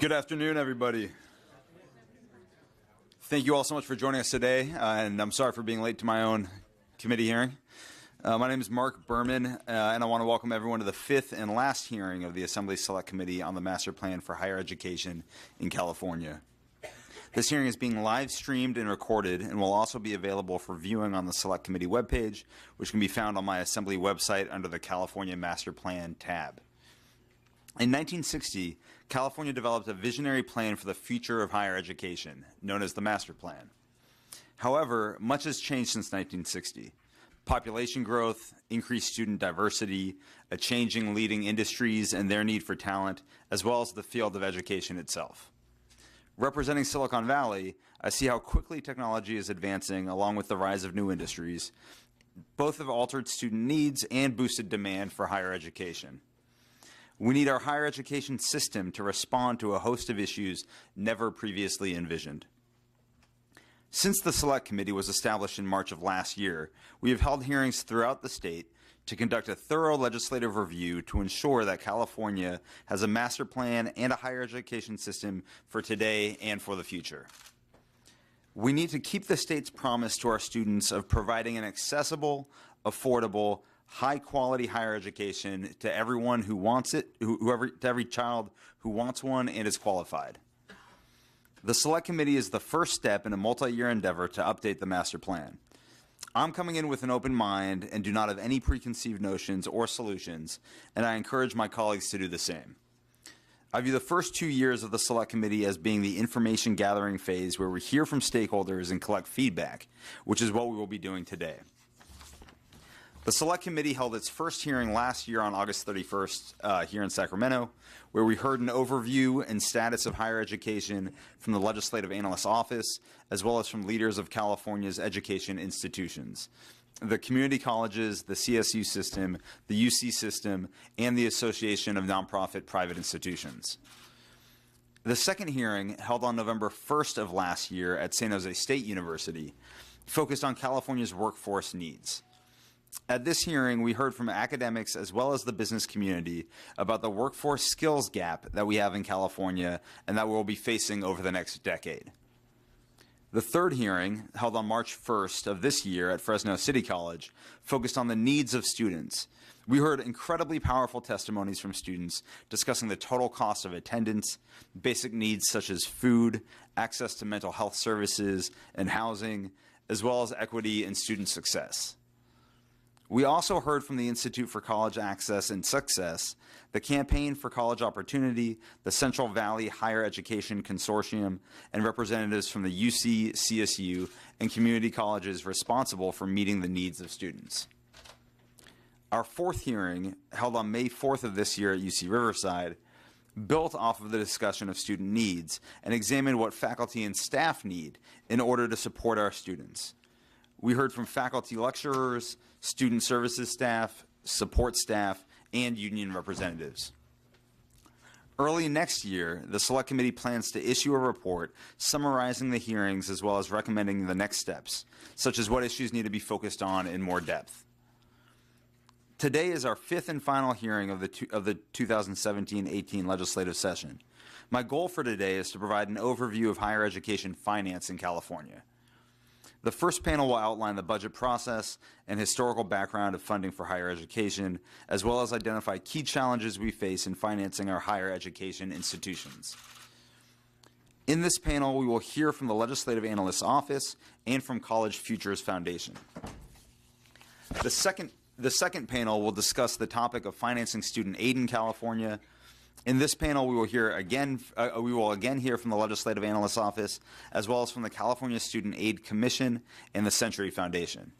Good afternoon, everybody. Thank you all so much for joining us today, and I'm sorry for being late to my own committee hearing. My name is Marc Berman, and I want to welcome everyone to the fifth and last hearing of the Assembly Select Committee on the Master Plan for Higher Education in California. This hearing is being live streamed and recorded and will also be available for viewing on the Select Committee webpage, which can be found on my Assembly website under the California Master Plan tab. In 1960, California developed a visionary plan for the future of higher education, known as the Master Plan. However, much has changed since 1960. Population growth, increased student diversity, a changing leading industries and their need for talent, as well as the field of education itself. Representing Silicon Valley, I see how quickly technology is advancing along with the rise of new industries. Both have altered student needs and boosted demand for higher education. We need our higher education system to respond to a host of issues never previously envisioned. Since the Select Committee was established in March of last year, we have held hearings throughout the state to conduct a thorough legislative review to ensure that California has a master plan and a higher education system for today and for the future. We need to keep the state's promise to our students of providing an accessible, affordable, high-quality higher education to everyone who wants it, to every child who wants one and is qualified. The Select Committee is the first step in a multi-year endeavor to update the master plan. I'm coming in with an open mind and do not have any preconceived notions or solutions, and I encourage my colleagues to do the same. I view the first 2 years of the Select Committee as being the information gathering phase where we hear from stakeholders and collect feedback, which is what we will be doing today. The Select Committee held its first hearing last year on August 31st here in Sacramento, where we heard an overview and status of higher education from the Legislative Analyst's Office, as well as from leaders of California's education institutions, the community colleges, the CSU system, the UC system, and the Association of Nonprofit Private Institutions. The second hearing, held on November 1st of last year at San Jose State University, focused on California's workforce needs. At this hearing, we heard from academics as well as the business community about the workforce skills gap that we have in California and that we'll be facing over the next decade. The third hearing, held on March 1st of this year at Fresno City College, focused on the needs of students. We heard incredibly powerful testimonies from students discussing the total cost of attendance, basic needs such as food, access to mental health services and housing, as well as equity and student success. We also heard from the Institute for College Access and Success, the Campaign for College Opportunity, the Central Valley Higher Education Consortium, and representatives from the UC, CSU, and community colleges responsible for meeting the needs of students. Our fourth hearing, held on May 4th of this year at UC Riverside, built off of the discussion of student needs and examined what faculty and staff need in order to support our students. We heard from faculty lecturers, student services staff, support staff, and union representatives. Early next year, the Select Committee plans to issue a report summarizing the hearings as well as recommending the next steps, such as what issues need to be focused on in more depth. Today is our fifth and final hearing of the 2017-18 legislative session. My goal for today is to provide an overview of higher education finance in California. The first panel will outline the budget process and historical background of funding for higher education, as well as identify key challenges we face in financing our higher education institutions. In this panel, we will hear from the Legislative Analyst's Office and from College Futures Foundation. The second panel will discuss the topic of financing student aid in California. In this panel, we will again hear from the Legislative Analyst's Office, as well as from the California Student Aid Commission and the Century Foundation.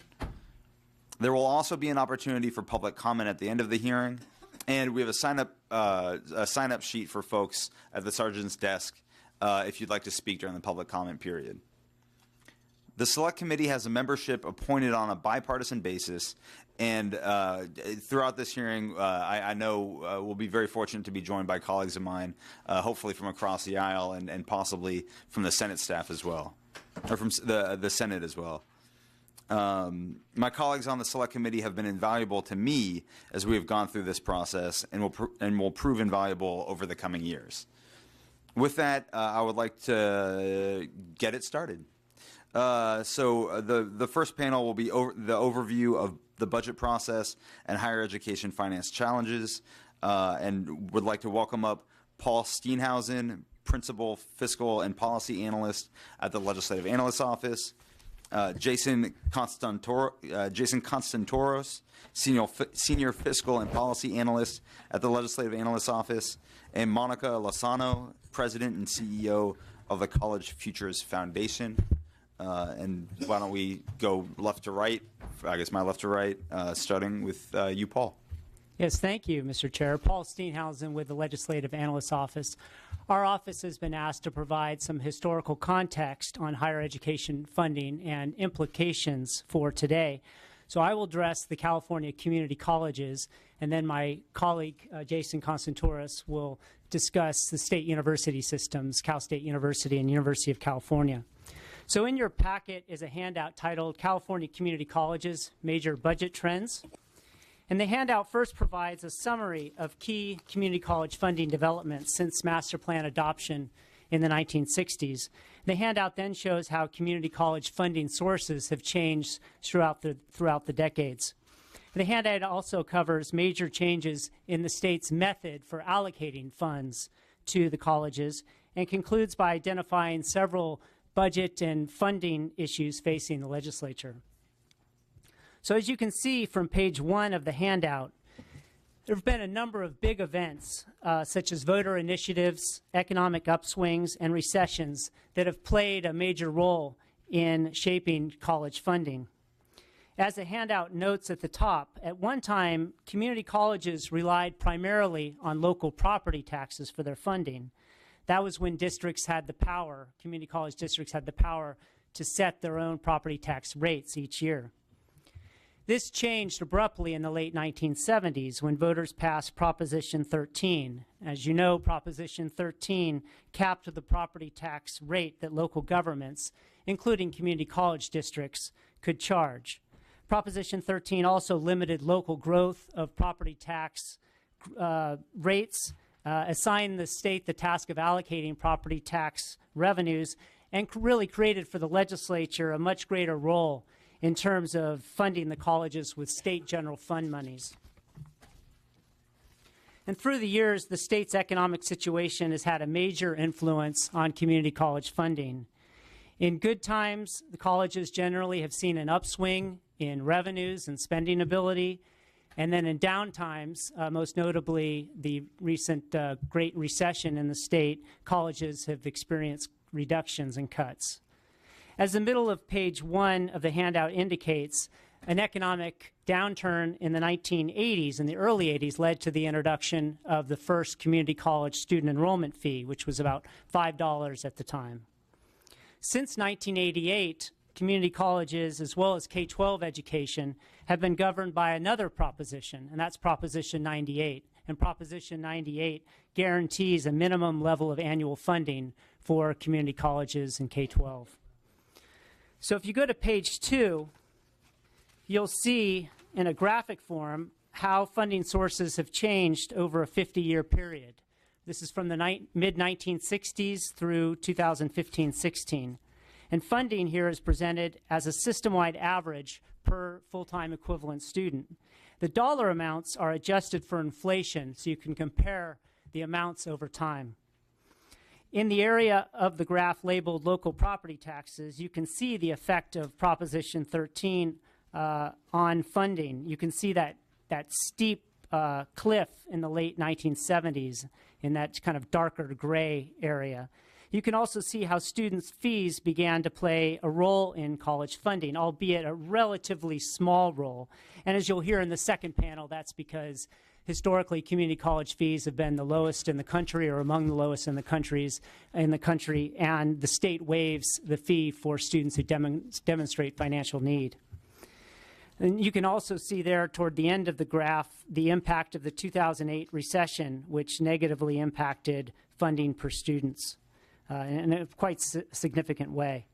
There will also be an opportunity for public comment at the end of the hearing, and we have a sign-up sheet for folks at the sergeant's desk if you'd like to speak during the public comment period. The Select Committee has a membership appointed on a bipartisan basis, and throughout this hearing, I know we'll be very fortunate to be joined by colleagues of mine, hopefully from across the aisle and possibly from the Senate staff as well, or from the Senate as well. My colleagues on the Select Committee have been invaluable to me as we have gone through this process and will prove invaluable over the coming years. With that, I would like to get it started. So the first panel will be the overview of the budget process and higher education finance challenges, and would like to welcome up Paul Steenhausen, Principal Fiscal and Policy Analyst at the Legislative Analyst's Office, Jason Constantoros, Senior Fiscal and Policy Analyst at the Legislative Analyst's Office, and Monica Lozano, President and CEO of the College Futures Foundation. And why don't we go left to right, I guess my left to right, starting with you, Paul. Yes, thank you, Mr. Chair. Paul Steenhausen with the Legislative Analyst's Office. Our office has been asked to provide some historical context on higher education funding and implications for today. So I will address the California community colleges, and then my colleague, Jason Constantoros, will discuss the state university systems, Cal State University and University of California. So in your packet is a handout titled California Community Colleges, Major Budget Trends. And the handout first provides a summary of key community college funding developments since master plan adoption in the 1960s. The handout then shows how community college funding sources have changed throughout the decades. The handout also covers major changes in the state's method for allocating funds to the colleges and concludes by identifying several budget and funding issues facing the legislature. So as you can see from page 1 of the handout, there have been a number of big events, such as voter initiatives, economic upswings, and recessions that have played a major role in shaping college funding. As the handout notes at the top, at one time, community colleges relied primarily on local property taxes for their funding. That was when districts had the power, community college districts had the power to set their own property tax rates each year. This changed abruptly in the late 1970s when voters passed Proposition 13. As you know, Proposition 13 capped the property tax rate that local governments, including community college districts, could charge. Proposition 13 also limited local growth of property tax rates, assigned the state the task of allocating property tax revenues, and really created for the legislature a much greater role in terms of funding the colleges with state general fund monies. And through the years, the state's economic situation has had a major influence on community college funding. In good times, the colleges generally have seen an upswing in revenues and spending ability. And then in down times, most notably the recent Great Recession in the state, colleges have experienced reductions and cuts. As the middle of page 1 of the handout indicates, an economic downturn in the 1980s and the early 80s led to the introduction of the first community college student enrollment fee, which was about $5 at the time. Since 1988, community colleges, as well as K-12 education, have been governed by another proposition, and that's Proposition 98. And Proposition 98 guarantees a minimum level of annual funding for community colleges and K-12. So if you go to page 2, you'll see in a graphic form how funding sources have changed over a 50-year period. This is from the mid-1960s through 2015-16. And funding here is presented as a system-wide average per full-time equivalent student. The dollar amounts are adjusted for inflation, so you can compare the amounts over time. In the area of the graph labeled local property taxes, you can see the effect of Proposition 13 on funding. You can see that steep cliff in the late 1970s in that kind of darker gray area. You can also see how students' fees began to play a role in college funding, albeit a relatively small role. And as you'll hear in the second panel, that's because historically, community college fees have been the lowest in the country or among the lowest in the country, and the state waives the fee for students who demonstrate financial need. And you can also see there toward the end of the graph the impact of the 2008 recession, which negatively impacted funding per students in a quite significant way.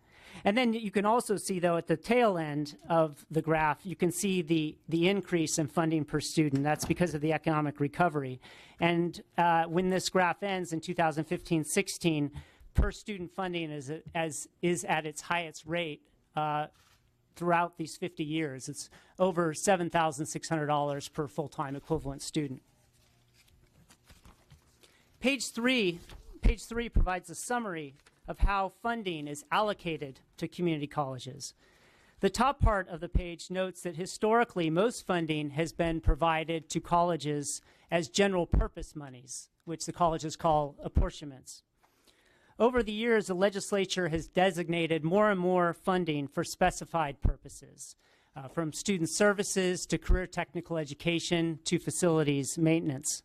And then you can also see, though, at the tail end of the graph, you can see the increase in funding per student. That's because of the economic recovery. And when this graph ends in 2015-16, per student funding is at its highest rate throughout these 50 years. It's over $7,600 per full-time equivalent student. Page three provides a summary of how funding is allocated to community colleges. The top part of the page notes that historically most funding has been provided to colleges as general purpose monies, which the colleges call apportionments. Over the years, the legislature has designated more and more funding for specified purposes, from student services to career technical education to facilities maintenance.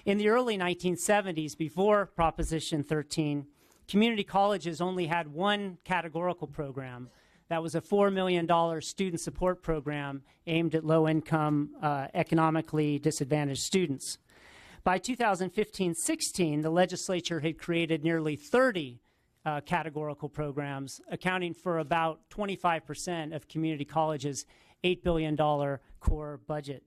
In the early 1970s, before Proposition 13, community colleges only had one categorical program. That was a $4 million student support program aimed at low-income, economically disadvantaged students. By 2015-16, the legislature had created nearly 30 categorical programs, accounting for about 25% of community colleges' $8 billion core budget.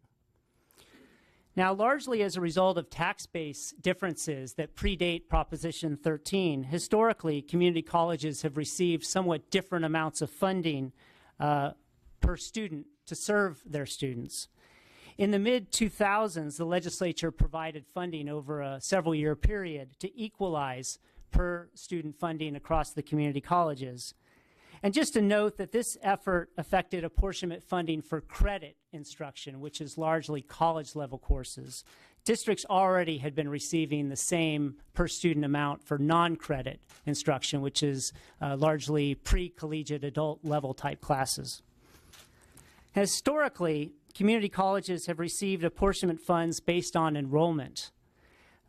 Now, largely as a result of tax base differences that predate Proposition 13, historically, community colleges have received somewhat different amounts of funding per student to serve their students. In the mid-2000s, the legislature provided funding over a several-year period to equalize per student funding across the community colleges. And just to note that this effort affected apportionment funding for credit instruction, which is largely college-level courses. Districts already had been receiving the same per-student amount for non-credit instruction, which is largely pre-collegiate adult-level type classes. Historically, community colleges have received apportionment funds based on enrollment.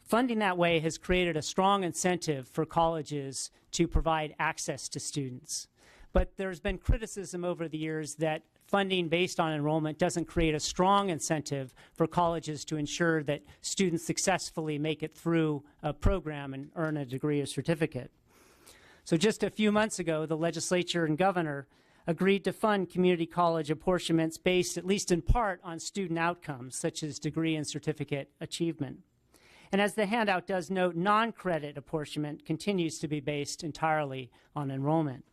Funding that way has created a strong incentive for colleges to provide access to students. But there's been criticism over the years that funding based on enrollment doesn't create a strong incentive for colleges to ensure that students successfully make it through a program and earn a degree or certificate. So just a few months ago, the legislature and governor agreed to fund community college apportionments based, at least in part, on student outcomes, such as degree and certificate achievement. And as the handout does note, non-credit apportionment continues to be based entirely on enrollment.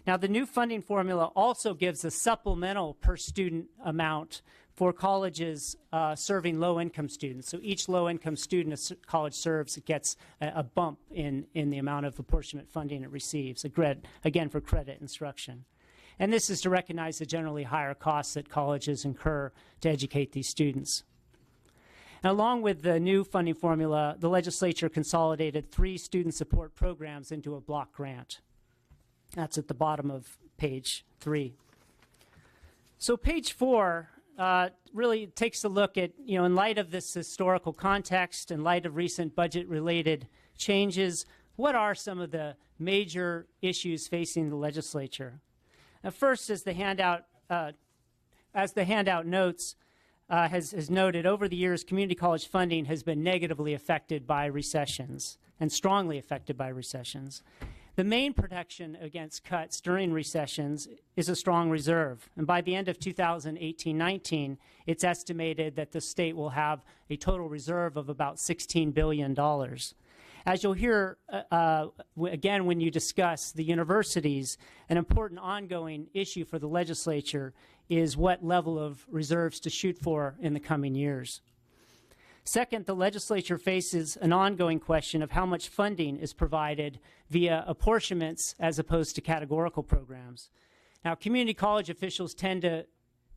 Now, the new funding formula also gives a supplemental per-student amount for colleges serving low-income students. So each low-income student a college serves gets a bump in the amount of apportionment funding it receives, again, for credit instruction. And this is to recognize the generally higher costs that colleges incur to educate these students. And along with the new funding formula, the legislature consolidated 3 student support programs into a block grant. That's at the bottom of page 3. So page 4 really takes a look at, in light of this historical context, in light of recent budget-related changes, what are some of the major issues facing the legislature? First, as the handout notes, has noted, over the years, community college funding has been negatively affected by recessions and strongly affected by recessions. The main protection against cuts during recessions is a strong reserve. And by the end of 2018-19, it's estimated that the state will have a total reserve of about $16 billion. As you'll hear again when you discuss the universities, an important ongoing issue for the legislature is what level of reserves to shoot for in the coming years. Second, the legislature faces an ongoing question of how much funding is provided via apportionments as opposed to categorical programs. Now, community college officials tend to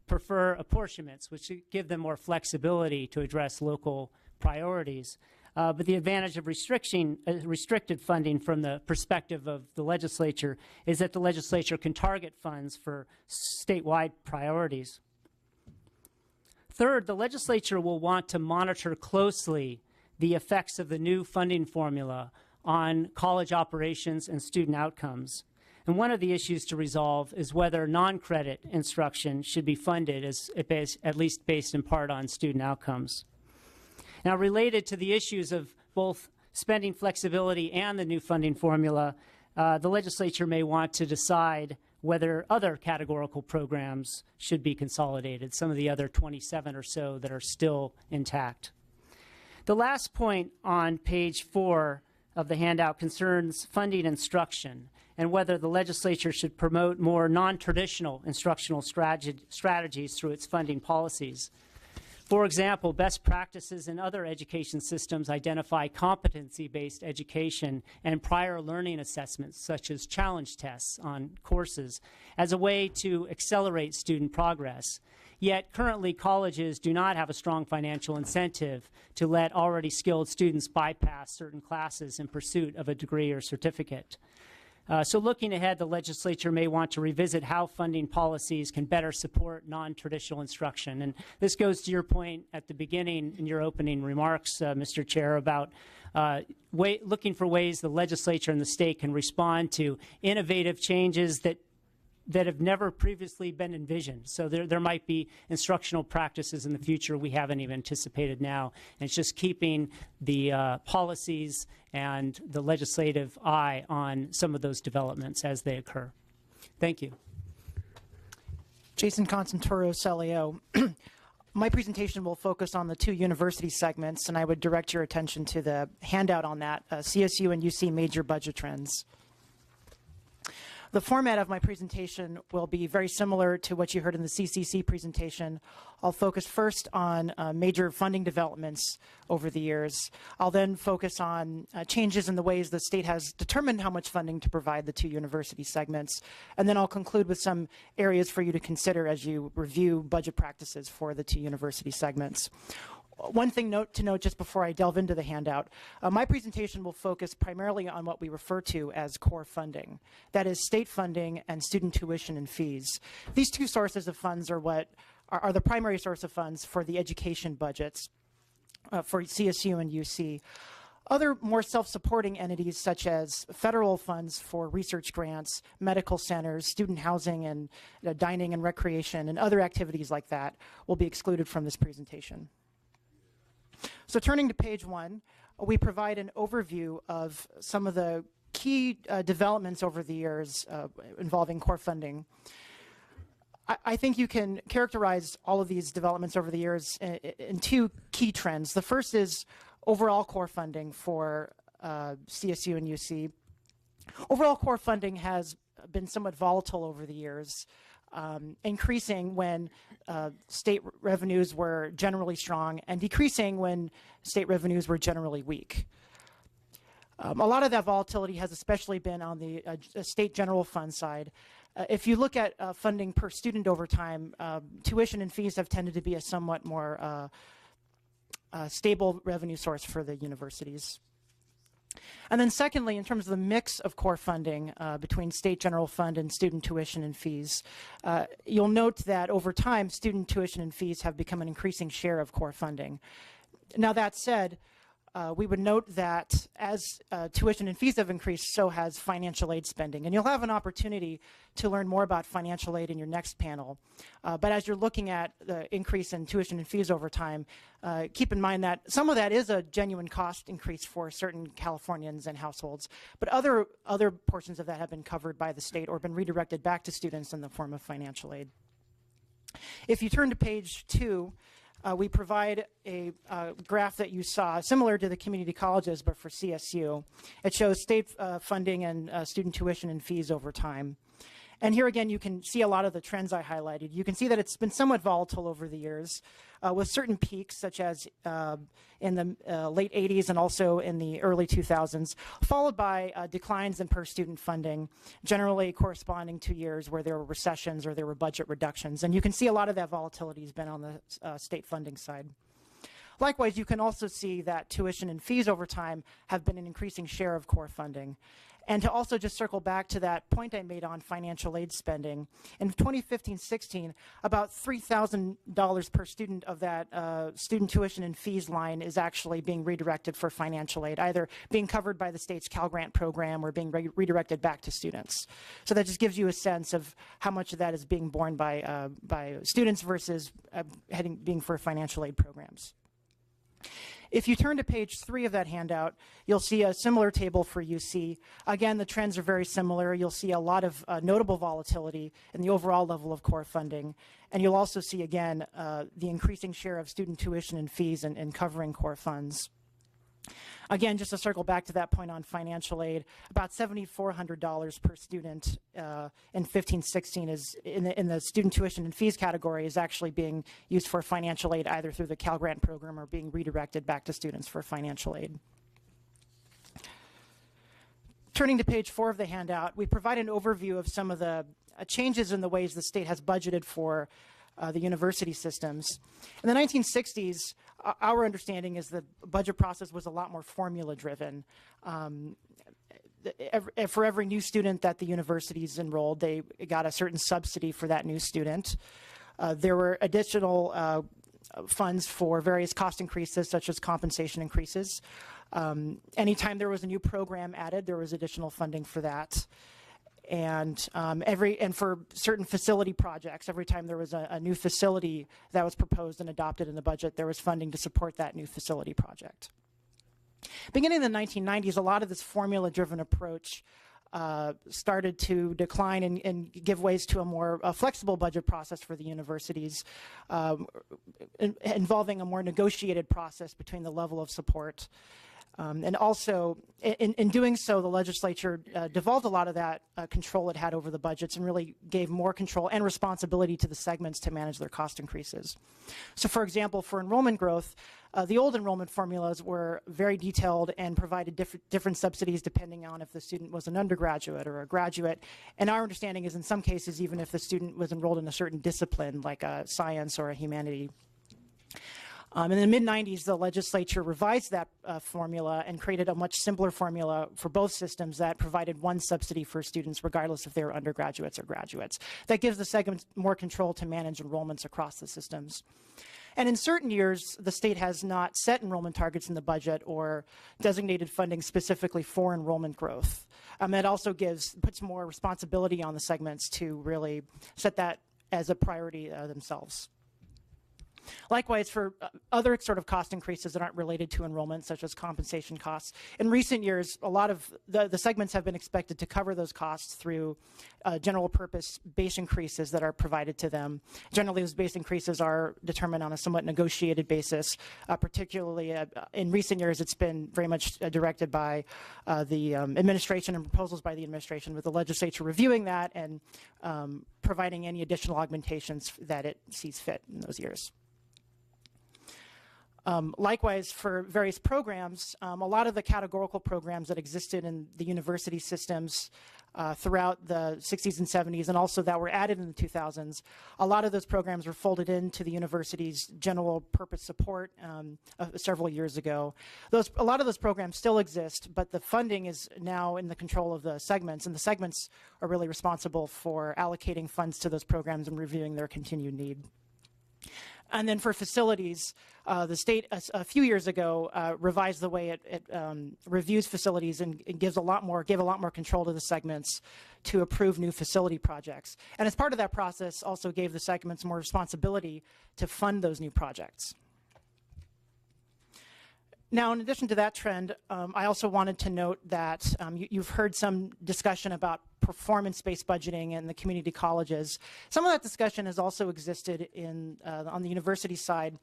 prefer apportionments, which give them more flexibility to address local priorities. But the advantage of restricted funding from the perspective of the legislature is that the legislature can target funds for statewide priorities. Third, the legislature will want to monitor closely the effects of the new funding formula on college operations and student outcomes. And one of the issues to resolve is whether non-credit instruction should be funded, at least based in part on student outcomes. Now, related to the issues of both spending flexibility and the new funding formula, the legislature may want to decide whether other categorical programs should be consolidated, some of the other 27 or so that are still intact. The last point on page 4 of the handout concerns funding instruction and whether the legislature should promote more non-traditional instructional strategies through its funding policies. For example, best practices in other education systems identify competency-based education and prior learning assessments, such as challenge tests on courses, as a way to accelerate student progress. Yet currently colleges do not have a strong financial incentive to let already skilled students bypass certain classes in pursuit of a degree or certificate. So looking ahead, the legislature may want to revisit how funding policies can better support non-traditional instruction. And this goes to your point at the beginning in your opening remarks, Mr. Chair, about looking for ways the legislature and the state can respond to innovative changes that have never previously been envisioned. So there might be instructional practices in the future we haven't even anticipated now. And it's just keeping the policies and the legislative eye on some of those developments as they occur. Thank you. Jason Constantoro, Celio. My presentation will focus on the 2 university segments, and I would direct your attention to the handout on that, CSU and UC major budget trends. The format of my presentation will be very similar to what you heard in the CCC presentation. I'll focus first on major funding developments over the years. I'll then focus on changes in the ways the state has determined how much funding to provide the 2 university segments. And then I'll conclude with some areas for you to consider as you review budget practices for the 2 university segments. One thing to note just before I delve into the handout, my presentation will focus primarily on what we refer to as core funding. That is state funding and student tuition and fees. These 2 sources of funds are what are the primary source of funds for the education budgets for CSU and UC. Other more self-supporting entities such as federal funds for research grants, medical centers, student housing and dining and recreation and other activities like that will be excluded from this presentation. So turning to page 1, we provide an overview of some of the key developments over the years involving core funding. I think you can characterize all of these developments over the years in 2 key trends. The first is overall core funding for CSU and UC. Overall core funding has been somewhat volatile over the years, increasing when state revenues were generally strong and decreasing when state revenues were generally weak. A lot of that volatility has especially been on the state general fund side. If you look at funding per student over time, tuition and fees have tended to be a somewhat more stable revenue source for the universities. And then secondly, in terms of the mix of core funding between state general fund and student tuition and fees, you'll note that over time, student tuition and fees have become an increasing share of core funding. Now that said, we would note that as tuition and fees have increased, so has financial aid spending. And you'll have an opportunity to learn more about financial aid in your next panel. But as you're looking at the increase in tuition and fees over time, keep in mind that some of that is a genuine cost increase for certain Californians and households. But other portions of that have been covered by the state or been redirected back to students in the form of financial aid. If you turn to page 2, we provide a graph that you saw, similar to the community colleges, but for CSU. It shows state funding and student tuition and fees over time. And here again, you can see a lot of the trends I highlighted. You can see that it's been somewhat volatile over the years, with certain peaks, such as in the late 80s and also in the early 2000s, followed by declines in per student funding, generally corresponding to years where there were recessions or there were budget reductions. And you can see a lot of that volatility has been on the state funding side. Likewise, you can also see that tuition and fees over time have been an increasing share of core funding. And to also just circle back to that point I made on financial aid spending, in 2015-16, about $3,000 per student of that student tuition and fees line is actually being redirected for financial aid, either being covered by the state's Cal Grant program or being redirected back to students. So that just gives you a sense of how much of that is being borne by students versus being for financial aid programs. If you turn to page 3 of that handout, you'll see a similar table for UC. Again, the trends are very similar. You'll see a lot of notable volatility in the overall level of core funding. And you'll also see, again, the increasing share of student tuition and fees in covering core funds. Again, just to circle back to that point on financial aid, about $7,400 per student in 15-16 is in the student tuition and fees category is actually being used for financial aid either through the Cal Grant program or being redirected back to students for financial aid. Turning to page 4 of the handout, we provide an overview of some of the changes in the ways the state has budgeted for the university systems. In the 1960s, our understanding is the budget process was a lot more formula-driven. For every new student that the universities enrolled, they got a certain subsidy for that new student. There were additional funds for various cost increases, such as compensation increases. Anytime there was a new program added, there was additional funding for that. And for certain facility projects, every time there was a new facility that was proposed and adopted in the budget, there was funding to support that new facility project. Beginning in the 1990s, a lot of this formula-driven approach started to decline and give ways to a more flexible budget process for the universities, involving a more negotiated process between the level of support. And also, in doing so, the legislature devolved a lot of that control it had over the budgets and really gave more control and responsibility to the segments to manage their cost increases. So, for example, for enrollment growth, the old enrollment formulas were very detailed and provided different subsidies depending on if the student was an undergraduate or a graduate. And our understanding is in some cases, even if the student was enrolled in a certain discipline like a science or a humanity. In the mid-90s, the legislature revised that formula and created a much simpler formula for both systems that provided one subsidy for students, regardless if they were undergraduates or graduates. That gives the segments more control to manage enrollments across the systems. And in certain years, the state has not set enrollment targets in the budget or designated funding specifically for enrollment growth. That also puts more responsibility on the segments to really set that as a priority themselves. Likewise, for other sort of cost increases that aren't related to enrollment, such as compensation costs, in recent years, a lot of the segments have been expected to cover those costs through general purpose base increases that are provided to them. Generally, those base increases are determined on a somewhat negotiated basis. Particularly in recent years, it's been very much directed by the administration and proposals by the administration, with the legislature reviewing that and providing any additional augmentations that it sees fit in those years. Likewise, for various programs, a lot of the categorical programs that existed in the university systems throughout the 60s and 70s, and also that were added in the 2000s, a lot of those programs were folded into the university's general purpose support several years ago. A lot of those programs still exist, but the funding is now in the control of the segments, and the segments are really responsible for allocating funds to those programs and reviewing their continued need. And then for facilities, the state a few years ago revised the way it reviews facilities and gave a lot more control to the segments to approve new facility projects. And as part of that process, also gave the segments more responsibility to fund those new projects. Now, in addition to that trend, I also wanted to note that you've heard some discussion about performance-based budgeting in the community colleges. Some of that discussion has also existed on the university side.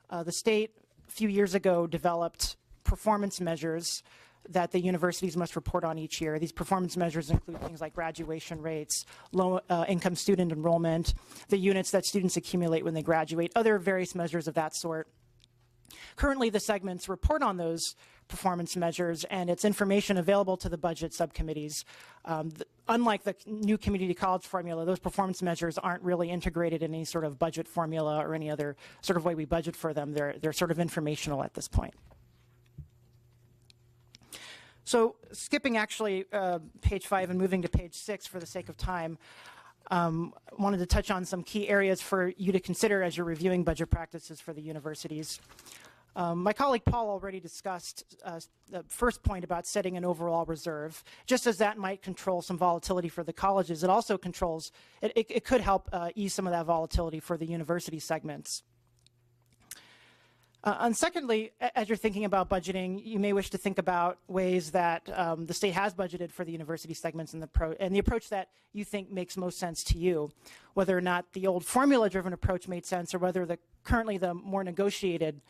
The state, a few years ago, developed performance measures that the universities must report on each year. These performance measures include things like graduation rates, low-income student enrollment, the units that students accumulate when they graduate, other various measures of that sort. Currently, the segments report on those performance measures, and it's information available to the budget subcommittees. Unlike the new community college formula, those performance measures aren't really integrated in any sort of budget formula or any other sort of way we budget for them. They're sort of informational at this point. So skipping actually page 5 and moving to page 6 for the sake of time, wanted to touch on some key areas for you to consider as you're reviewing budget practices for the universities. My colleague Paul already discussed the first point about setting an overall reserve. Just as that might control some volatility for the colleges, it also controls, it could help ease some of that volatility for the university segments. And secondly, as you're thinking about budgeting, you may wish to think about ways that the state has budgeted for the university segments and the approach that you think makes most sense to you, whether or not the old formula-driven approach made sense or whether currently the more negotiated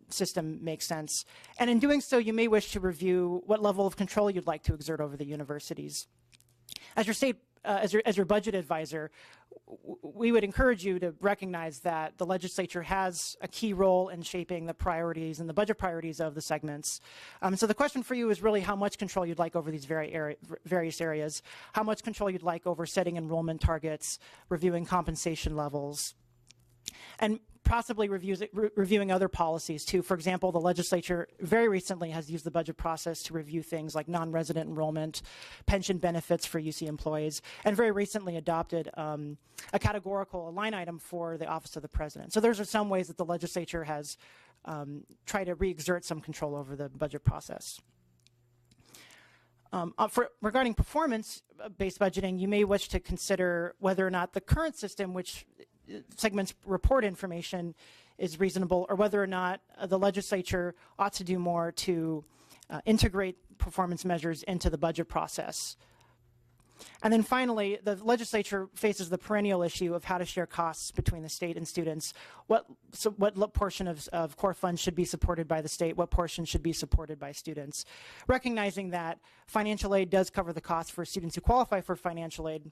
system makes sense. And in doing so, you may wish to review what level of control you'd like to exert over the universities. As your budget advisor, we would encourage you to recognize that the legislature has a key role in shaping the priorities and the budget priorities of the segments. So the question for you is really how much control you'd like over these various areas, how much control you'd like over setting enrollment targets, reviewing compensation levels, and possibly reviewing other policies too. For example, the legislature very recently has used the budget process to review things like non-resident enrollment, pension benefits for UC employees, and very recently adopted a categorical line item for the Office of the President. So those are some ways that the legislature has tried to re-exert some control over the budget process. Regarding performance-based budgeting, you may wish to consider whether or not the current system, which segments report information, is reasonable, or whether or not the legislature ought to do more to integrate performance measures into the budget process. And then finally, the legislature faces the perennial issue of how to share costs between the state and students. What portion of core funds should be supported by the state? What portion should be supported by students? Recognizing that financial aid does cover the cost for students who qualify for financial aid.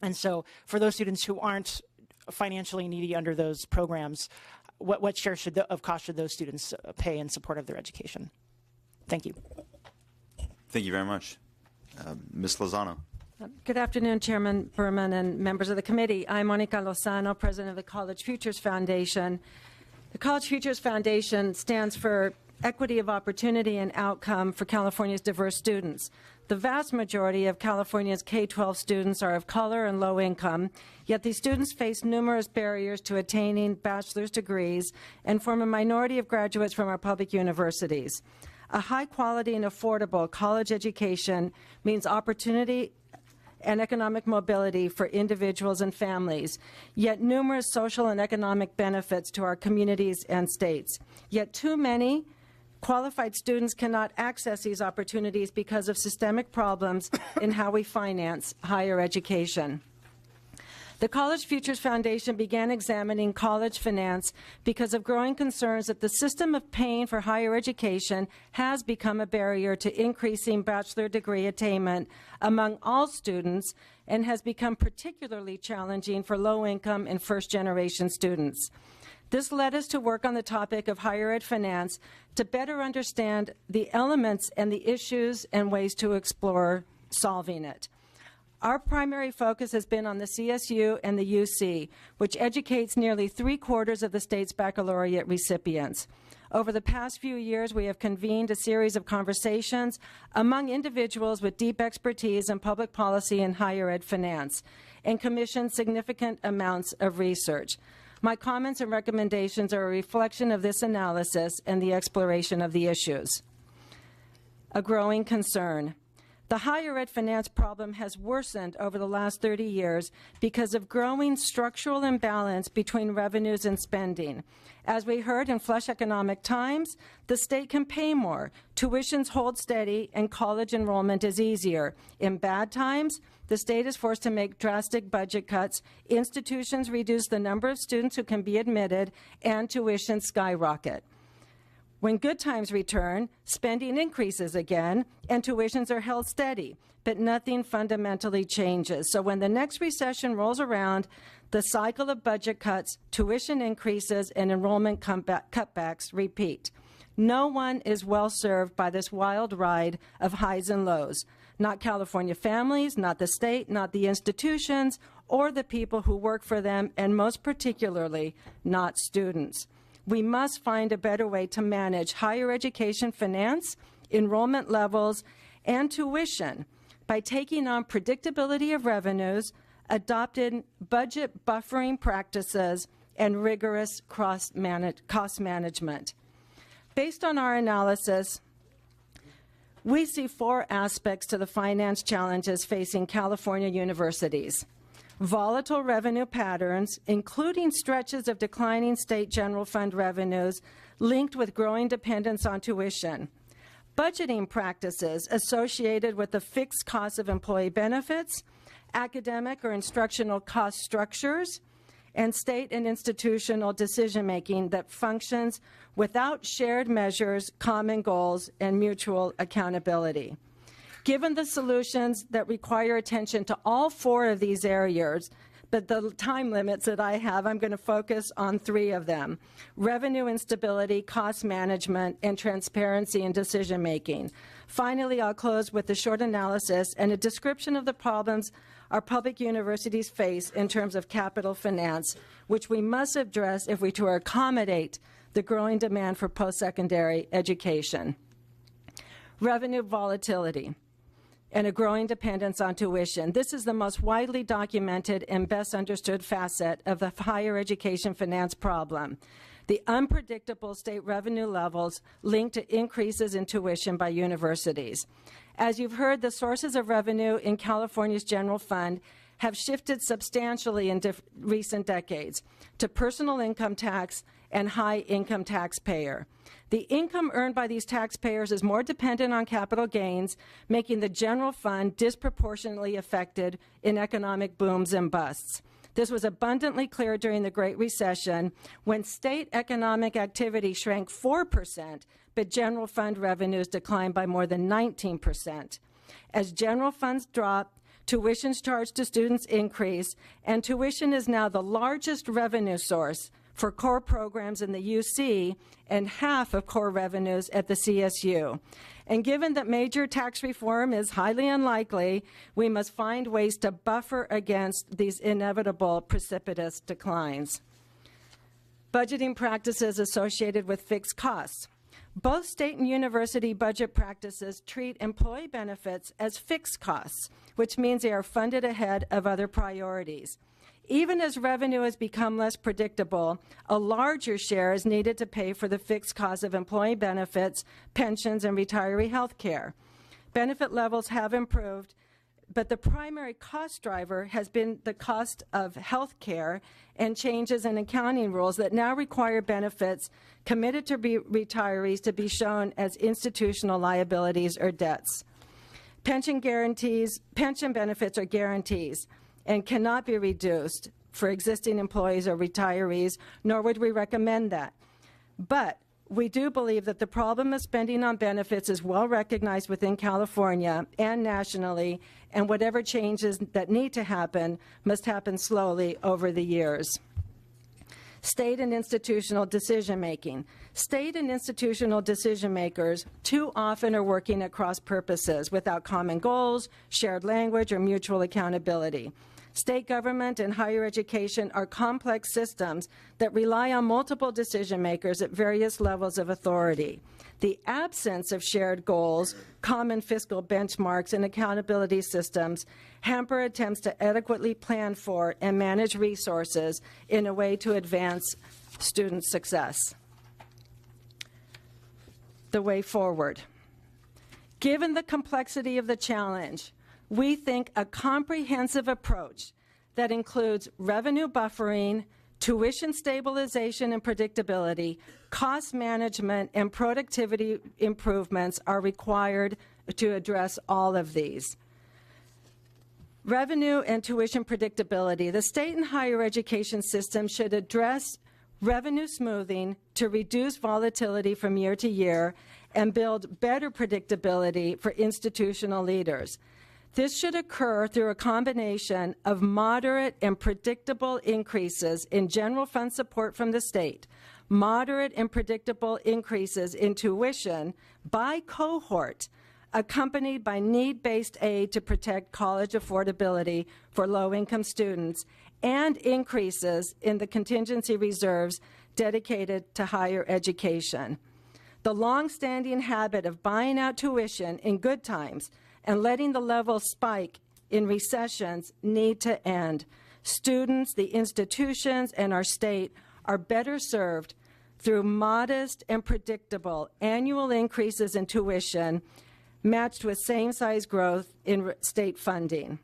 And so for those students who aren't financially needy under those programs, what share of cost should those students pay in support of their education? Thank you. Thank you very much. Ms. Lozano. Good afternoon, Chairman Berman and members of the committee. I'm Monica Lozano, president of the College Futures Foundation. The College Futures Foundation stands for equity of opportunity and outcome for California's diverse students. The vast majority of California's K-12 students are of color and low income, yet these students face numerous barriers to attaining bachelor's degrees and form a minority of graduates from our public universities. A high quality and affordable college education means opportunity and economic mobility for individuals and families, yet numerous social and economic benefits to our communities and states. Yet too many qualified students cannot access these opportunities because of systemic problems in how we finance higher education. The College Futures Foundation began examining college finance because of growing concerns that the system of paying for higher education has become a barrier to increasing bachelor degree attainment among all students and has become particularly challenging for low-income and first-generation students. This led us to work on the topic of higher ed finance to better understand the elements and the issues and ways to explore solving it. Our primary focus has been on the CSU and the UC, which educates nearly 3/4 of the state's baccalaureate recipients. Over the past few years, we have convened a series of conversations among individuals with deep expertise in public policy and higher ed finance, and commissioned significant amounts of research. My comments and recommendations are a reflection of this analysis and the exploration of the issues. A growing concern. The higher ed finance problem has worsened over the last 30 years because of growing structural imbalance between revenues and spending. As we heard in flush economic times, the state can pay more, tuitions hold steady, and college enrollment is easier. In bad times, the state is forced to make drastic budget cuts, institutions reduce the number of students who can be admitted, and tuition skyrocket. When good times return, spending increases again, and tuitions are held steady, but nothing fundamentally changes. So when the next recession rolls around, the cycle of budget cuts, tuition increases, and enrollment cutbacks repeat. No one is well served by this wild ride of highs and lows. Not California families, not the state, not the institutions, or the people who work for them, and most particularly, not students. We must find a better way to manage higher education finance, enrollment levels, and tuition by taking on predictability of revenues, adopting budget buffering practices, and rigorous cost management. Based on our analysis, we see 4 aspects to the finance challenges facing California universities. volatile revenue patterns, including stretches of declining state general fund revenues linked with growing dependence on tuition, budgeting practices associated with the fixed cost of employee benefits, academic or instructional cost structures, and state and institutional decision-making that functions without shared measures, common goals, and mutual accountability. Given the solutions that require attention to all four of these areas, but the time limits that I have, I'm going to focus on three of them: revenue instability, cost management, and transparency in decision-making. Finally, I'll close with a short analysis and a description of the problems our public universities face in terms of capital finance, which we must address if we are to accommodate the growing demand for post-secondary education. Revenue volatility and a growing dependence on tuition. This is the most widely documented and best understood facet of the higher education finance problem. The unpredictable state revenue levels linked to increases in tuition by universities. As you've heard, the sources of revenue in California's general fund have shifted substantially in recent decades to personal income tax and high income taxpayer. The income earned by these taxpayers is more dependent on capital gains, making the general fund disproportionately affected in economic booms and busts. This was abundantly clear during the Great Recession, when state economic activity shrank 4%, but general fund revenues declined by more than 19%. As general funds drop, tuitions charged to students increase, and tuition is now the largest revenue source for core programs in the UC and half of core revenues at the CSU. And given that major tax reform is highly unlikely, we must find ways to buffer against these inevitable precipitous declines. Budgeting practices associated with fixed costs. Both state and university budget practices treat employee benefits as fixed costs, which means they are funded ahead of other priorities. Even as revenue has become less predictable, a larger share is needed to pay for the fixed costs of employee benefits, pensions, and retiree health care. Benefit levels have improved, but the primary cost driver has been the cost of health care and changes in accounting rules that now require benefits committed to retirees to be shown as institutional liabilities or debts. Pension benefits are guarantees and cannot be reduced for existing employees or retirees, nor would we recommend that. But we do believe that the problem of spending on benefits is well recognized within California and nationally, and whatever changes that need to happen must happen slowly over the years. State and institutional decision-making. State and institutional decision-makers too often are working at cross purposes without common goals, shared language, or mutual accountability. State government and higher education are complex systems that rely on multiple decision-makers at various levels of authority. The absence of shared goals, common fiscal benchmarks, and accountability systems hamper attempts to adequately plan for and manage resources in a way to advance student success. The way forward. Given the complexity of the challenge, we think a comprehensive approach that includes revenue buffering, tuition stabilization and predictability, cost management, and productivity improvements are required to address all of these. Revenue and tuition predictability. The state and higher education system should address revenue smoothing to reduce volatility from year to year and build better predictability for institutional leaders. This should occur through a combination of moderate and predictable increases in general fund support from the state, moderate and predictable increases in tuition by cohort, accompanied by need-based aid to protect college affordability for low-income students, and increases in the contingency reserves dedicated to higher education. The long-standing habit of buying out tuition in good times and letting the level spike in recessions need to end. Students, the institutions, and our state are better served through modest and predictable annual increases in tuition matched with same-size growth in state funding.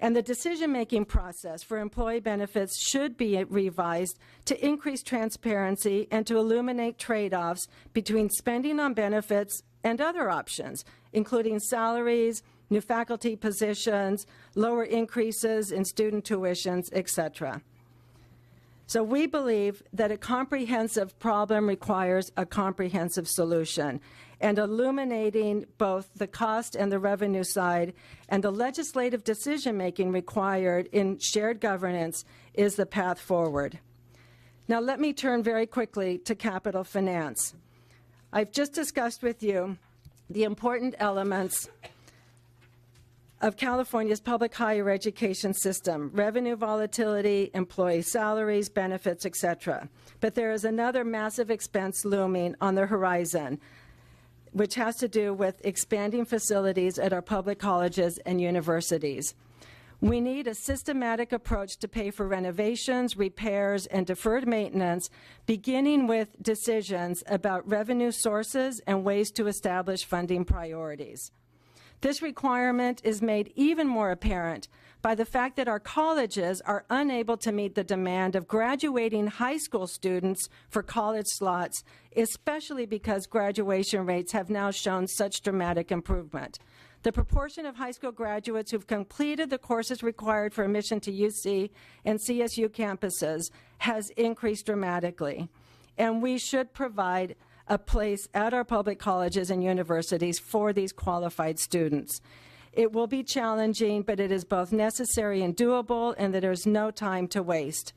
And the decision-making process for employee benefits should be revised to increase transparency and to illuminate trade-offs between spending on benefits and other options, including salaries, new faculty positions, lower increases in student tuitions, etc. So we believe that a comprehensive problem requires a comprehensive solution, and illuminating both the cost and the revenue side and the legislative decision-making required in shared governance is the path forward. Now let me turn very quickly to capital finance. I've just discussed with you the important elements of California's public higher education system: revenue volatility, employee salaries, benefits, etc. But there is another massive expense looming on the horizon, which has to do with expanding facilities at our public colleges and universities. We need a systematic approach to pay for renovations, repairs, and deferred maintenance, beginning with decisions about revenue sources and ways to establish funding priorities. This requirement is made even more apparent by the fact that our colleges are unable to meet the demand of graduating high school students for college slots, especially because graduation rates have now shown such dramatic improvement. The proportion of high school graduates who've completed the courses required for admission to UC and CSU campuses has increased dramatically, and we should provide a place at our public colleges and universities for these qualified students. It will be challenging, but it is both necessary and doable, and that there's no time to waste.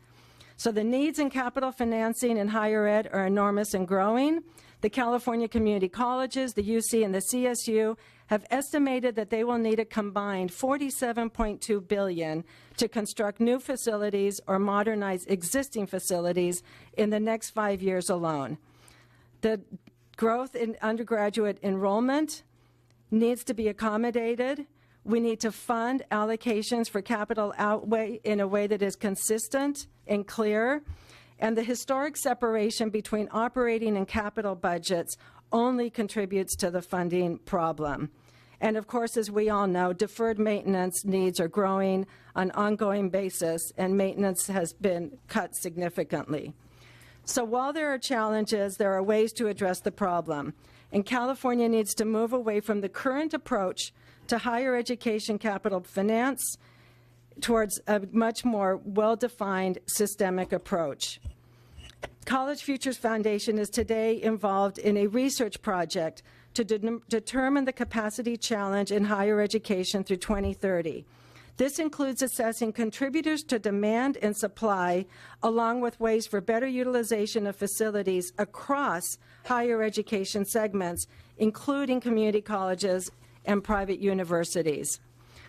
So the needs in capital financing in higher ed are enormous and growing. The California community colleges, the UC and the CSU, have estimated that they will need a combined $47.2 billion to construct new facilities or modernize existing facilities in the next 5 years alone. The growth in undergraduate enrollment needs to be accommodated. We need to fund allocations for capital outlay in a way that is consistent and clear. And the historic separation between operating and capital budgets only contributes to the funding problem. And of course, as we all know, deferred maintenance needs are growing on an ongoing basis, and maintenance has been cut significantly. So while there are challenges, there are ways to address the problem. And California needs to move away from the current approach to higher education capital finance towards a much more well-defined systemic approach. College Futures Foundation is today involved in a research project to determine the capacity challenge in higher education through 2030. This includes assessing contributors to demand and supply, along with ways for better utilization of facilities across higher education segments, including community colleges and private universities.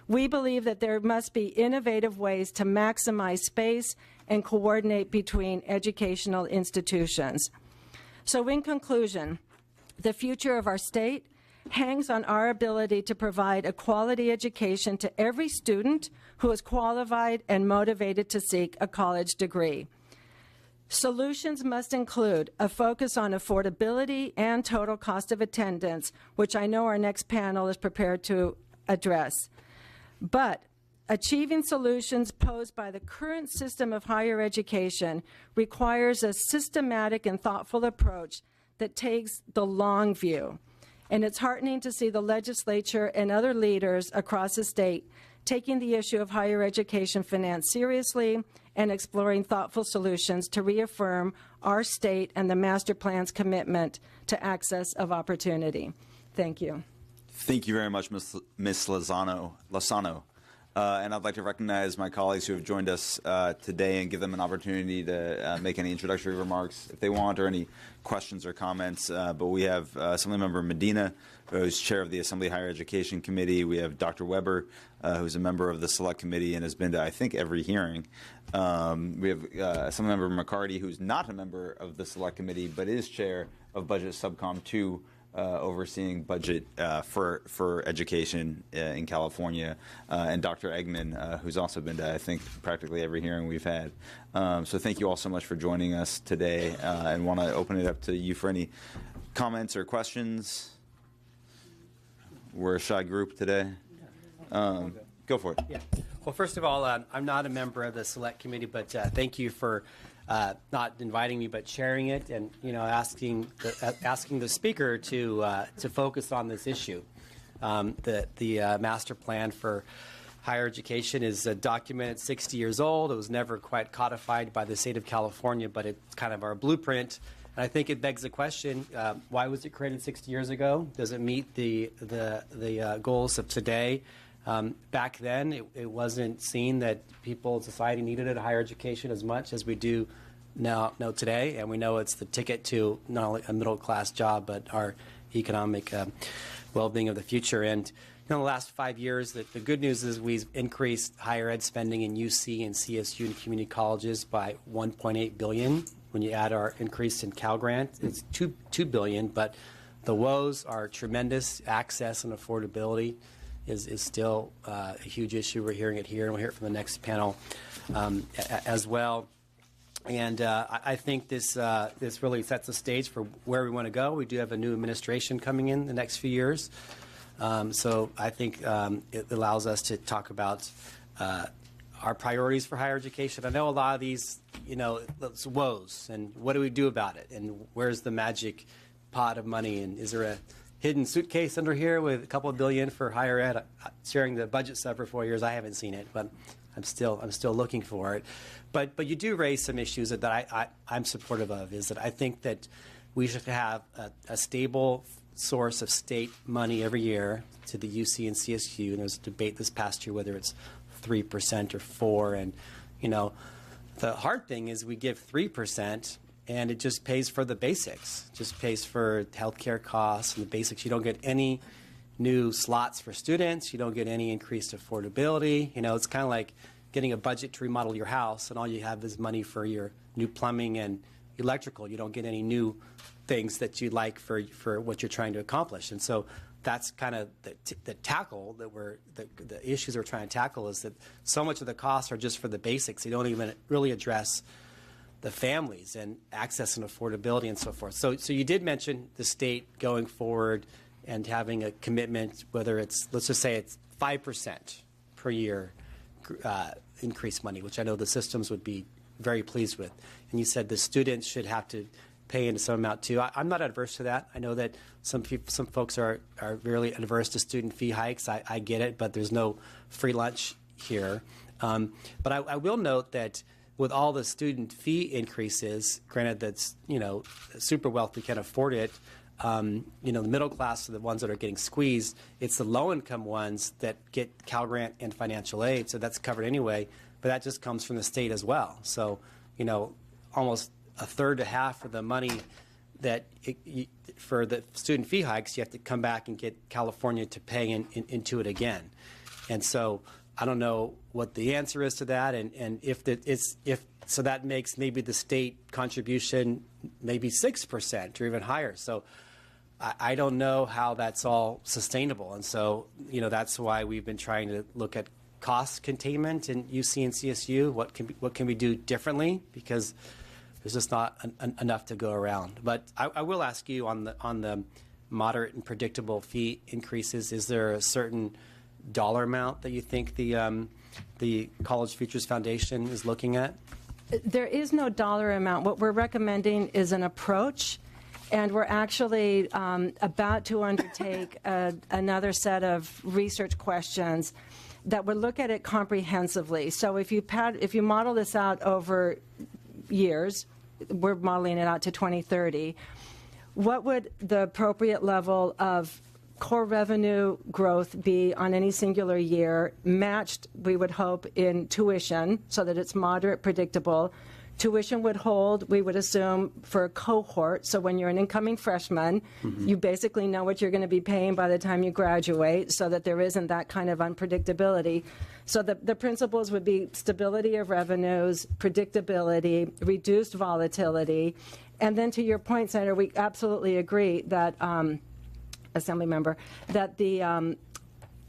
We believe that there must be innovative ways to maximize space and coordinate between educational institutions. So in conclusion, the future of our state hangs on our ability to provide a quality education to every student who is qualified and motivated to seek a college degree. Solutions must include a focus on affordability and total cost of attendance, which I know our next panel is prepared to address. But achieving solutions posed by the current system of higher education requires a systematic and thoughtful approach that takes the long view. And it's heartening to see the legislature and other leaders across the state taking the issue of higher education finance seriously and exploring thoughtful solutions to reaffirm our state and the master plan's commitment to access of opportunity. Thank you. Thank you very much, Ms. Lozano. And I'd like to recognize my colleagues who have joined us today and give them an opportunity to make any introductory remarks if they want, or any questions or comments. But we have Assemblymember Medina, who's chair of the Assembly Higher Education Committee. We have Dr. Weber, who's a member of the Select Committee and has been to, I think, every hearing. We have Assemblymember McCarty, who's not a member of the Select Committee, but is chair of Budget Subcom 2, overseeing budget for education in California, and Dr. Eggman, who's also been to, I think, practically every hearing we've had. So thank you all so much for joining us today, and want to open it up to you for any comments or questions. We're a shy group today. Go for it. Yeah. Well, first of all, I'm not a member of the Select Committee, but thank you for not inviting me, but chairing it, and asking the speaker to focus on this issue. The master plan for higher education is documented 60 years old. It was never quite codified by the state of California, but it's kind of our blueprint. And I think it begs the question: why was it created 60 years ago? Does it meet the goals of today? Back then, it wasn't seen that people in society needed a higher education as much as we do now today, and we know it's the ticket to not only a middle-class job, but our economic well-being of the future. And in the last 5 years, the good news is we've increased higher ed spending in UC and CSU and community colleges by $1.8 billion. When you add our increase in Cal Grant, it's $2 billion, but the woes are tremendous. Access and affordability is still a huge issue. We're hearing it here, and we'll hear it from the next panel as well. And I think this really sets the stage for where we want to go. We do have a new administration coming in the next few years. So I think it allows us to talk about our priorities for higher education. I know a lot of these, it's woes, and what do we do about it? And where's the magic pot of money? And is there a hidden suitcase under here with a couple of billion for higher ed? Sharing the budget stuff for 4 years, I haven't seen it, but I'm still looking for it. But you do raise some issues that I'm supportive of. Is that I think that we should have a stable source of state money every year to the UC and CSU. And there was a debate this past year whether it's 3% or 4%. And the hard thing is we give 3%. And it just pays for the basics, just pays for healthcare costs and the basics. You don't get any new slots for students. You don't get any increased affordability. It's kind of like getting a budget to remodel your house, and all you have is money for your new plumbing and electrical. You don't get any new things that you'd like for what you're trying to accomplish. And so that's kind of the tackle that the issues we're trying to tackle is that so much of the costs are just for the basics. They don't even really address the families and access and affordability and so forth. So you did mention the state going forward and having a commitment, whether it's, let's just say it's 5% per year increased money, which I know the systems would be very pleased with. And you said the students should have to pay into some amount too. I'm not adverse to that. I know that some folks are really adverse to student fee hikes. I get it, but there's no free lunch here. But I will note that with all the student fee increases, granted that's, super wealthy can afford it, the middle class are the ones that are getting squeezed. It's the low-income ones that get Cal Grant and financial aid, so that's covered anyway, but that just comes from the state as well. So, almost a third to half of the money that for the student fee hikes, you have to come back and get California to pay into it again. And so I don't know what the answer is to that, and if so that makes maybe the state contribution maybe 6% or even higher. So I don't know how that's all sustainable, and so that's why we've been trying to look at cost containment in UC and CSU. What can we do differently, because there's just not enough to go around. But I will ask you on the moderate and predictable fee increases. Is there a certain dollar amount that you think the College Futures Foundation is looking at? There is no dollar amount. What we're recommending is an approach, and we're actually about to undertake another set of research questions that would look at it comprehensively. So if you model this out over years, we're modeling it out to 2030, what would the appropriate level of core revenue growth be on any singular year, matched, we would hope, in tuition so that it's moderate, predictable. Tuition would hold, we would assume, for a cohort. So when you're an incoming freshman, you basically know what you're going to be paying by the time you graduate, so that there isn't that kind of unpredictability. So the principles would be stability of revenues, predictability, reduced volatility. And then to your point, Senator, we absolutely agree that Assemblymember, that the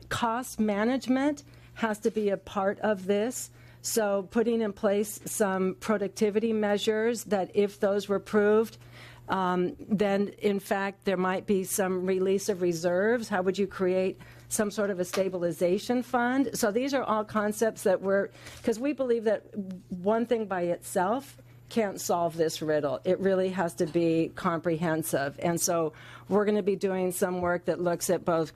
cost management has to be a part of this. So putting in place some productivity measures that, if those were proved, then in fact there might be some release of reserves. How would you create some sort of a stabilization fund? So these are all concepts that because we believe that one thing by itself can't solve this riddle. It really has to be comprehensive. And so we're going to be doing some work that looks at both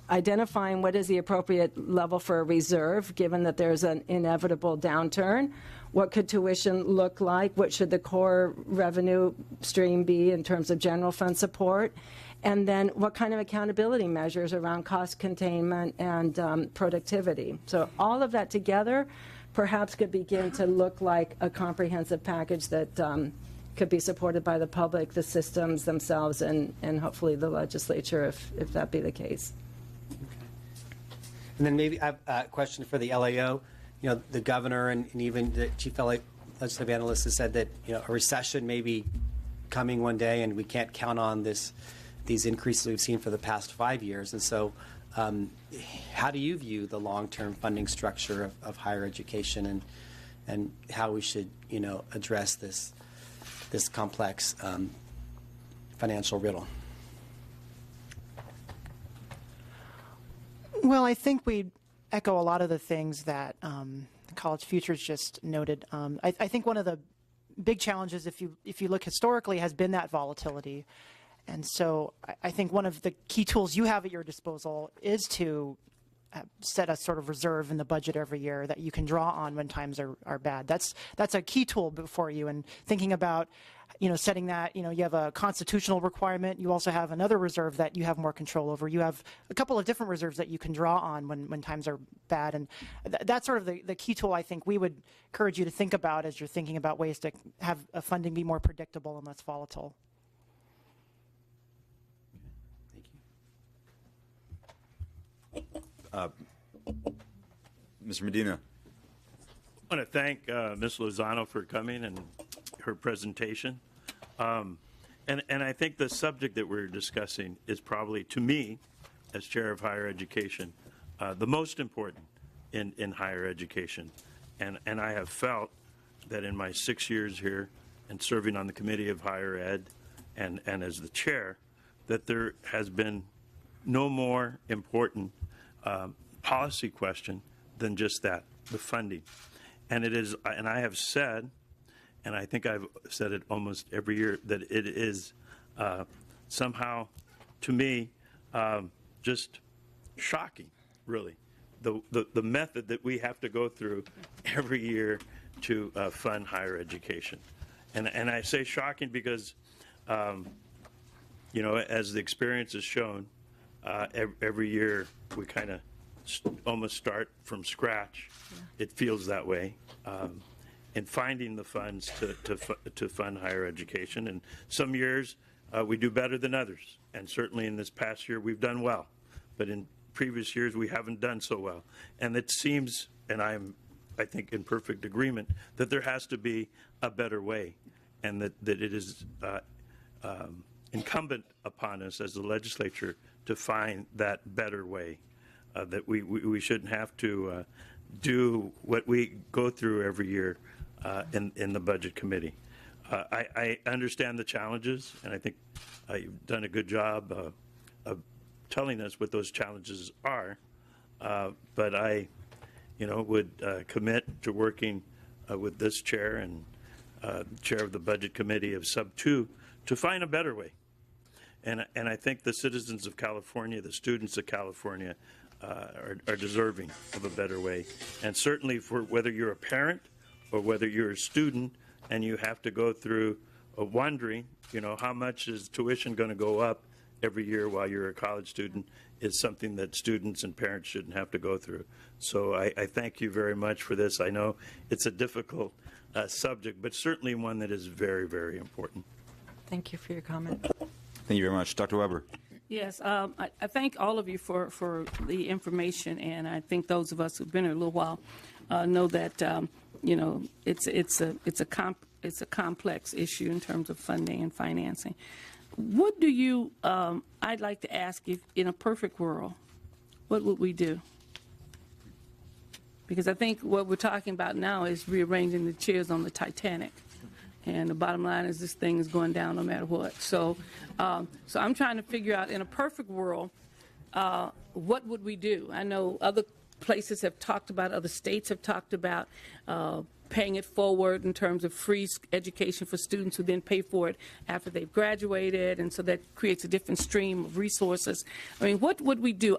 identifying what is the appropriate level for a reserve, given that there's an inevitable downturn. What could tuition look like? What should the core revenue stream be in terms of general fund support? And then what kind of accountability measures around cost containment and productivity? So all of that together perhaps could begin to look like a comprehensive package that could be supported by the public, the systems themselves, and hopefully the legislature, if that be the case. And then maybe I have a question for the LAO. You know, the governor and even the chief legislative analyst has said that, you know, a recession may be coming one day, and we can't count on these increases we've seen for the past 5 years. And so how do you view the long-term funding structure of higher education and how we should, you know, address this complex financial riddle? Well, I think we echo a lot of the things that College Futures just noted. I think one of the big challenges, if you look historically, has been that volatility. And so I think one of the key tools you have at your disposal is to set a sort of reserve in the budget every year that you can draw on when times are bad. That's a key tool before you. And thinking about, you know, setting that, you know, you have a constitutional requirement. You also have another reserve that you have more control over. You have a couple of different reserves that you can draw on when times are bad. And that's sort of the key tool I think we would encourage you to think about as you're thinking about ways to have funding be more predictable and less volatile. Mr. Medina. I want to thank Ms. Lozano for coming and her presentation. And I think the subject that we're discussing is probably, to me, as chair of higher education, the most important in higher education. And I have felt that in my 6 years here and serving on the Committee of Higher Ed and as the chair, that there has been no more important policy question than just that, the funding. And it is, and I have said, and I think I've said it almost every year, that it is somehow, to me, just shocking, really, the method that we have to go through every year to fund higher education. And I say shocking because, you know, as the experience has shown, every year we kind of almost start from scratch. Yeah. It feels that way. In finding the funds to fund higher education. And some years we do better than others. And certainly in this past year we've done well. But in previous years we haven't done so well. And it seems, and I'm, I think, in perfect agreement, that there has to be a better way. And that it is incumbent upon us as the legislature to find that better way. That we shouldn't have to do what we go through every year in the Budget Committee. I understand the challenges, and I think you've done a good job of telling us what those challenges are. But I, you know, would commit to working with this chair and chair of the Budget Committee of Sub 2 to find a better way. And I think the citizens of California, the students of California, are deserving of a better way. And certainly for whether you're a parent or whether you're a student and you have to go through wondering, you know, how much is tuition going to go up every year while you're a college student is something that students and parents shouldn't have to go through. So I thank you very much for this. I know it's a difficult subject, but certainly one that is very, very important. Thank you for your comment. Thank you very much. Dr. Weber. Yes, I thank all of you for the information, and I think those of us who've been here a little while know that you know it's a complex issue in terms of funding and financing. What do you? I'd like to ask if, in a perfect world, what would we do? Because I think what we're talking about now is rearranging the chairs on the Titanic, And the bottom line is this thing is going down no matter what. So, so I'm trying to figure out, in a perfect world, what would we do? I know other places have talked about, other states have talked about paying it forward in terms of free education for students who then pay for it after they've graduated, and so that creates a different stream of resources. I mean, what would we do?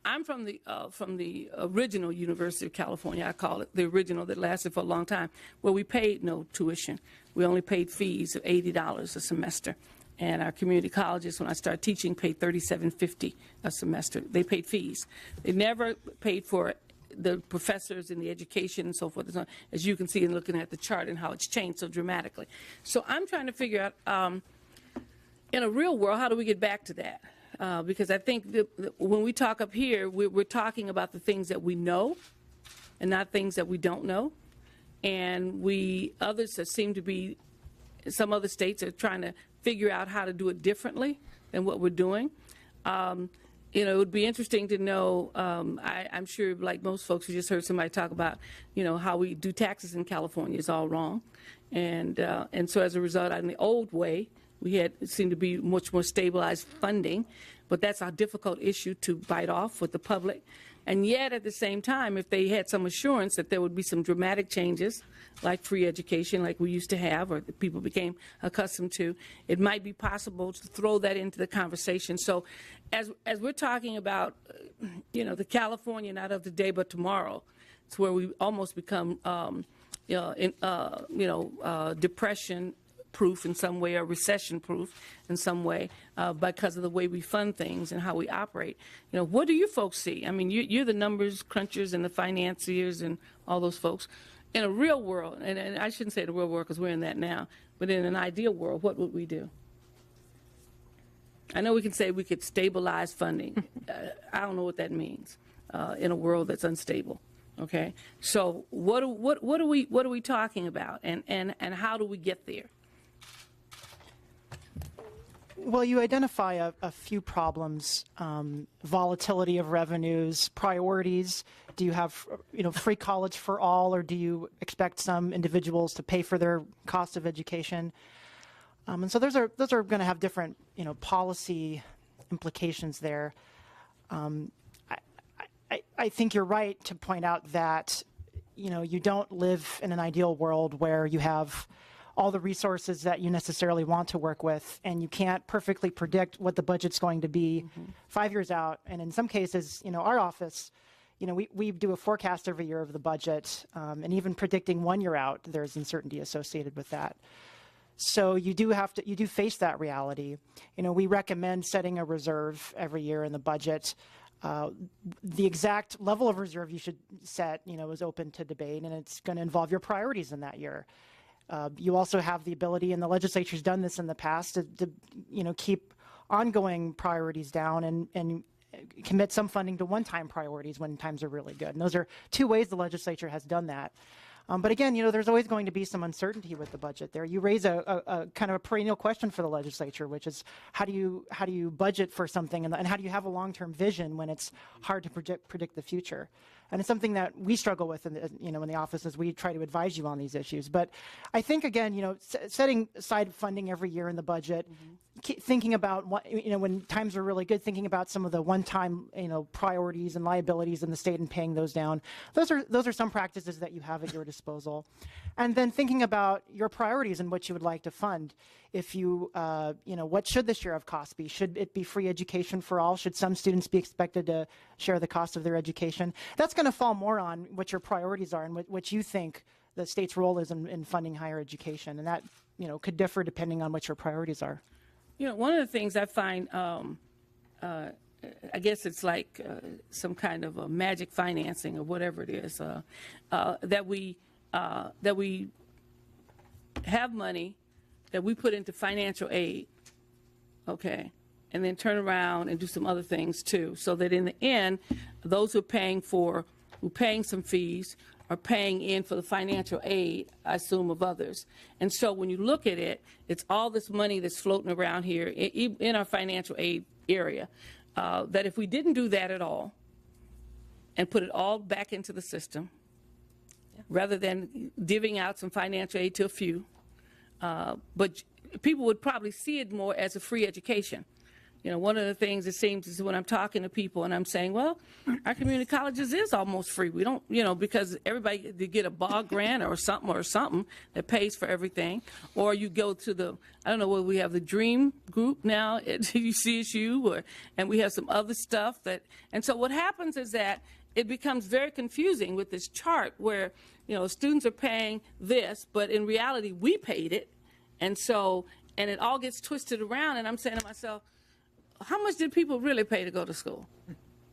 I'm from the original University of California, I call it, the original that lasted for a long time, where we paid no tuition. We only paid fees of $80 a semester. And our community colleges, when I started teaching, paid $37.50 a semester. They paid fees. They never paid for the professors and the education and so forth, as you can see in looking at the chart and how it's changed so dramatically. So I'm trying to figure out, in a real world, how do we get back to that? Because I think when we talk up here, we're talking about the things that we know and not things that we don't know. And others that seem to be, some other states are trying to figure out how to do it differently than what we're doing. It would be interesting to know, I'm sure like most folks, you just heard somebody talk about, how we do taxes in California is all wrong. And so as a result, in the old way, it seemed to be much more stabilized funding, but that's a difficult issue to bite off with the public. And yet, at the same time, if they had some assurance that there would be some dramatic changes, like free education, like we used to have, or that people became accustomed to, it might be possible to throw that into the conversation. So as we're talking about, the California not of today but tomorrow, it's where we almost become, depression proof in some way, or recession proof in some way, because of the way we fund things and how we operate. What do you folks see? I mean, you're the numbers crunchers and the financiers and all those folks. In a real world, and I shouldn't say the real world because we're in that now, but in an ideal world, what would we do? I know we can say we could stabilize funding. I don't know what that means in a world that's unstable. Okay, so what are we talking about, and how do we get there? Well, you identify a few problems: volatility of revenues, priorities. Do you have, free college for all, or do you expect some individuals to pay for their cost of education? And so those are going to have different, policy implications there. I think you're right to point out that, you don't live in an ideal world where you have all the resources that you necessarily want to work with, and you can't perfectly predict what the budget's going to be 5 years out. And in some cases, our office, we do a forecast every year of the budget, and even predicting 1 year out, there's uncertainty associated with that. So you do face that reality. We recommend setting a reserve every year in the budget. The exact level of reserve you should set, is open to debate, and it's going to involve your priorities in that year. You also have the ability, and the legislature's done this in the past, to keep ongoing priorities down and commit some funding to one-time priorities when times are really good. And those are two ways the legislature has done that. But again, there's always going to be some uncertainty with the budget there. You raise a kind of a perennial question for the legislature, which is how do you budget for something, and how do you have a long-term vision when it's hard to predict the future? And it's something that we struggle with in the office as we try to advise you on these issues. But I think, again, setting aside funding every year in the budget, thinking about what, when times are really good, thinking about some of the one-time, priorities and liabilities in the state and paying those down. Those are some practices that you have at your disposal. And then thinking about your priorities and what you would like to fund. If you, what should the share of costs be? Should it be free education for all? Should some students be expected to share the cost of their education? That's going to fall more on what your priorities are and what you think the state's role is in funding higher education. And that, could differ depending on what your priorities are. One of the things I find, I guess it's like some kind of a magic financing or whatever it is, that we have money that we put into financial aid, okay, and then turn around and do some other things too, so that in the end, those who are paying some fees are paying in for the financial aid, I assume, of others. And so when you look at it, it's all this money that's floating around here in our financial aid area, that if we didn't do that at all and put it all back into the system, rather than divvying out some financial aid to a few, but people would probably see it more as a free education. You know, one of the things it seems is when I'm talking to people and I'm saying, well, our community colleges is almost free. We don't, you know, because everybody, they get a bog grant or something that pays for everything. Or you go to the, I don't know, where we have the Dream Group now at UCSU, and we have some other stuff that, and so what happens is that it becomes very confusing with this chart where, you know, students are paying this, but in reality, we paid it. And so, and it all gets twisted around, and I'm saying to myself, how much did people really pay to go to school?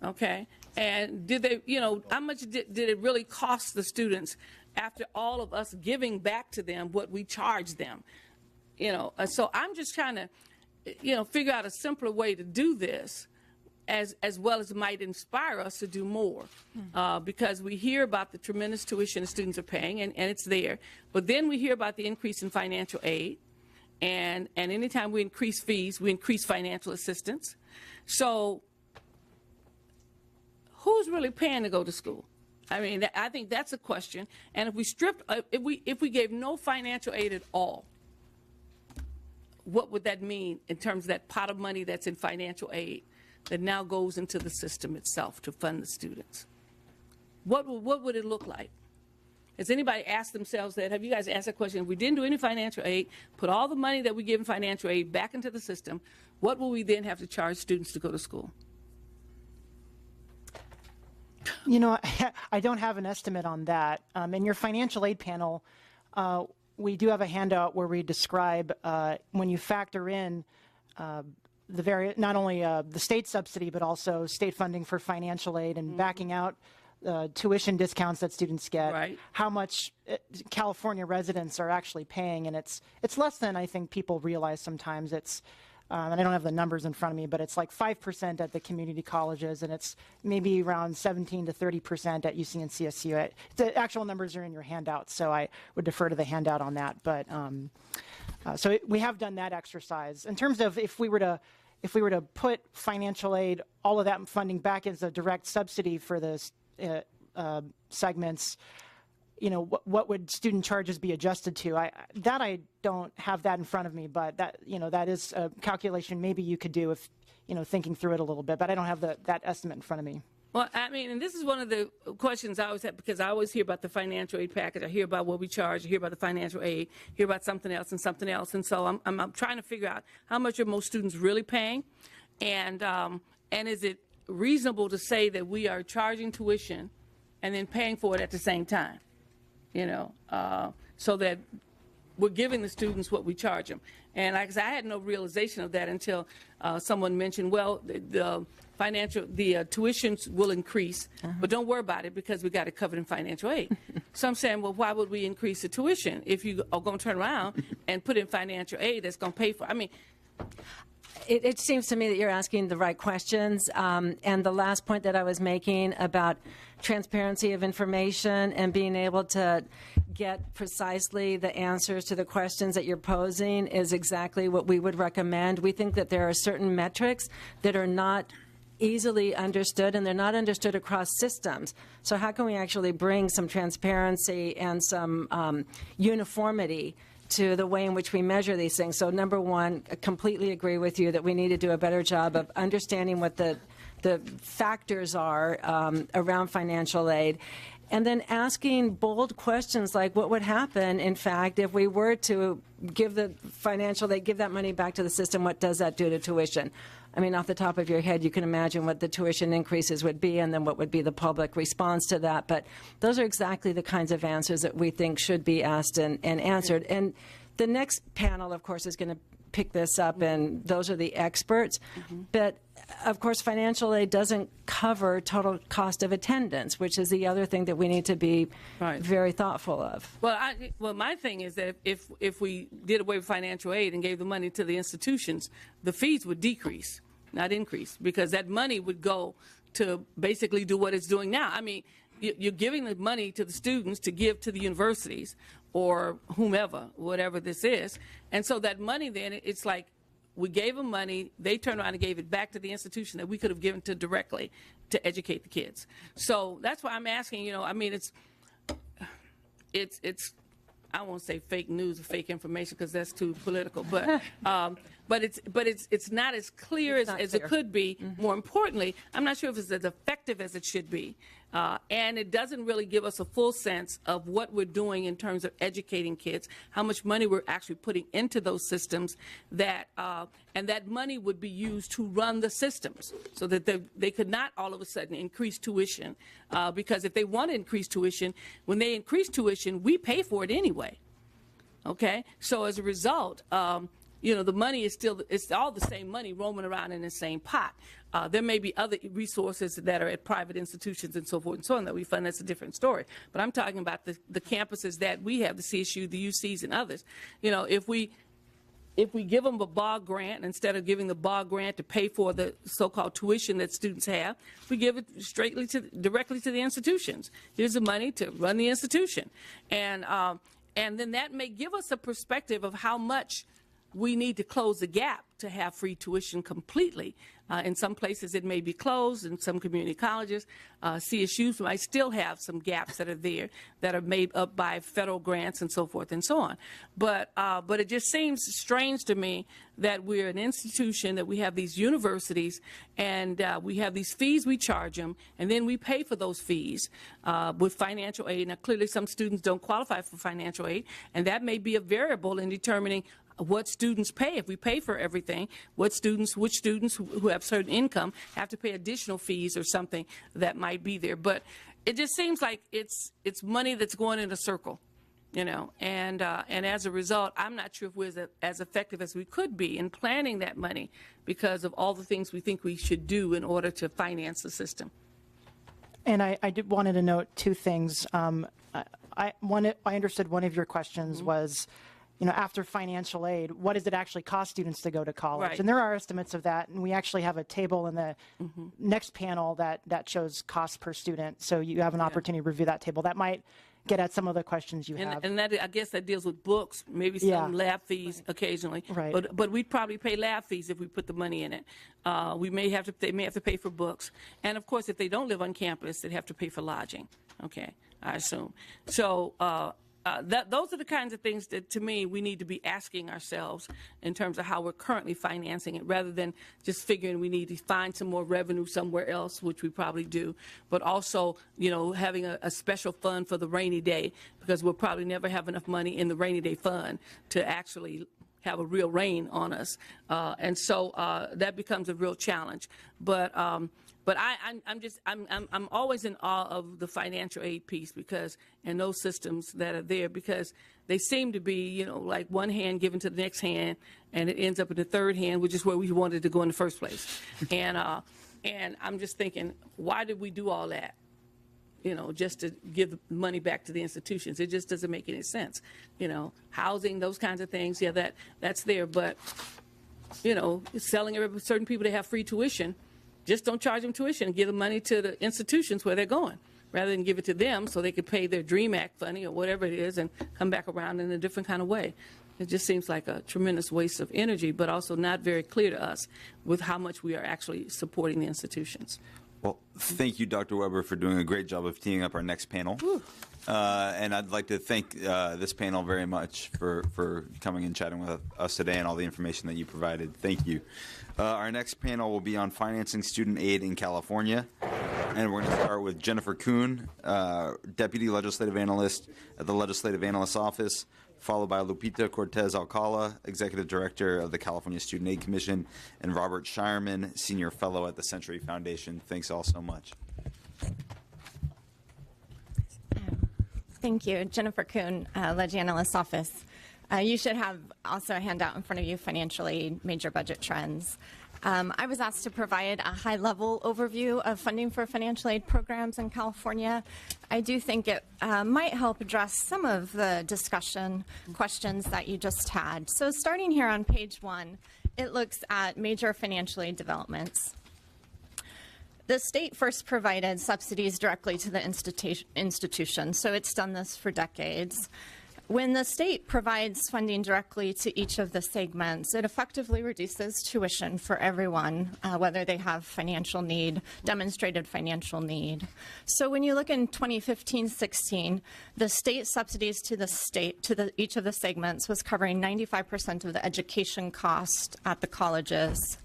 Okay. And did they, you know, how much did it really cost the students after all of us giving back to them what we charged them? You know, so I'm just trying to, you know, figure out a simpler way to do this as well as it might inspire us to do more. Because we hear about the tremendous tuition the students are paying, and it's there. But then we hear about the increase in financial aid. And anytime we increase fees, we increase financial assistance. So who's really paying to go to school? I mean, I think that's a question. And if we stripped, if we gave no financial aid at all, what would that mean in terms of that pot of money that's in financial aid that now goes into the system itself to fund the students? What would it look like? Has anybody asked themselves that? Have you guys asked that question? If we didn't do any financial aid, put all the money that we give in financial aid back into the system, what will we then have to charge students to go to school? You know, I don't have an estimate on that. In your financial aid panel, we do have a handout where we describe when you factor in not only the state subsidy, but also state funding for financial aid and backing out tuition discounts that students get, right, how much California residents are actually paying, and it's less than I think people realize sometimes. It's and I don't have the numbers in front of me, but it's like 5% at the community colleges, and it's maybe around 17 to 30% at UC and CSU. The actual numbers are in your handout, so I would defer to the handout on that. But so we have done that exercise in terms of if we were to put financial aid, all of that funding back as a direct subsidy for this. Segments, you know, what would student charges be adjusted to? I don't have that in front of me, but that, you know, that is a calculation maybe you could do if, you know, thinking through it a little bit, but I don't have that estimate in front of me. Well, I mean, and this is one of the questions I always have, because I always hear about the financial aid package. I hear about what we charge. I hear about the financial aid. Hear about something else and something else. And so I'm trying to figure out how much are most students really paying, and is it reasonable to say that we are charging tuition and then paying for it at the same time, you know, so that we're giving the students what we charge them. And like I said, I had no realization of that until someone mentioned, well, the tuitions will increase, but don't worry about it because we got it covered in financial aid. So I'm saying, well, why would we increase the tuition if you are going to turn around and put in financial aid that's going to pay for it? I mean, It seems to me that you're asking the right questions. And the last point that I was making about transparency of information and being able to get precisely the answers to the questions that you're posing is exactly what we would recommend. We think that there are certain metrics that are not easily understood, and they're not understood across systems. So how can we actually bring some transparency and some uniformity to the way in which we measure these things? So number one, I completely agree with you that we need to do a better job of understanding what the factors are around financial aid, and then asking bold questions like what would happen, in fact, if we were to give the financial aid, give that money back to the system, what does that do to tuition? I mean, off the top of your head, you can imagine what the tuition increases would be and then what would be the public response to that. But those are exactly the kinds of answers that we think should be asked and answered. And the next panel, of course, is going to pick this up, and those are the experts. But, of course, financial aid doesn't cover total cost of attendance, which is the other thing that we need to be very thoughtful of. Well, my thing is that if we did away with financial aid and gave the money to the institutions, the fees would decrease, not increase, because that money would go to basically do what it's doing now. I mean, you're giving the money to the students to give to the universities or whomever, whatever this is. And so that money then, it's like we gave them money, they turned around and gave it back to the institution that we could have given to directly to educate the kids. So that's why I'm asking, you know, I mean, it's I won't say fake news or fake information because that's too political, but it's not as clear as it could be. More importantly, I'm not sure if it's as effective as it should be, and it doesn't really give us a full sense of what we're doing in terms of educating kids, how much money we're actually putting into those systems, and that money would be used to run the systems, so that they could not all of a sudden increase tuition, because if they want to increase tuition, when they increase tuition, we pay for it anyway. Okay, so as a result, the money is it's all the same money roaming around in the same pot. There may be other resources that are at private institutions and so forth and so on that we fund. That's a different story. But I'm talking about the campuses that we have, the CSU, the UCs, and others. If we give them a BOG grant, instead of giving the BOG grant to pay for the so-called tuition that students have, we give it directly to the institutions. Here's the money to run the institution. And then that may give us a perspective of how much we need to close the gap to have free tuition completely. In some places it may be closed. In some community colleges, CSUs might still have some gaps that are there that are made up by federal grants and so forth and so on. But it just seems strange to me that we're an institution, that we have these universities, and we have these fees we charge them, and then we pay for those fees with financial aid. Now, clearly some students don't qualify for financial aid, and that may be a variable in determining what students pay. If we pay for everything, which students who have certain income have to pay additional fees or something that might be there. But it just seems like it's money that's going in a circle, and as a result, I'm not sure if we're as effective as we could be in planning that money because of all the things we think we should do in order to finance the system. And I wanted to note two things. I understood one of your questions was, after financial aid, what does it actually cost students to go to college? Right. And there are estimates of that, and we actually have a table in the next panel that shows cost per student. So you have an opportunity to review that table. That might get at some of the questions you have. And that, I guess that deals with books, maybe some lab fees occasionally. Right. But we'd probably pay lab fees if we put the money in it. They may have to pay for books. And of course, if they don't live on campus, they'd have to pay for lodging. Okay, I assume. So those are the kinds of things that, to me, we need to be asking ourselves in terms of how we're currently financing it, rather than just figuring we need to find some more revenue somewhere else, which we probably do, but also, having a special fund for the rainy day, because we'll probably never have enough money in the rainy day fund to actually have a real rain on us. And so that becomes a real challenge. But I'm always in awe of the financial aid piece, because, and those systems that are there, because they seem to be, like one hand given to the next hand, and it ends up in the third hand, which is where we wanted to go in the first place. And I'm just thinking, why did we do all that? Just to give the money back to the institutions. It just doesn't make any sense. Housing, those kinds of things, that's there. But, selling certain people to have free tuition, just don't charge them tuition and give the money to the institutions where they're going, rather than give it to them so they could pay their DREAM Act funding or whatever it is and come back around in a different kind of way. It just seems like a tremendous waste of energy, but also not very clear to us with how much we are actually supporting the institutions. Well, thank you, Dr. Weber, for doing a great job of teeing up our next panel. And I'd like to thank this panel very much for coming and chatting with us today and all the information that you provided. Thank you. Our next panel will be on financing student aid in California. And we're going to start with Jennifer Kuhn, Deputy Legislative Analyst at the Legislative Analyst's Office, followed by Lupita Cortez Alcala, Executive Director of the California Student Aid Commission, and Robert Shireman, Senior Fellow at the Century Foundation. Thanks all so much. Thank you. Jennifer Kuhn, Legi Analyst's Office. You should have also a handout in front of you, financial aid, major budget trends. I was asked to provide a high-level overview of funding for financial aid programs in California. I do think it might help address some of the discussion questions that you just had. So starting here on page 1, it looks at major financial aid developments. The state first provided subsidies directly to the institution, so it's done this for decades. When the state provides funding directly to each of the segments, it effectively reduces tuition for everyone, whether they have financial need, demonstrated financial need. So when you look in 2015-16, the state subsidies to each of the segments was covering 95% of the education cost at the colleges,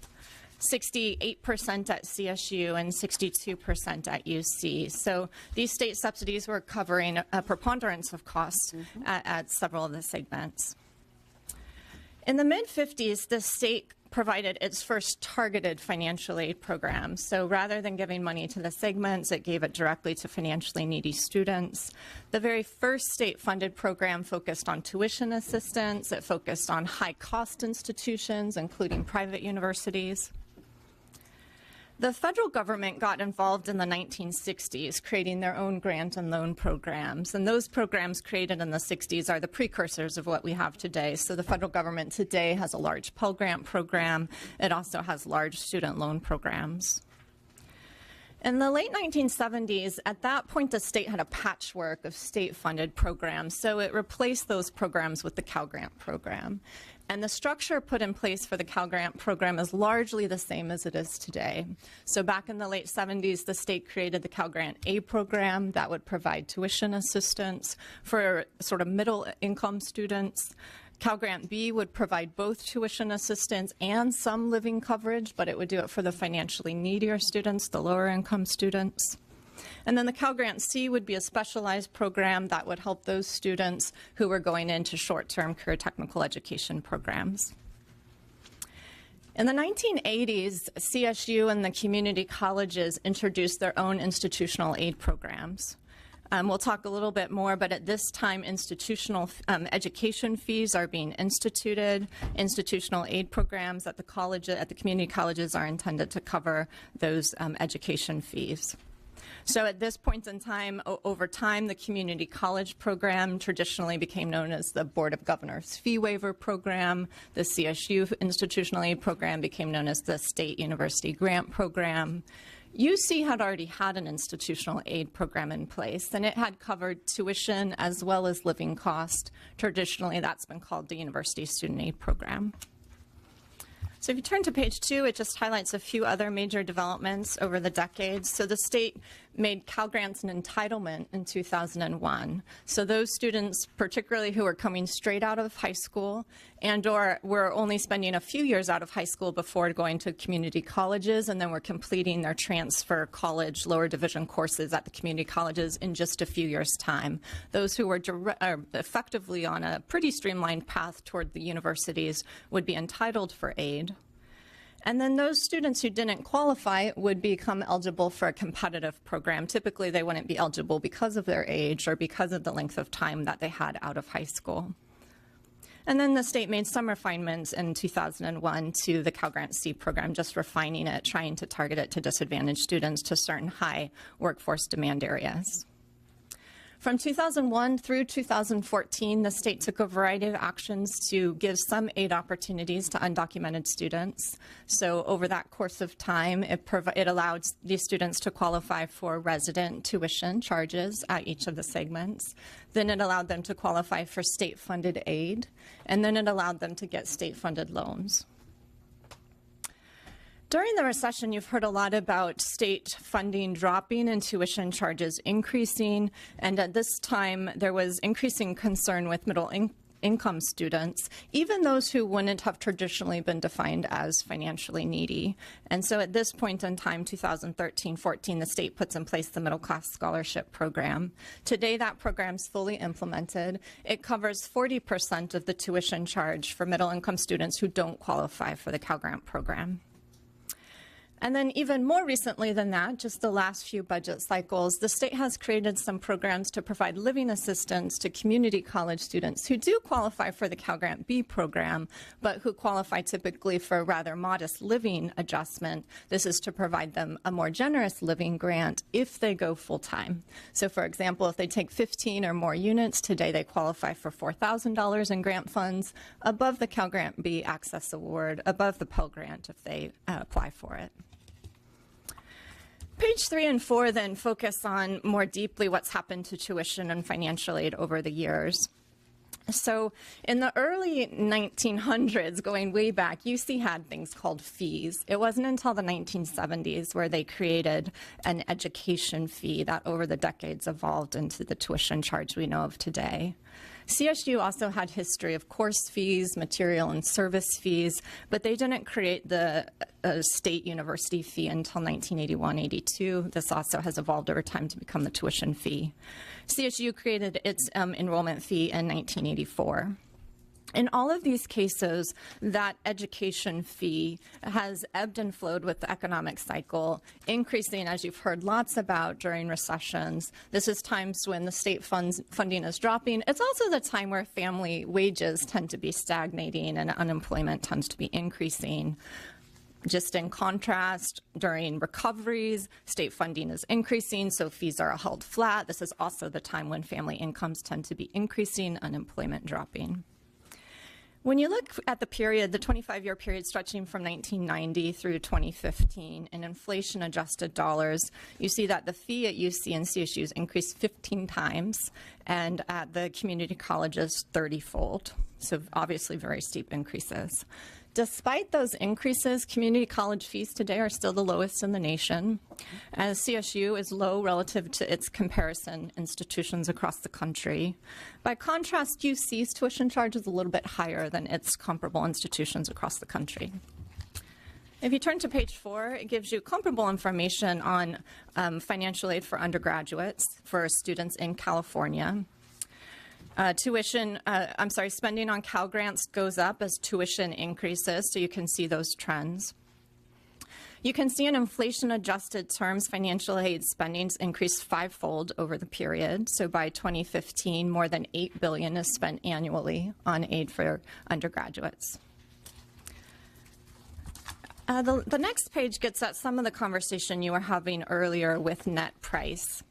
68% at CSU and 62% at UC. So these state subsidies were covering a preponderance of costs at several of the segments. In the mid-50s, the state provided its first targeted financial aid program. So rather than giving money to the segments, it gave it directly to financially needy students. The very first state-funded program focused on tuition assistance. It focused on high-cost institutions, including private universities. The federal government got involved in the 1960s, creating their own grant and loan programs. And those programs created in the 60s are the precursors of what we have today. So the federal government today has a large Pell Grant program. It also has large student loan programs. In the late 1970s, at that point, the state had a patchwork of state-funded programs. So it replaced those programs with the Cal Grant program. And the structure put in place for the Cal Grant program is largely the same as it is today. So back in the late 70s, the state created the Cal Grant A program that would provide tuition assistance for sort of middle-income students. Cal Grant B would provide both tuition assistance and some living coverage, but it would do it for the financially needier students, the lower-income students. And then the Cal Grant C would be a specialized program that would help those students who were going into short-term career technical education programs. In the 1980s, CSU and the community colleges introduced their own institutional aid programs. We'll talk a little bit more, but at this time, institutional education fees are being instituted. Institutional aid programs at the community colleges are intended to cover those education fees. So at this point in time, over time, the community college program traditionally became known as the Board of Governors Fee Waiver Program. The CSU institutional aid program became known as the State University Grant Program. UC had already had an institutional aid program in place, and it had covered tuition as well as living cost. Traditionally, that's been called the University Student Aid Program. So if you turn to page 2, it just highlights a few other major developments over the decades. So the state made Cal Grants an entitlement in 2001. So those students, particularly who are coming straight out of high school and or were only spending a few years out of high school before going to community colleges, and then were completing their transfer college lower division courses at the community colleges in just a few years' time. Those who were effectively on a pretty streamlined path toward the universities would be entitled for aid. And then those students who didn't qualify would become eligible for a competitive program. Typically, they wouldn't be eligible because of their age or because of the length of time that they had out of high school. And then the state made some refinements in 2001 to the Cal Grant C program, just refining it, trying to target it to disadvantaged students to certain high workforce demand areas. From 2001 through 2014, the state took a variety of actions to give some aid opportunities to undocumented students. So over that course of time, it allowed these students to qualify for resident tuition charges at each of the segments. Then it allowed them to qualify for state-funded aid, and then it allowed them to get state-funded loans. During the recession, you've heard a lot about state funding dropping and tuition charges increasing, and at this time there was increasing concern with middle-income students, even those who wouldn't have traditionally been defined as financially needy. And so at this point in time, 2013-14, the state puts in place the Middle Class Scholarship Program. Today, that program's fully implemented. It covers 40% of the tuition charge for middle-income students who don't qualify for the Cal Grant program. And then even more recently than that, just the last few budget cycles, the state has created some programs to provide living assistance to community college students who do qualify for the Cal Grant B program, but who qualify typically for a rather modest living adjustment. This is to provide them a more generous living grant if they go full-time. So for example, if they take 15 or more units, today they qualify for $4,000 in grant funds above the Cal Grant B Access Award, above the Pell Grant if they apply for it. Page 3 and 4 then focus on more deeply what's happened to tuition and financial aid over the years. So in the early 1900s, going way back, UC had things called fees. It wasn't until the 1970s where they created an education fee that over the decades evolved into the tuition charge we know of today. CSU also had history of course fees, material and service fees, but they didn't create the state university fee until 1981-82. This also has evolved over time to become the tuition fee. CSU created its enrollment fee in 1984. In all of these cases, that education fee has ebbed and flowed with the economic cycle, increasing, as you've heard lots about, during recessions. This is times when the state funding is dropping. It's also the time where family wages tend to be stagnating and unemployment tends to be increasing. Just in contrast, during recoveries, state funding is increasing, so fees are held flat. This is also the time when family incomes tend to be increasing, unemployment dropping. When you look at the period, the 25-year period stretching from 1990 through 2015 in inflation-adjusted dollars, you see that the fee at UC and CSU has increased 15 times, and at the community colleges 30-fold. So obviously very steep increases. Despite those increases, community college fees today are still the lowest in the nation, as CSU is low relative to its comparison institutions across the country. By contrast, UC's tuition charge is a little bit higher than its comparable institutions across the country. If you turn to page 4, it gives you comparable information on financial aid for undergraduates for students in California. Spending on Cal Grants goes up as tuition increases, so you can see those trends. You can see in inflation-adjusted terms, financial aid spendings increased 5-fold over the period. So by 2015, more than $8 billion is spent annually on aid for undergraduates. The next page gets at some of the conversation you were having earlier with net price.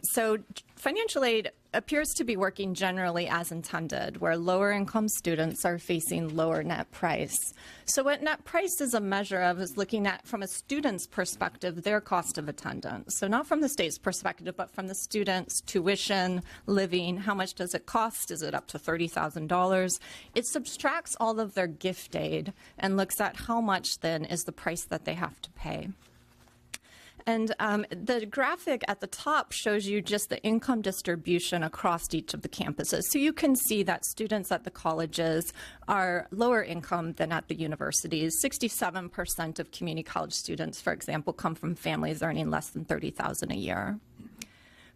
So financial aid appears to be working generally as intended, where lower income students are facing lower net price. So what net price is a measure of is looking at, from a student's perspective, their cost of attendance. So not from the state's perspective, but from the student's tuition, living, how much does it cost? Is it up to $30,000? It subtracts all of their gift aid and looks at how much then is the price that they have to pay. And the graphic at the top shows you just the income distribution across each of the campuses. So you can see that students at the colleges are lower income than at the universities. 67% of community college students, for example, come from families earning less than $30,000 a year.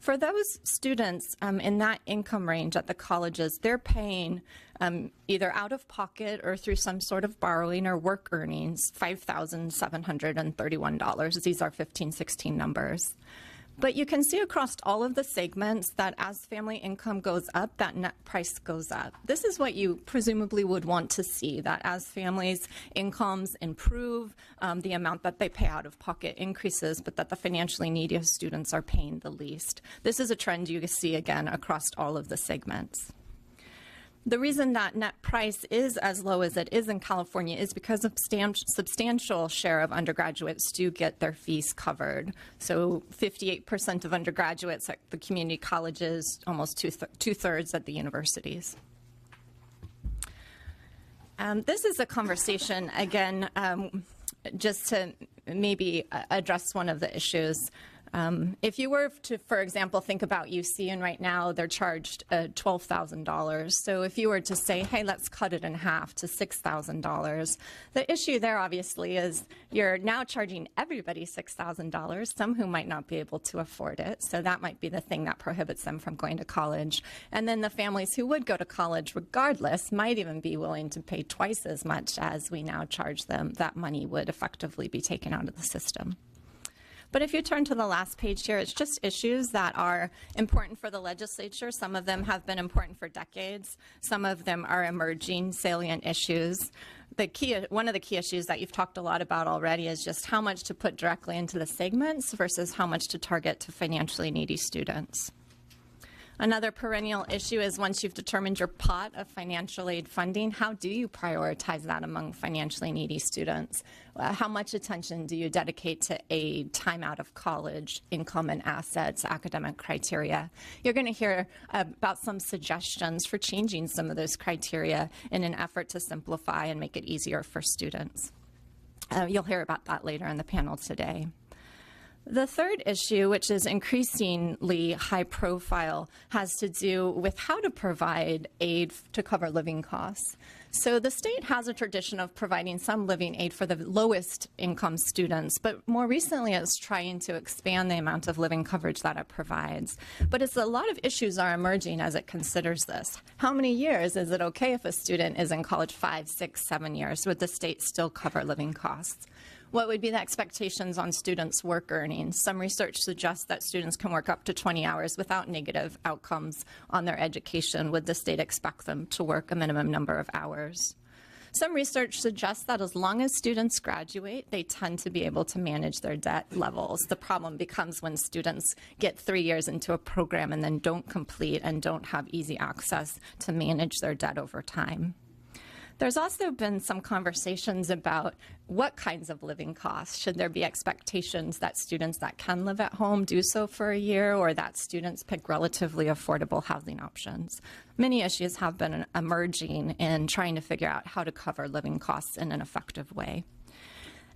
For those students in that income range at the colleges, they're paying either out of pocket or through some sort of borrowing or work earnings, $5,731. These are 15-16 numbers. But you can see across all of the segments that as family income goes up, that net price goes up. This is what you presumably would want to see, that as families' incomes improve, the amount that they pay out of pocket increases, but that the financially needy students are paying the least. This is a trend you see again across all of the segments. The reason that net price is as low as it is in California is because a substantial share of undergraduates do get their fees covered. So 58% of undergraduates at the community colleges, almost two-thirds at the universities. This is a conversation, again, just to maybe address one of the issues. If you were to, for example, think about UC, and right now they're charged $12,000. So if you were to say, hey, let's cut it in half to $6,000, the issue there obviously is you're now charging everybody $6,000, some who might not be able to afford it. So that might be the thing that prohibits them from going to college. And then the families who would go to college regardless might even be willing to pay twice as much as we now charge them. That money would effectively be taken out of the system. But if you turn to the last page here, it's just issues that are important for the legislature. Some of them have been important for decades. Some of them are emerging salient issues. One of the key issues that you've talked a lot about already is just how much to put directly into the segments versus how much to target to financially needy students. Another perennial issue is once you've determined your pot of financial aid funding, how do you prioritize that among financially needy students? How much attention do you dedicate to aid, time out of college, income and assets, academic criteria? You're going to hear about some suggestions for changing some of those criteria in an effort to simplify and make it easier for students. You'll hear about that later in the panel today. The third issue, which is increasingly high profile, has to do with how to provide aid to cover living costs. So the state has a tradition of providing some living aid for the lowest income students, but more recently it's trying to expand the amount of living coverage that it provides. But it's a lot of issues are emerging as it considers this. How many years is it okay if a student is in college 5, 6, 7 years? Would the state still cover living costs? What would be the expectations on students' work earnings? Some research suggests that students can work up to 20 hours without negative outcomes on their education. Would the state expect them to work a minimum number of hours? Some research suggests that as long as students graduate, they tend to be able to manage their debt levels. The problem becomes when students get 3 years into a program and then don't complete and don't have easy access to manage their debt over time. There's also been some conversations about what kinds of living costs. Should there be expectations that students that can live at home do so for a year, or that students pick relatively affordable housing options? Many issues have been emerging in trying to figure out how to cover living costs in an effective way.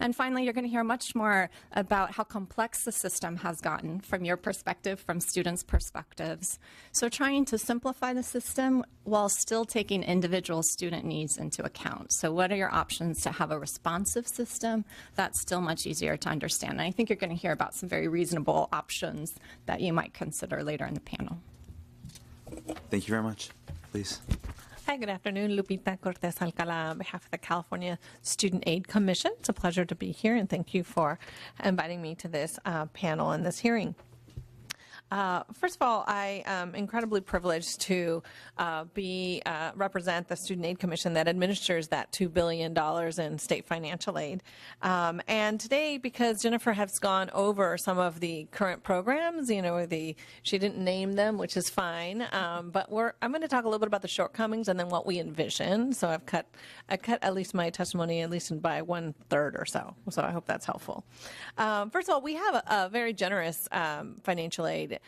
And finally, you're going to hear much more about how complex the system has gotten from your perspective, from students' perspectives. So trying to simplify the system while still taking individual student needs into account. So what are your options to have a responsive system that's still much easier to understand? And I think you're going to hear about some very reasonable options that you might consider later in the panel. Thank you very much. Please. Hi, good afternoon. Lupita Cortez Alcala on behalf of the California Student Aid Commission. It's a pleasure to be here, and thank you for inviting me to this panel and this hearing. First of all, I am incredibly privileged to represent the Student Aid Commission that administers that $2 billion in state financial aid. And today, because Jennifer has gone over some of the current programs, you know, she didn't name them, which is fine. But I'm going to talk a little bit about the shortcomings and then what we envision. So I cut at least my testimony at least by 1/3 or so. So I hope that's helpful. First of all, we have a very generous financial aid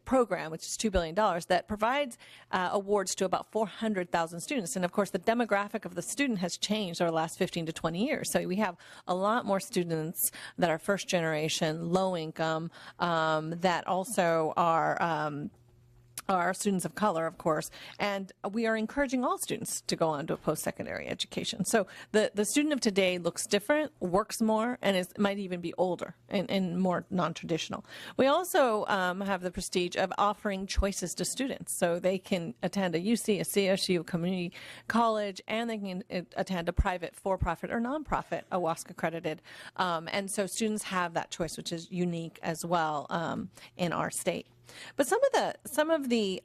program, which is $2 billion, that provides awards to about 400,000 students. And of course, the demographic of the student has changed over the last 15 to 20 years. So we have a lot more students that are first generation, low income, that also are students of color, of course, and we are encouraging all students to go on to a post-secondary education. So the student of today looks different, works more, and might even be older and more non-traditional. We also have the prestige of offering choices to students. So they can attend a UC, a CSU, a community college, and they can attend a private, for-profit, or non-profit, WASC accredited. And so students have that choice, which is unique as well in our state. But some of the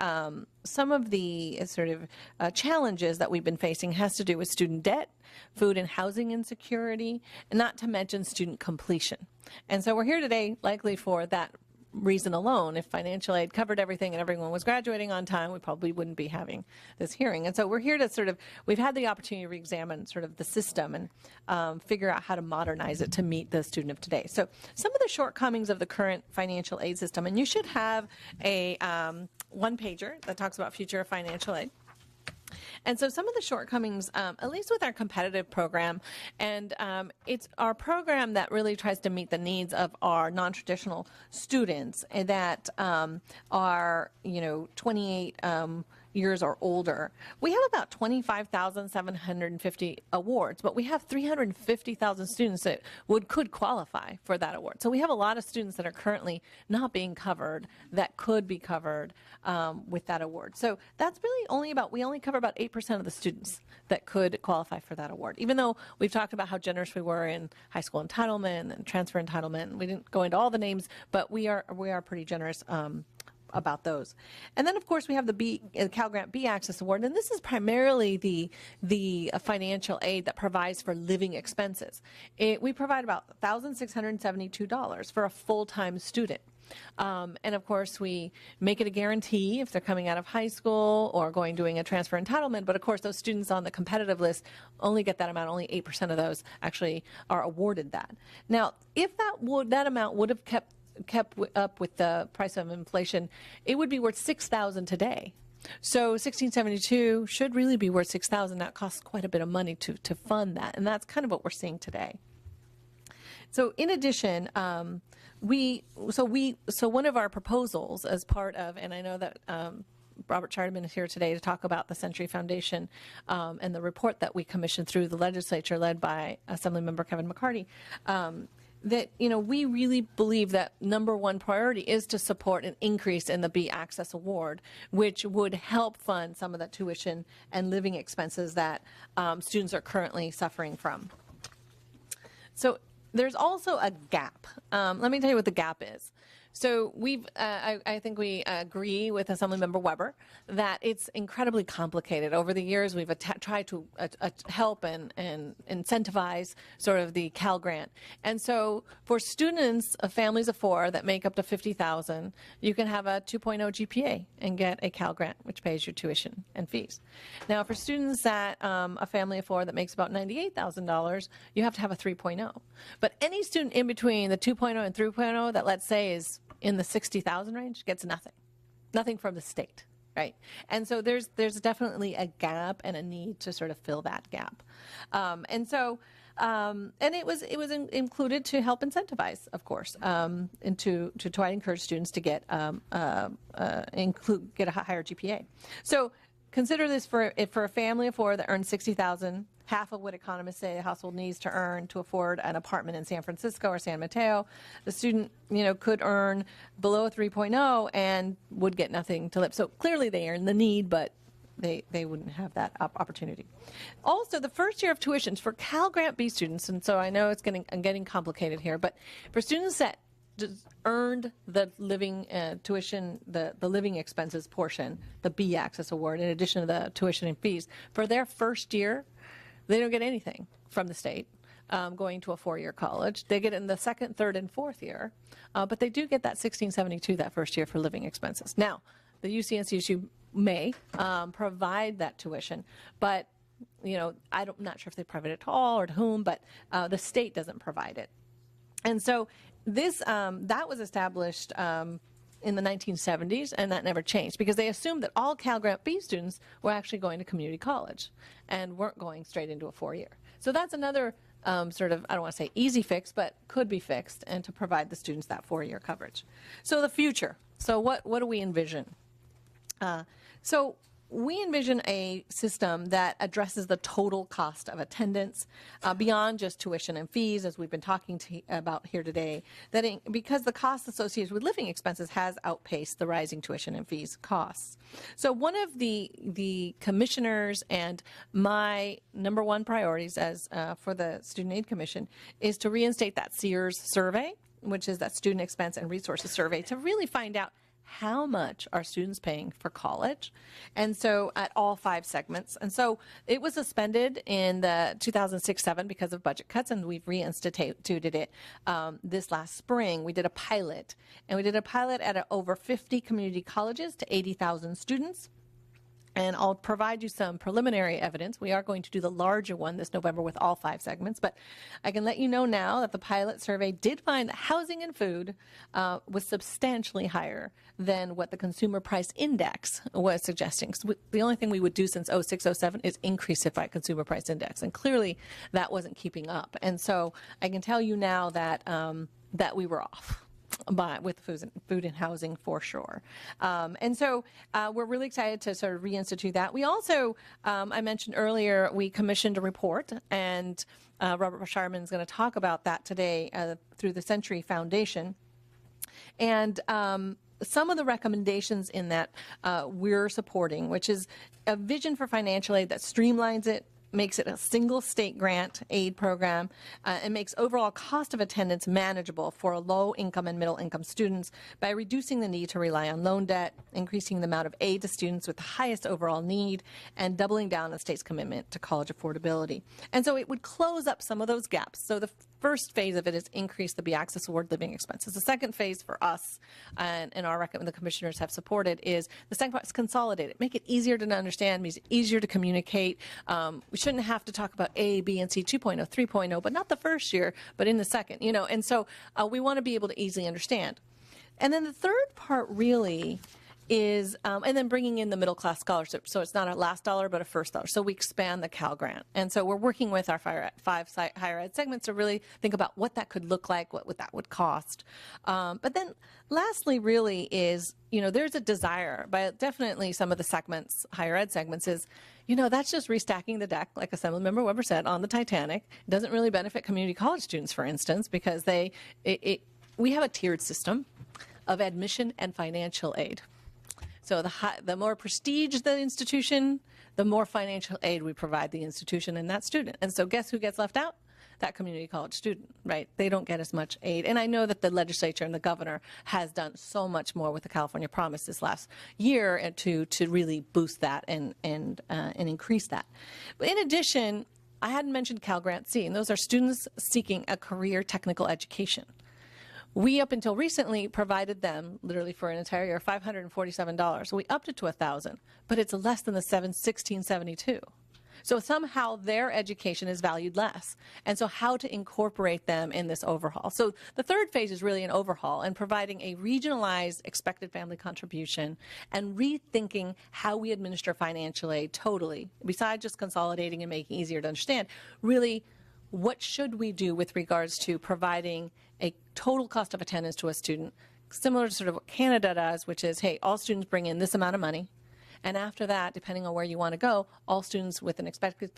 sort of challenges that we've been facing has to do with student debt, food and housing insecurity, and not to mention student completion. And so we're here today likely for that reason alone. If financial aid covered everything and everyone was graduating on time, we probably wouldn't be having this hearing. And so we're here to we've had the opportunity to re-examine sort of the system and figure out how to modernize it to meet the student of today. So some of the shortcomings of the current financial aid system, and you should have a one-pager that talks about future of financial aid. And so some of the shortcomings, at least with our competitive program, and it's our program that really tries to meet the needs of our non-traditional students that are, 28 years or older. We have about 25,750 awards, but we have 350,000 students that could qualify for that award. So we have a lot of students that are currently not being covered that could be covered with that award. So that's really we only cover about 8% of the students that could qualify for that award. Even though we've talked about how generous we were in high school entitlement and transfer entitlement, we didn't go into all the names, but we are pretty generous about those. And then, of course, we have the Cal Grant B Access Award, and this is primarily the financial aid that provides for living expenses. We provide about $1,672 for a full-time student. And of course, we make it a guarantee if they're coming out of high school or doing a transfer entitlement. But of course, those students on the competitive list only get that amount. Only 8% of those actually are awarded that. Now, if that amount would have kept up with the price of inflation, it would be worth $6,000 today. So $1,672 should really be worth $6,000. That costs quite a bit of money to fund that, and that's kind of what we're seeing today. So in addition, one of our proposals as part of, and I know that Robert Charterman is here today to talk about the Century Foundation and the report that we commissioned through the legislature led by Assemblymember Kevin McCarty, that, we really believe that number one priority is to support an increase in the B Access Award, which would help fund some of the tuition and living expenses that students are currently suffering from. So there's also a gap. Let me tell you what the gap is. So I think we agree with Assemblymember Weber that it's incredibly complicated. Over the years, we've tried to help and incentivize sort of the Cal Grant. And so for students of families of four that make up to $50,000, you can have a 2.0 GPA and get a Cal Grant, which pays your tuition and fees. Now, for students that a family of four that makes about $98,000, you have to have a 3.0. But any student in between the 2.0 and 3.0 that, let's say, is in the 60,000 range gets nothing from the state, right? And so there's definitely a gap and a need to sort of fill that gap. And it was included to help incentivize, of course, and to try to encourage students to get a higher GPA. So consider this for a family of four that earns $60,000. Half of what economists say a household needs to earn to afford an apartment in San Francisco or San Mateo. The student, could earn below a 3.0 and would get nothing to live. So clearly they earn the need, but they wouldn't have that opportunity. Also, the first year of tuitions for Cal Grant B students, and so I know I'm getting complicated here, but for students that earned the living tuition, the living expenses portion, the B Access Award, in addition to the tuition and fees, for their first year, they don't get anything from the state going to a four-year college. They get it in the second, third, and fourth year, but they do get that $1,672 that first year for living expenses. Now, the UC and CSU may provide that tuition, but I'm not sure if they provide it to all or to whom, but the state doesn't provide it. And so this that was established in the 1970s, and that never changed because they assumed that all Cal Grant B students were actually going to community college and weren't going straight into a four-year. So that's another sort of, I don't want to say easy fix, but could be fixed, and to provide the students that four-year coverage. So the future. So what do we envision? So we envision a system that addresses the total cost of attendance beyond just tuition and fees, as we've been talking about here today, because the cost associated with living expenses has outpaced the rising tuition and fees costs. So one of the commissioners and my number one priorities for the Student Aid Commission is to reinstate that SEERS survey, which is that Student Expense and Resources Survey, to really find out how much are students paying for college, and so at all 5 segments. And so it was suspended in the 2006-07 because of budget cuts, and we've reinstituted it this last spring. We did a pilot, and we did a pilot at over 50 community colleges to 80,000 students. And I'll provide you some preliminary evidence. We are going to do the larger one this November with all 5 segments, but I can let you know now that the pilot survey did find that housing and food was substantially higher than what the Consumer Price Index was suggesting. So the only thing we would do since 06-07 is increase it by Consumer Price Index, and clearly that wasn't keeping up. And so I can tell you now that that we were off with food and housing for sure. And so we're really excited to sort of reinstitute that. We also, I mentioned earlier, we commissioned a report, and Robert Charterman is going to talk about that today through the Century Foundation. And some of the recommendations in that we're supporting, which is a vision for financial aid that streamlines it, makes it a single state grant aid program and makes overall cost of attendance manageable for low-income and middle-income students by reducing the need to rely on loan debt, increasing the amount of aid to students with the highest overall need, and doubling down on the state's commitment to college affordability. And so it would close up some of those gaps. So the first phase of it is increase the Be-Access Award living expenses. The second phase for us and the commissioners have supported is the second part is consolidate it, make it easier to understand, make it easier to communicate. We shouldn't have to talk about A, B, and C 2.0, 3.0, but not the first year, but in the second, and so we want to be able to easily understand. And then the third part really is, and then bringing in the middle class scholarship. So it's not a last dollar, but a first dollar. So we expand the Cal Grant. And so we're working with our five higher ed segments to really think about what that could look like, what that would cost. But then lastly, really is, there's a desire by definitely some of the segments, higher ed segments is, that's just restacking the deck, like Assemblymember Weber said, on the Titanic. It doesn't really benefit community college students, for instance, because we have a tiered system of admission and financial aid. So the more prestige the institution, the more financial aid we provide the institution and that student. And so guess who gets left out? That community college student, right? They don't get as much aid. And I know that the legislature and the governor has done so much more with the California Promise this last year to really boost that and increase that. But in addition, I hadn't mentioned Cal Grant C, and those are students seeking a career technical education. We, up until recently, provided them, literally for an entire year, $547. So we upped it to $1,000, but it's less than the $1,672. So somehow their education is valued less. And so how to incorporate them in this overhaul. So the third phase is really an overhaul and providing a regionalized expected family contribution and rethinking how we administer financial aid totally, besides just consolidating and making it easier to understand, really what should we do with regards to providing a total cost of attendance to a student, similar to sort of what Canada does, which is, hey, all students bring in this amount of money. And after that, depending on where you want to go, all students with an expected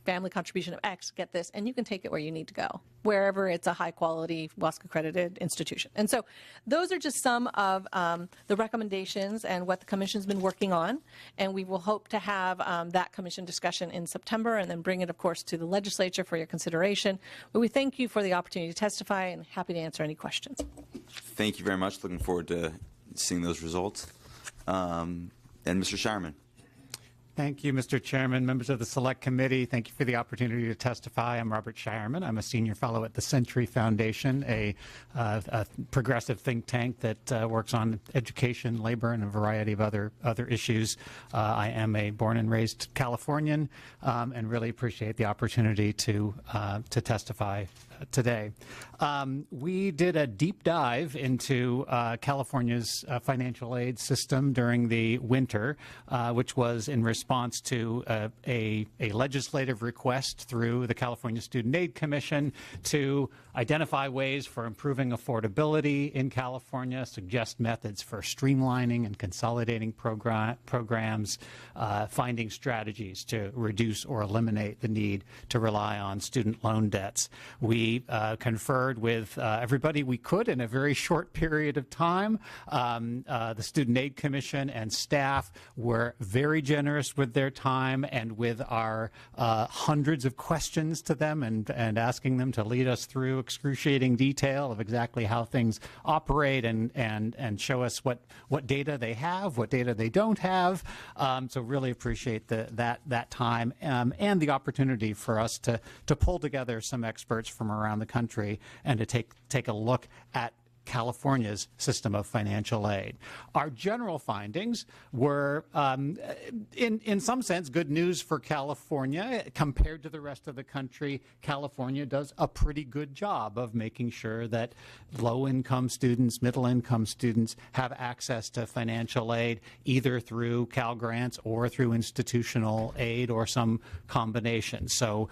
family contribution of X get this, and you can take it where you need to go, wherever it's a high-quality, WASC-accredited institution. And so those are just some of the recommendations and what the Commission's been working on, and we will hope to have that Commission discussion in September and then bring it, of course, to the Legislature for your consideration. But we thank you for the opportunity to testify and happy to answer any questions. Thank you very much. Looking forward to seeing those results. And Mr. Shireman. Thank you, Mr. Chairman, members of the Select Committee. Thank you for the opportunity to testify. I'm Robert Shireman. I'm a senior fellow at the Century Foundation, a progressive think tank that works on education, labor, and a variety of other issues. I am a born and raised Californian and really appreciate the opportunity to testify today. We did a deep dive into California's financial aid system during the winter, which was in response to a legislative request through the California Student Aid Commission to identify ways for improving affordability in California, suggest methods for streamlining and consolidating programs, finding strategies to reduce or eliminate the need to rely on student loan debts. We conferred with everybody we could in a very short period of time. The Student Aid Commission and staff were very generous with their time and with our hundreds of questions to them and asking them to lead us through excruciating detail of exactly how things operate and show us what data they have, what data they don't have. So really appreciate that time and the opportunity for us to pull together some experts from around the country and to take a look at California's system of financial aid. Our general findings were, in some sense, good news for California. Compared to the rest of the country, California does a pretty good job of making sure that low-income students, middle-income students have access to financial aid, either through Cal Grants or through institutional aid or some combination. So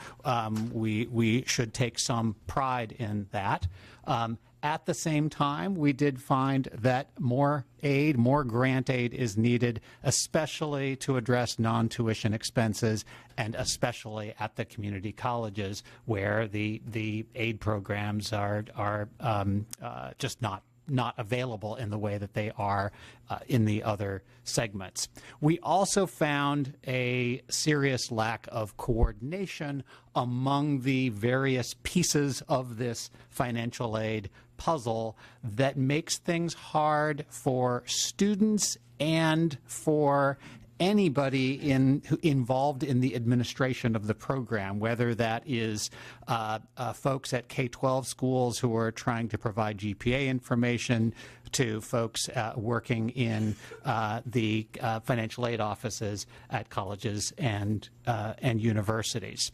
we should take some pride in that. At the same time, we did find that more aid, more grant aid is needed, especially to address non-tuition expenses and especially at the community colleges where the aid programs are just not not available in the way that they are in the other segments. We also found a serious lack of coordination among the various pieces of this financial aid puzzle that makes things hard for students and for anybody involved in the administration of the program, whether that is folks at K-12 schools who are trying to provide GPA information, to folks working in the financial aid offices at colleges and universities.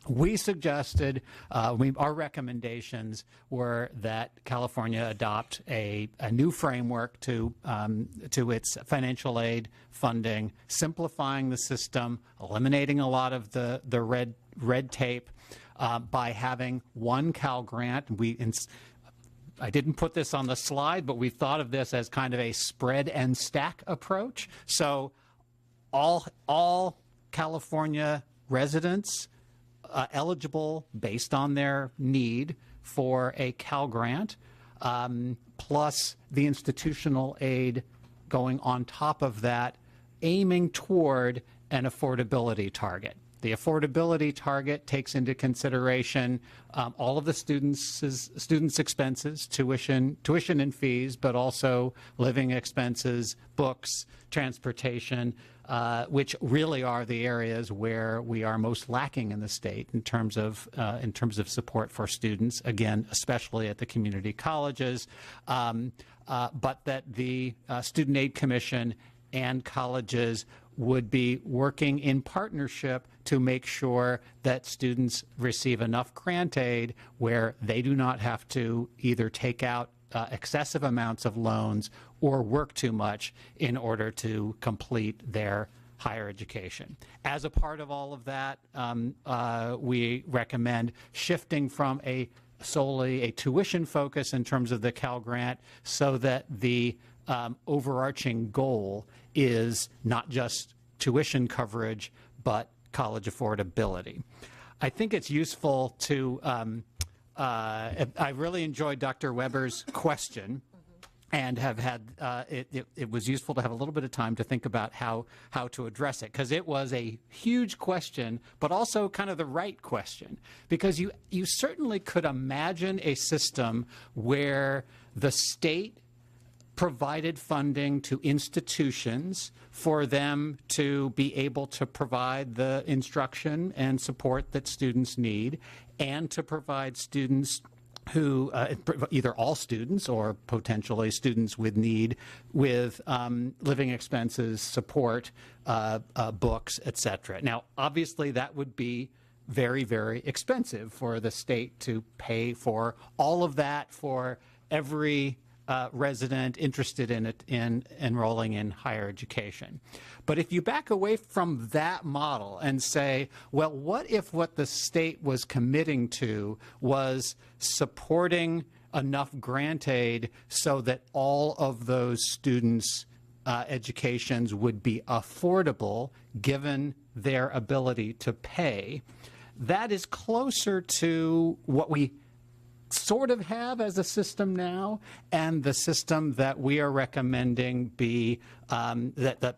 We suggested, our recommendations were that California adopt a new framework to its financial aid funding, simplifying the system, eliminating a lot of the red tape by having one Cal Grant. I didn't put this on the slide, but we thought of this as kind of a spread and stack approach. So all California residents eligible based on their need for a Cal Grant, plus the institutional aid going on top of that, aiming toward an affordability target. The affordability target takes into consideration all of the students' expenses, tuition and fees, but also living expenses, books, transportation, which really are the areas where we are most lacking in the state in terms of support for students. Again, especially at the community colleges, but that the Student Aid Commission and colleges would be working in partnership to make sure that students receive enough grant aid where they do not have to either take out excessive amounts of loans or work too much in order to complete their higher education. As a part of all of that, we recommend shifting from solely a tuition focus in terms of the Cal Grant so that the overarching goal is not just tuition coverage, but college affordability. I think it's useful to, I really enjoyed Dr. Weber's question and have had, it was useful to have a little bit of time to think about how to address it, because it was a huge question, but also kind of the right question, because you certainly could imagine a system where the state provided funding to institutions for them to be able to provide the instruction and support that students need, and to provide students who, either all students or potentially students with need, with living expenses, support, books, etc. Now, obviously, that would be very, very expensive for the state to pay for all of that for every resident interested in enrolling in higher education. But if you back away from that model and say, well, what if what the state was committing to was supporting enough grant aid so that all of those students' educations would be affordable given their ability to pay? That is closer to what we sort of have as a system now, and the system that we are recommending be that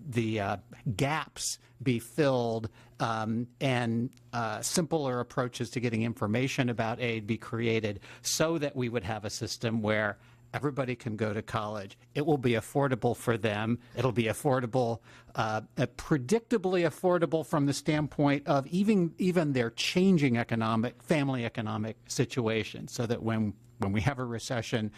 the gaps be filled, and simpler approaches to getting information about aid be created, so that we would have a system where everybody can go to college. It will be affordable for them. It'll be affordable, predictably affordable from the standpoint of even their changing family economic situation, so that when we have a recession,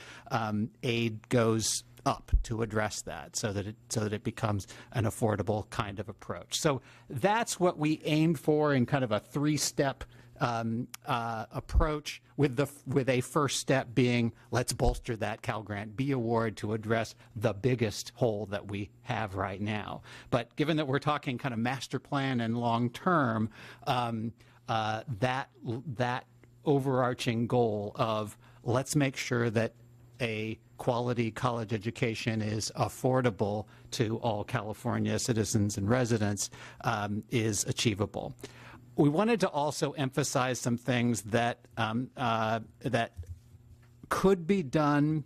aid goes up to address that, so that it becomes an affordable kind of approach. So that's what we aimed for in kind of a three-step approach, with a first step being, let's bolster that Cal Grant B award to address the biggest hole that we have right now. But given that we're talking kind of master plan and long term, that overarching goal of let's make sure that a quality college education is affordable to all California citizens and residents is achievable. We wanted to also emphasize some things that that could be done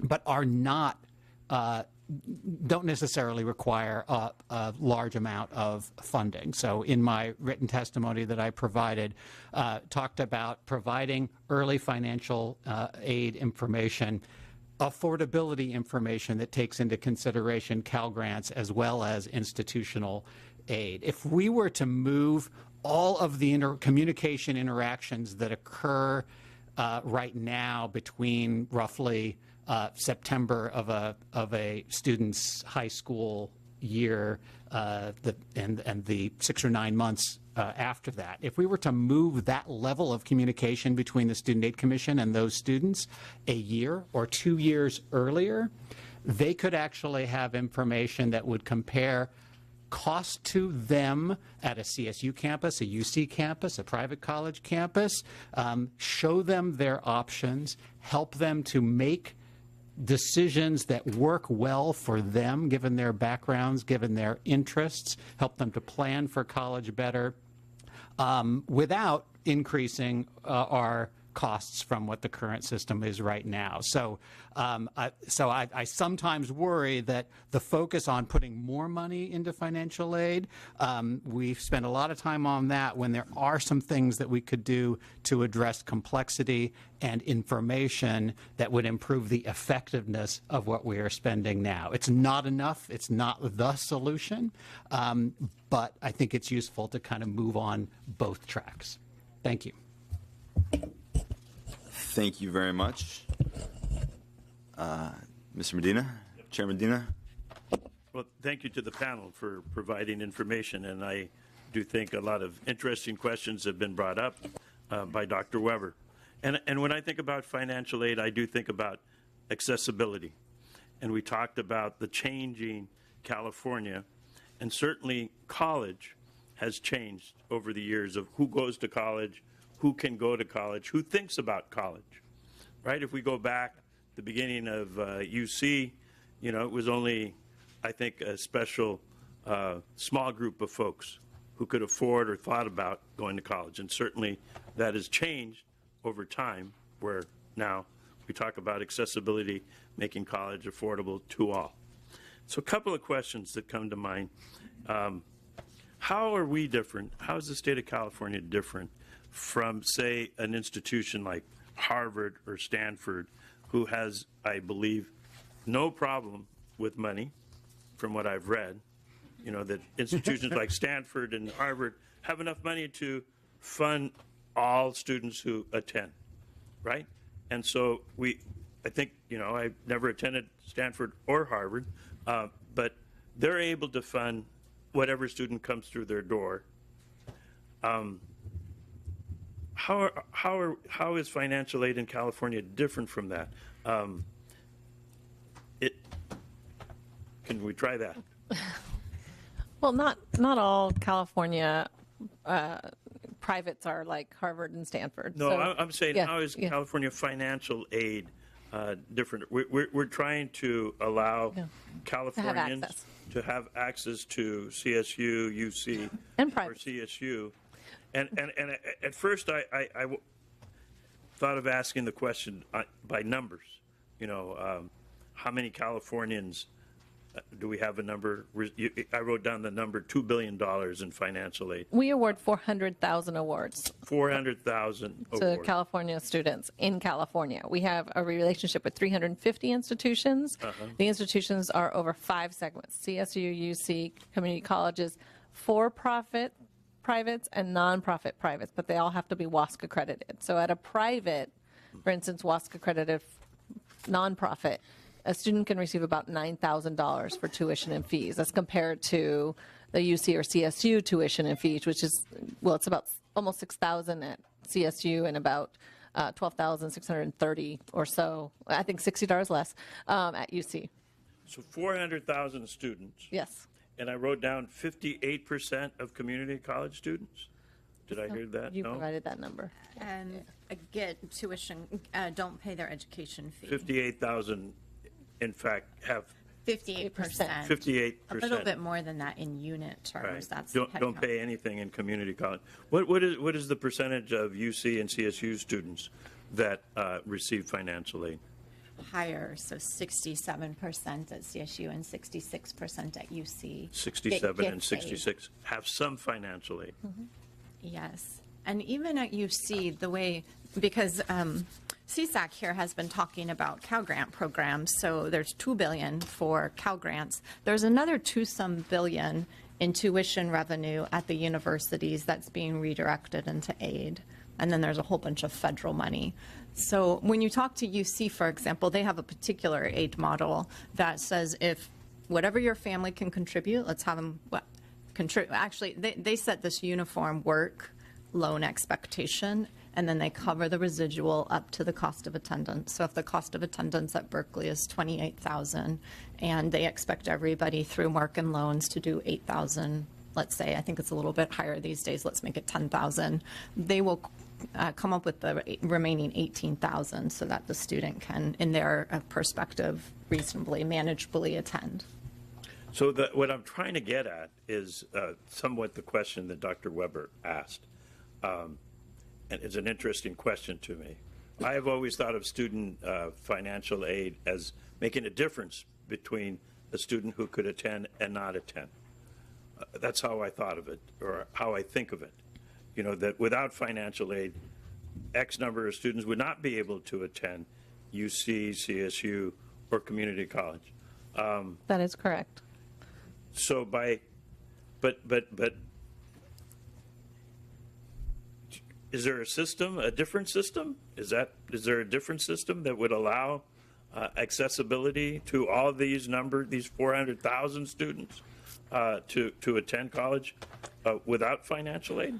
but are not don't necessarily require a large amount of funding. So in my written testimony that I provided, talked about providing early financial aid information, affordability information that takes into consideration Cal Grants as well as institutional aid. If we were to move all of the communication interactions that occur right now between roughly September of a student's high school year and the 6 or 9 months after that. If we were to move that level of communication between the Student Aid Commission and those students a year or 2 years earlier, they could actually have information that would compare cost to them at a CSU campus, a UC campus, a private college campus, show them their options, help them to make decisions that work well for them, given their backgrounds, given their interests, help them to plan for college better, without increasing our costs from what the current system is right now. So, I sometimes worry that the focus on putting more money into financial aid, we've spent a lot of time on that when there are some things that we could do to address complexity and information that would improve the effectiveness of what we are spending now. It's not enough. It's not the solution, but I think it's useful to kind of move on both tracks. Thank you. Thank you very much. Mr. Medina, Chair Medina. Well, thank you to the panel for providing information, and I do think a lot of interesting questions have been brought up by Dr. Weber. And when I think about financial aid, I do think about accessibility. And we talked about the changing California, and certainly college has changed over the years of who goes to college, who can go to college, who thinks about college, right? If we go back the beginning of UC, you know, it was only, I think, a special small group of folks who could afford or thought about going to college. And certainly that has changed over time, where now we talk about accessibility, making college affordable to all. So a couple of questions that come to mind. How are we different? How is the state of California different from, say, an institution like Harvard or Stanford, who has, I believe, no problem with money, from what I've read? You know, that institutions like Stanford and Harvard have enough money to fund all students who attend, right? And so I think, you know, I've never attended Stanford or Harvard, but they're able to fund whatever student comes through their door. How is financial aid in California different from that? Can we try that? Well, not all California privates are like Harvard and Stanford. No, So, I'm saying, yeah, how is yeah. California financial aid different? We're trying to allow Californians access. to have access to CSU, UC, And or private. CSU. And at first I thought of asking the question by numbers. You know, how many Californians do we have a number? I wrote down the number $2 billion in financial aid. We award 400,000 awards 400,000 to awards. California students in California. We have a relationship with 350 institutions. The institutions are over 5 segments: CSU, UC, community colleges, for-profit privates, and nonprofit privates, but they all have to be WASC accredited. So at a private, for instance, WASC accredited nonprofit, a student can receive about $9,000 for tuition and fees, as compared to the UC or CSU tuition and fees, which is, well, it's about almost $6,000 at CSU and about $12,630 or so, I think $60 less, at UC. So 400,000 students. Yes. And I wrote down 58% of community college students. Did I hear that? You No? provided that number. And get tuition, don't pay their education fee. 58,000, in fact, have 58%. 58%. A little bit more than that in unit terms. Right. That's Don't pay anything in community college. What is the percentage of UC and CSU students that receive financial aid? higher, so 67% at CSU and 66% at UC. 67 get and 66 have some financial aid. Yes. And even at UC, the way, because CSAC here has been talking about Cal Grant programs, so there's $2 billion for Cal Grants. There's another $2-some billion in tuition revenue at the universities that's being redirected into aid. And then there's a whole bunch of federal money. So when you talk to UC, for example, they have a particular aid model that says if whatever your family can contribute, let's have them contribute. Actually, they set this uniform work loan expectation, and then they cover the residual up to the cost of attendance. So if the cost of attendance at Berkeley is $28,000, and they expect everybody through work and loans to do $8,000, let's say, I think it's a little bit higher these days, let's make it $10,000, they will come up with the remaining $18,000 so that the student can, in their perspective, reasonably, manageably attend. So what I'm trying to get at is somewhat the question that Dr. Weber asked. And it's an interesting question to me. I have always thought of student financial aid as making a difference between a student who could attend and not attend. That's how I thought of it, or how I think of it. You know, that without financial aid, X number of students would not be able to attend UC, CSU, or community college. That is correct. So but is there a system, a different system? Is there a different system that would allow accessibility to all these 400,000 students to attend college without financial aid?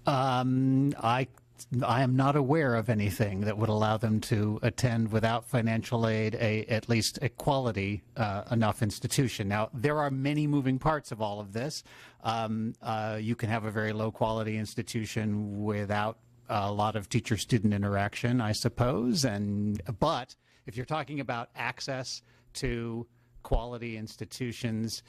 I am not aware of anything that would allow them to attend without financial aid, at least a quality enough institution. Now, there are many moving parts of all of this. You can have a very low quality institution without a lot of teacher-student interaction, I suppose. But if you're talking about access to quality institutions,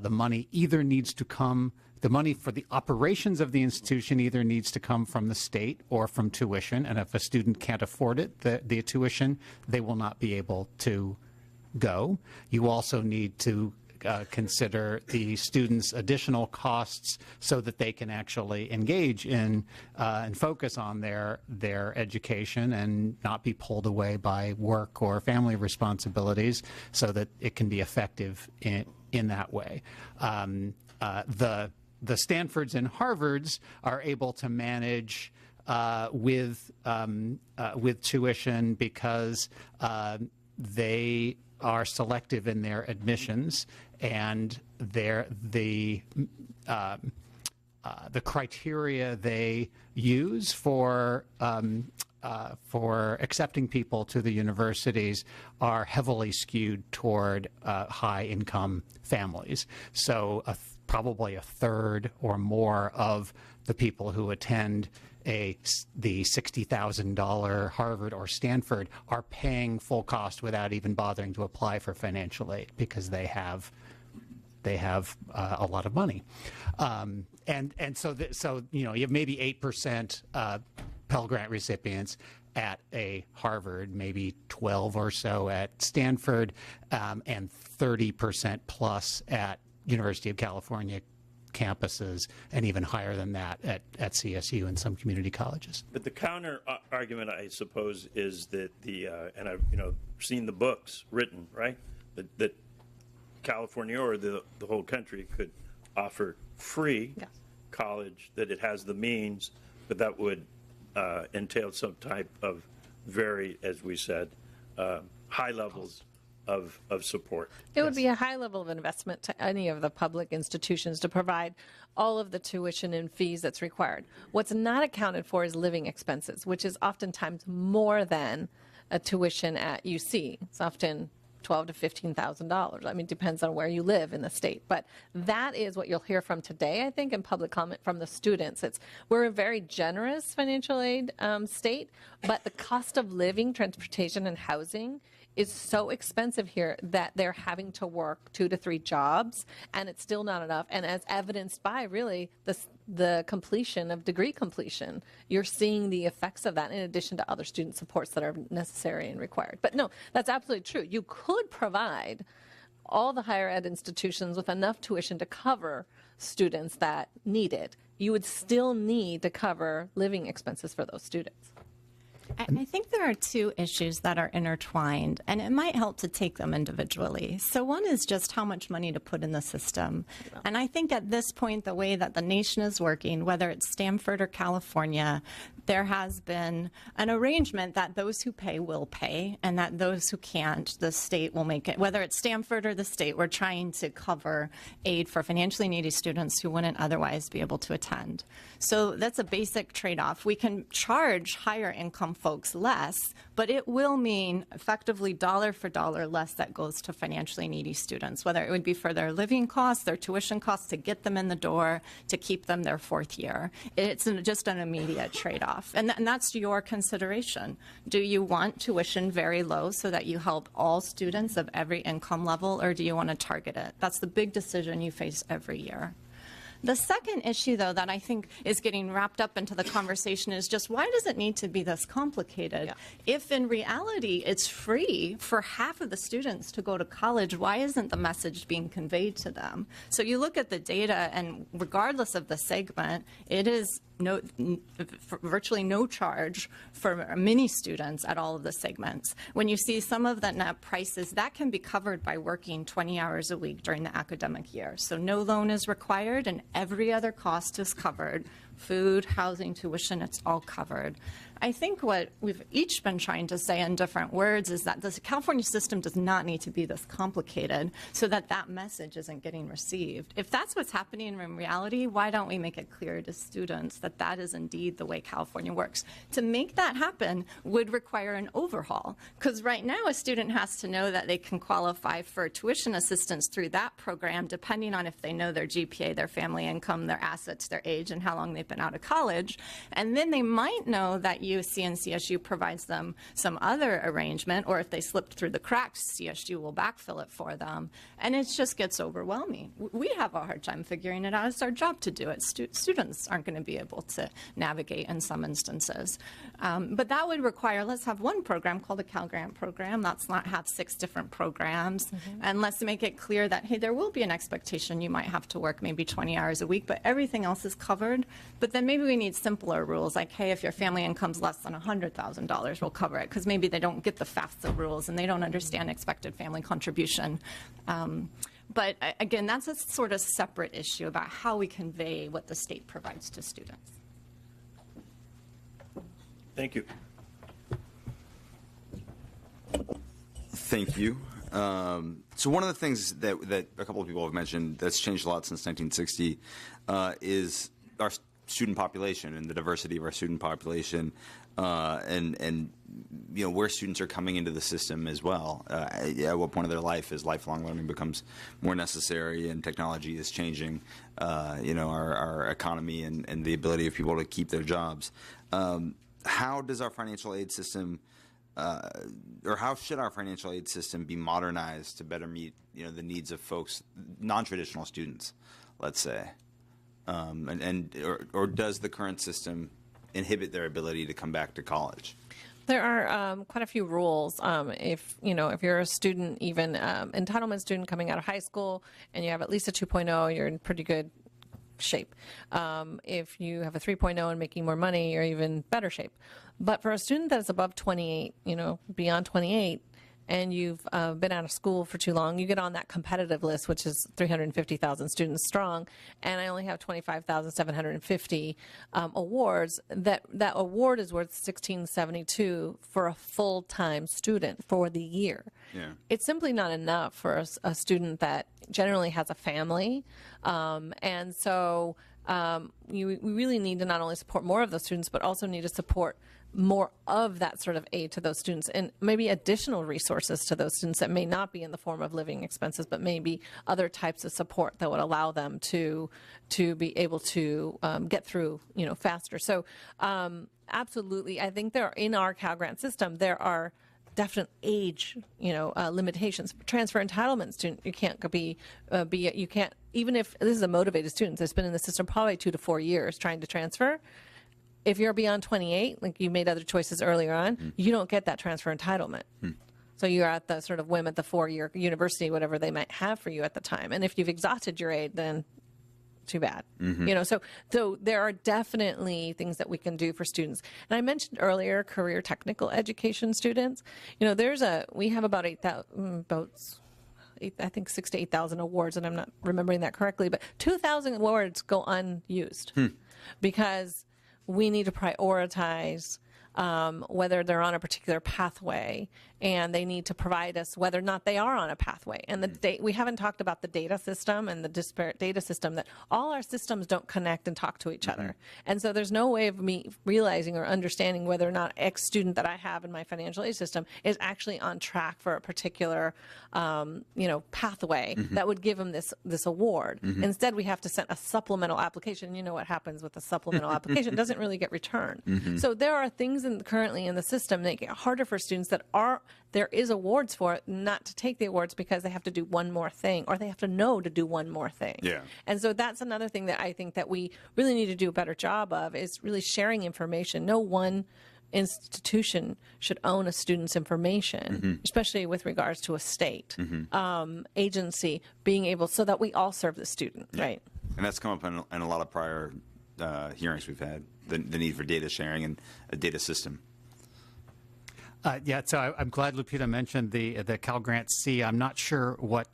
the money either needs to come, the money for the operations of the institution either needs to come from the state or from tuition. And if a student can't afford it, the tuition, they will not be able to go. You also need to consider the students' additional costs so that they can actually engage in and focus on their education and not be pulled away by work or family responsibilities, so that it can be effective in that way. The Stanfords and Harvards are able to manage with tuition because they are selective in their admissions, and the criteria they use for accepting people to the universities are heavily skewed toward high-income families. So probably a third or more of the people who attend the $60,000 Harvard or Stanford are paying full cost without even bothering to apply for financial aid, because they have a lot of money, and so you know, you have maybe 8% Pell Grant recipients at a Harvard, maybe 12 or so at Stanford, and 30% plus at University of California campuses, and even higher than that at CSU and some community colleges. But the counter argument, I suppose, is that and I've seen the books written, right, that California or the whole country could offer free college, that it has the means, but that would entail some type of very, as we said, high levels of support. It would be a high level of investment to any of the public institutions to provide all of the tuition and fees that's required. What's not accounted for is living expenses, which is oftentimes more than a tuition at UC. It's often $12,000 to $15,000. I mean, it depends on where you live in the state. But that is what you'll hear from today, I think, in public comment from the students. We're a very generous financial aid state, but the cost of living, transportation, and housing is so expensive here that they're having to work 2 to 3 jobs, and it's still not enough. And as evidenced by really the completion of degree completion. You're seeing the effects of that in addition to other student supports that are necessary and required. But no, that's absolutely true. You could provide all the higher ed institutions with enough tuition to cover students that need it. You would still need to cover living expenses for those students. I think there are two issues that are intertwined, and it might help to take them individually. So one is just how much money to put in the system. And I think at this point, the way that the nation is working, whether it's Stanford or California, there has been an arrangement that those who pay will pay, and that those who can't, the state will make it. Whether it's Stanford or the state, we're trying to cover aid for financially needy students who wouldn't otherwise be able to attend. So that's a basic trade-off. We can charge higher income folks less, but it will mean effectively dollar for dollar less that goes to financially needy students, whether it would be for their living costs, their tuition costs to get them in the door, to keep them their fourth year. It's just an immediate trade-off. And that's your consideration. Do you want tuition very low so that you help all students of every income level, or do you want to target it? That's the big decision you face every year. The second issue, though, that I think is getting wrapped up into the conversation is just why does it need to be this complicated? Yeah. If in reality it's free for half of the students to go to college, why isn't the message being conveyed to them? So you look at the data, and regardless of the segment, it is virtually no charge for many students at all of the segments. When you see some of the net prices, that can be covered by working 20 hours a week during the academic year. So no loan is required, and every other cost is covered. Food, housing, tuition, it's all covered. I think what we've each been trying to say in different words is that the California system does not need to be this complicated so that that message isn't getting received. If that's what's happening in reality, why don't we make it clear to students that that is indeed the way California works? To make that happen would require an overhaul, because right now a student has to know that they can qualify for tuition assistance through that program depending on if they know their GPA, their family income, their assets, their age, and how long they've been out of college. And then they might know that UC and CSU provides them some other arrangement, or if they slipped through the cracks, CSU will backfill it for them. And it just gets overwhelming. We have a hard time figuring it out. It's our job to do it. Students aren't going to be able to navigate in some instances. But that would require, let's have one program called a Cal Grant program. Let's not have 6 different programs. And let's make it clear that, hey, there will be an expectation you might have to work maybe 20 hours a week, but everything else is covered. But then maybe we need simpler rules, like, hey, if your family income's less than $100,000, we'll cover it, because maybe they don't get the FAFSA rules and they don't understand expected family contribution. But again, that's a sort of separate issue about how we convey what the state provides to students. Thank you. Thank you. So one of the things that a couple of people have mentioned that's changed a lot since 1960 is our student population and the diversity of our student population, and you know, where students are coming into the system as well. At what point of their life as lifelong learning becomes more necessary and technology is changing, you know, our economy and the ability of people to keep their jobs. How does our financial aid system, or how should our financial aid system be modernized to better meet, you know, the needs of folks, non-traditional students, let's say? Or does the current system inhibit their ability to come back to college? There are quite a few rules. If you're a student, even entitlement student coming out of high school, and you have at least a 2.0, you're in pretty good shape. If you have a 3.0 and making more money, you're even better shape. But for a student that's above 28, beyond 28, and you've been out of school for too long, you get on that competitive list, which is 350,000 students strong, and I only have 25,750 awards. That award is worth $1,672 for a full-time student for the year. Yeah. It's simply not enough for a student that generally has a family, and so we really need to not only support more of those students, but also need to support more of that sort of aid to those students, and maybe additional resources to those students that may not be in the form of living expenses, but maybe other types of support that would allow them to be able to get through, faster. So absolutely, I think in our Cal Grant system, there are definite age, limitations. Transfer entitlement student, you can't you can't, even if this is a motivated student that's been in the system probably 2 to 4 years trying to transfer. If you're beyond 28, like you made other choices earlier on, you don't get that transfer entitlement. So you're at the sort of whim at the 4-year university, whatever they might have for you at the time. And if you've exhausted your aid, then too bad. So there are definitely things that we can do for students. And I mentioned earlier career technical education students. We have about 8,000, I think 6,000 to 8,000 awards, and I'm not remembering that correctly, but 2,000 awards go unused because we need to prioritize whether they're on a particular pathway, and they need to provide us whether or not they are on a pathway. And we haven't talked about the data system and the disparate data system, that all our systems don't connect and talk to each other. And so there's no way of me realizing or understanding whether or not X student that I have in my financial aid system is actually on track for a particular pathway that would give them this award. Instead, we have to send a supplemental application. You know what happens with a supplemental application? It doesn't really get returned. So there are things currently in the system that make it harder for students that there is awards for it not to take the awards because they have to do one more thing, or they have to know to do one more thing. And so that's another thing that I think that we really need to do a better job of, is really sharing information. No one institution should own a student's information, especially with regards to a state agency being able, so that we all serve the student, right? And that's come up in a lot of prior hearings we've had, the need for data sharing and a data system. So I'm glad Lupita mentioned the Cal Grant C. I'm not sure what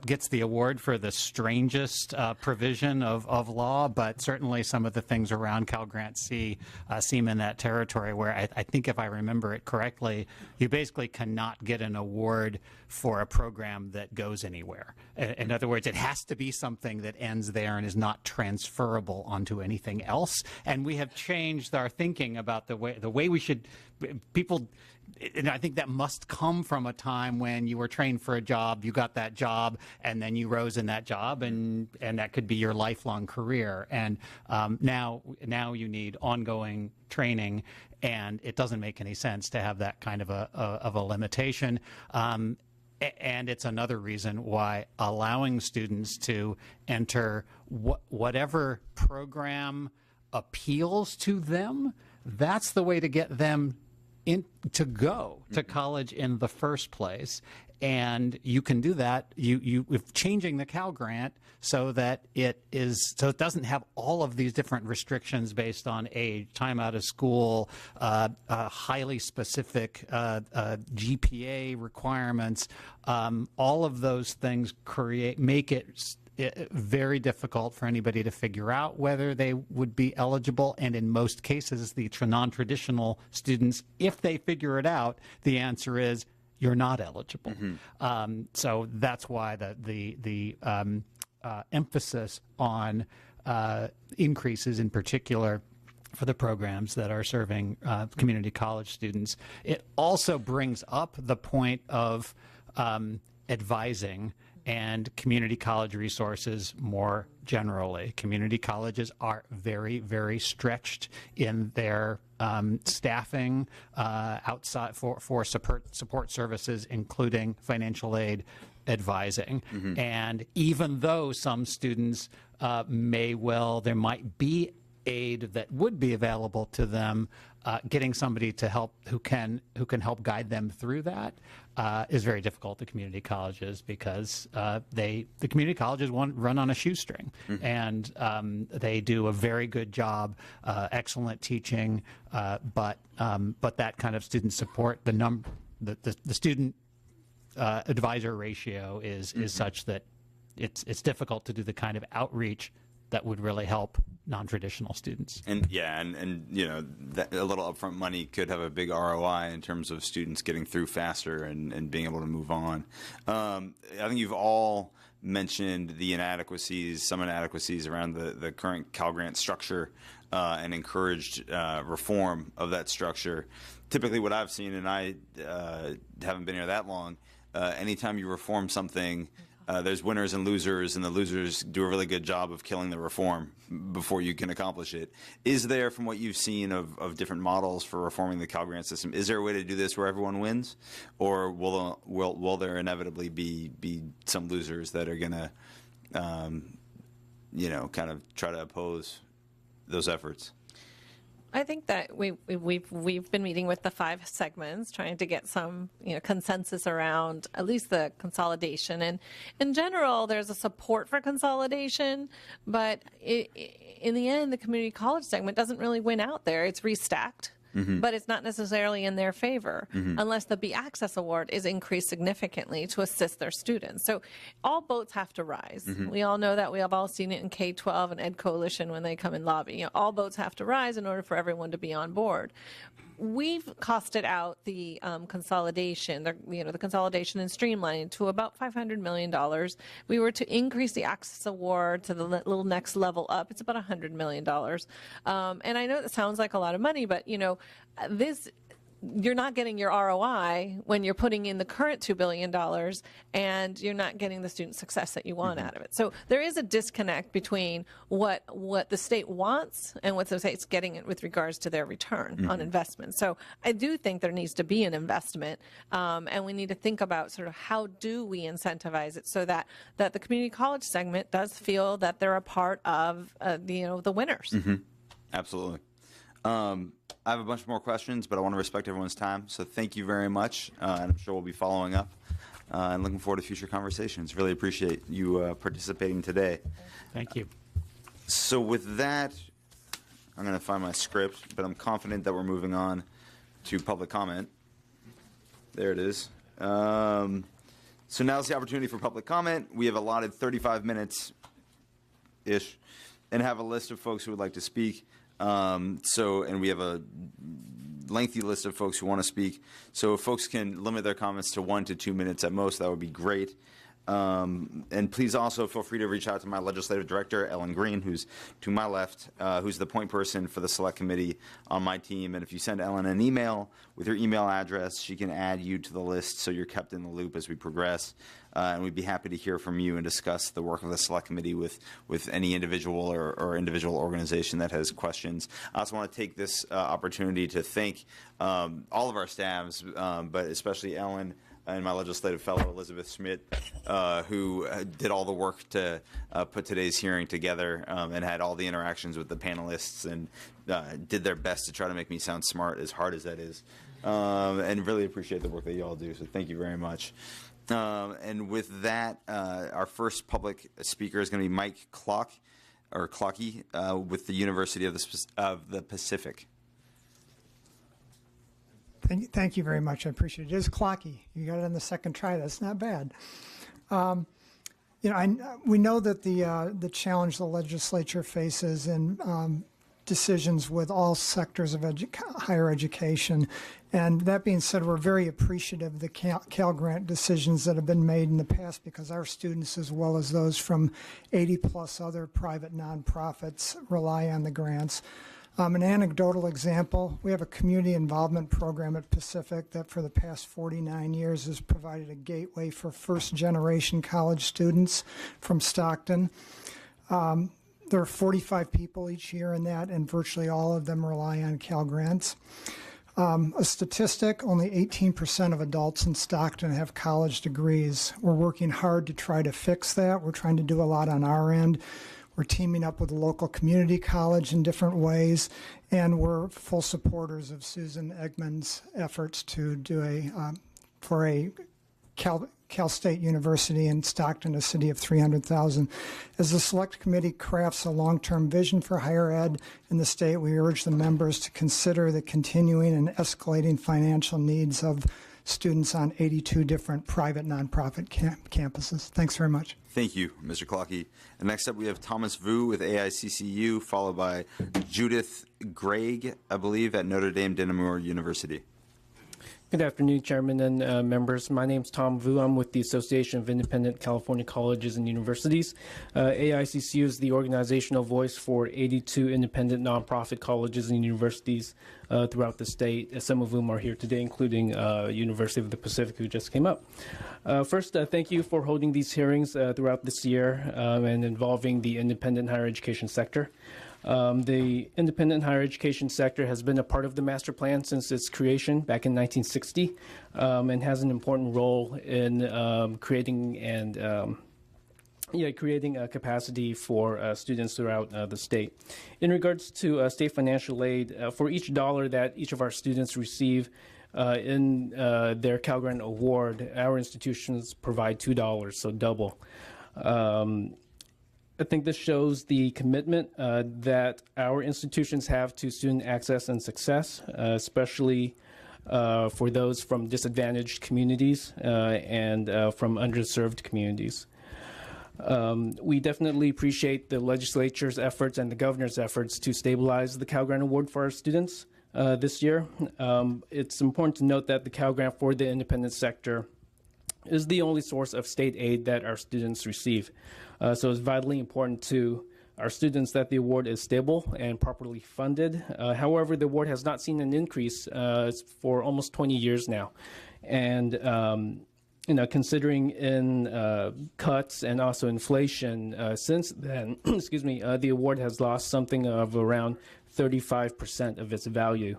gets the award for the strangest provision of law, but certainly some of the things around Cal Grant C seem in that territory where I think, if I remember it correctly, you basically cannot get an award for a program that goes anywhere. In other words, it has to be something that ends there and is not transferable onto anything else. And we have changed our thinking about the way we should people. And I think that must come from a time when you were trained for a job, you got that job, and then you rose in that job, and that could be your lifelong career. And now you need ongoing training, and it doesn't make any sense to have that kind of a limitation. And it's another reason why allowing students to enter whatever program appeals to them, that's the way to get them to go to college in the first place. And you can do that with changing the Cal Grant so that it doesn't have all of these different restrictions based on age, time out of school, highly specific GPA requirements. All of those things make it very difficult for anybody to figure out whether they would be eligible. And in most cases, the non-traditional students, if they figure it out, the answer is you're not eligible. So that's why the emphasis on increases in particular for the programs that are serving community college students. It also brings up the point of advising and community college resources more generally. Community colleges are very, very stretched in their staffing outside for support services, including financial aid, advising. And even though some students there might be aid that would be available to them, getting somebody to help who can help guide them through that is very difficult to community colleges, because the community colleges run on a shoestring, and they do a very good job, excellent teaching, but that kind of student support, the student advisor ratio is such that it's difficult to do the kind of outreach that would really help non-traditional students. And that a little upfront money could have a big ROI in terms of students getting through faster and being able to move on. I think you've all mentioned some inadequacies around the current Cal Grant structure and encouraged reform of that structure. Typically what I've seen, and I haven't been here that long, anytime you reform something, there's winners and losers, and the losers do a really good job of killing the reform before you can accomplish it. Is there, from what you've seen of different models for reforming the Cal Grant system, is there a way to do this where everyone wins, or will there inevitably be some losers that are going to, kind of try to oppose those efforts? I think that we've been meeting with the 5 segments, trying to get some consensus around at least the consolidation. And in general, there's a support for consolidation, but in the end, the community college segment doesn't really win out there. It's restacked. But it's not necessarily in their favor unless the B Access Award is increased significantly to assist their students. So all boats have to rise. We all know that. We have all seen it in K-12 and Ed Coalition when they come and lobby. All boats have to rise in order for everyone to be on board. We've costed out the consolidation, the consolidation and streamlining to about $500 million. We were to increase the Access Award to the little next level up. It's about $100 million. And I know that sounds like a lot of money, but you're not getting your ROI when you're putting in the current $2 billion and you're not getting the student success that you want out of it. So there is a disconnect between what the state wants and what the state's getting with regards to their return on investment. So I do think there needs to be an investment, and we need to think about sort of how do we incentivize it so that the community college segment does feel that they're a part of the winners. Absolutely. I have a bunch more questions, but I want to respect everyone's time. So thank you very much, and I'm sure we'll be following up and looking forward to future conversations. Really appreciate you participating today. Thank you. So with that, I'm going to find my script, but I'm confident that we're moving on to public comment. There it is. So now's the opportunity for public comment. We have allotted 35 minutes-ish and have a list of folks who would like to speak. And we have a lengthy list of folks who want to speak. So if folks can limit their comments to 1 to 2 minutes at most, that would be great. And please also feel free to reach out to my legislative director, Ellen Green, who's to my left, who's the point person for the select committee on my team. And if you send Ellen an email with your email address, she can add you to the list so you're kept in the loop as we progress. And we'd be happy to hear from you and discuss the work of the select committee with any individual or individual organization that has questions. I also want to take this opportunity to thank all of our staffs, but especially Ellen and my legislative fellow, Elizabeth Schmidt, who did all the work to put today's hearing together and had all the interactions with the panelists and did their best to try to make me sound smart, as hard as that is. And really appreciate the work that you all do, so thank you very much. And with that, our first public speaker is going to be Mike Clocky with the University of the Pacific. Thank you very much. I appreciate it. It is Clocky. You got it on the second try. That's not bad. We know that the challenge the legislature faces in decisions with all sectors of higher education. And that being said, we're very appreciative of the Cal Grant decisions that have been made in the past because our students, as well as those from 80-plus other private nonprofits, rely on the grants. An anecdotal example, we have a community involvement program at Pacific that for the past 49 years has provided a gateway for first-generation college students from Stockton. There are 45 people each year in that, and virtually all of them rely on Cal Grants. A statistic, only 18% of adults in Stockton have college degrees. We're working hard to try to fix that. We're trying to do a lot on our end. We're teaming up with the local community college in different ways, and we're full supporters of Susan Eggman's efforts to do for a Cal State University in Stockton, a city of 300,000. As the Select Committee crafts a long-term vision for higher ed in the state, we urge the members to consider the continuing and escalating financial needs of students on 82 different private nonprofit campuses. Thanks very much. Thank you, Mr. Clocky. And next up, we have Thomas Vu with AICCU, followed by Judith Gregg, I believe, at Notre Dame de Namur University. Good afternoon, Chairman and members. My name is Tom Vu. I'm with the Association of Independent California Colleges and Universities. AICCU is the organizational voice for 82 independent nonprofit colleges and universities throughout the state. Some of whom are here today, including University of the Pacific, who just came up. First, thank you for holding these hearings throughout this year and involving the independent higher education sector. The independent higher education sector has been a part of the master plan since its creation back in 1960 and has an important role in creating a capacity for students throughout the state. In regards to state financial aid, for each dollar that each of our students receive in their Cal Grant award, our institutions provide $2, so double. I think this shows the commitment that our institutions have to student access and success, especially for those from disadvantaged communities and from underserved communities. We definitely appreciate the legislature's efforts and the governor's efforts to stabilize the Cal Grant Award for our students this year. It's important to note that the Cal Grant for the independent sector is the only source of state aid that our students receive. So it's vitally important to our students that the award is stable and properly funded. However, the award has not seen an increase for almost 20 years now. And considering in cuts and also inflation since then, excuse me, the award has lost something of around 35% of its value.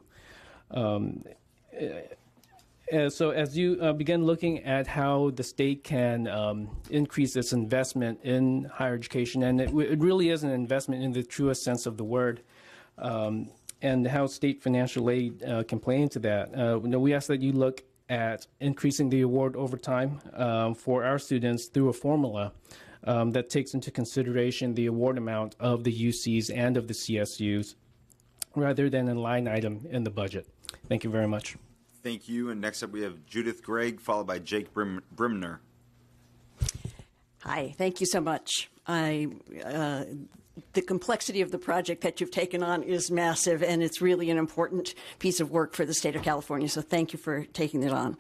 So as you begin looking at how the state can increase its investment in higher education, and it really is an investment in the truest sense of the word, and how state financial aid can play into that, we ask that you look at increasing the award over time for our students through a formula that takes into consideration the award amount of the UCs and of the CSUs, rather than a line item in the budget. Thank you very much. Thank you. And next up, we have Judith Gregg, followed by Jake Brimner. Hi. Thank you so much. The complexity of the project that you've taken on is massive, and it's really an important piece of work for the state of California. So thank you for taking it on.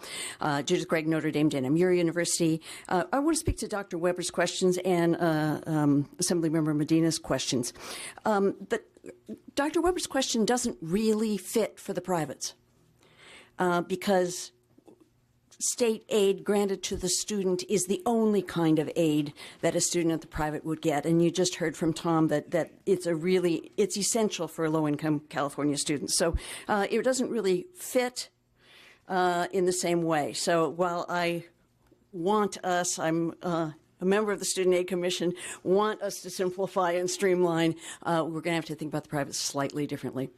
Judith Gregg, Notre Dame Dana Muir University. I want to speak to Dr. Weber's questions and Assemblymember Medina's questions. But Dr. Weber's question doesn't really fit for the privates. Because state aid granted to the student is the only kind of aid that a student at the private would get. And you just heard from Tom that it's essential for low-income California students. So it doesn't really fit in the same way. So while I want us, I'm a member of the Student Aid Commission, want us to simplify and streamline, we're going to have to think about the private slightly differently.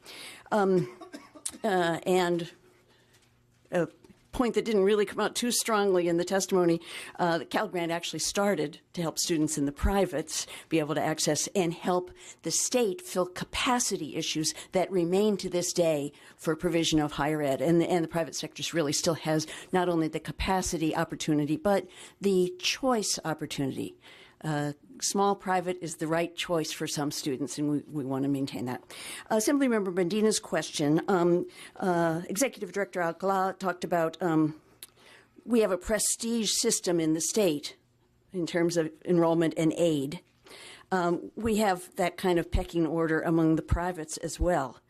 A point that didn't really come out too strongly in the testimony, the Cal Grant actually started to help students in the privates be able to access and help the state fill capacity issues that remain to this day for provision of higher ed. And the private sector really still has not only the capacity opportunity, but the choice opportunity. Small private is the right choice for some students, and we want to maintain that. Assemblymember Medina's question, Executive Director Alcala talked about we have a prestige system in the state in terms of enrollment and aid. We have that kind of pecking order among the privates as well.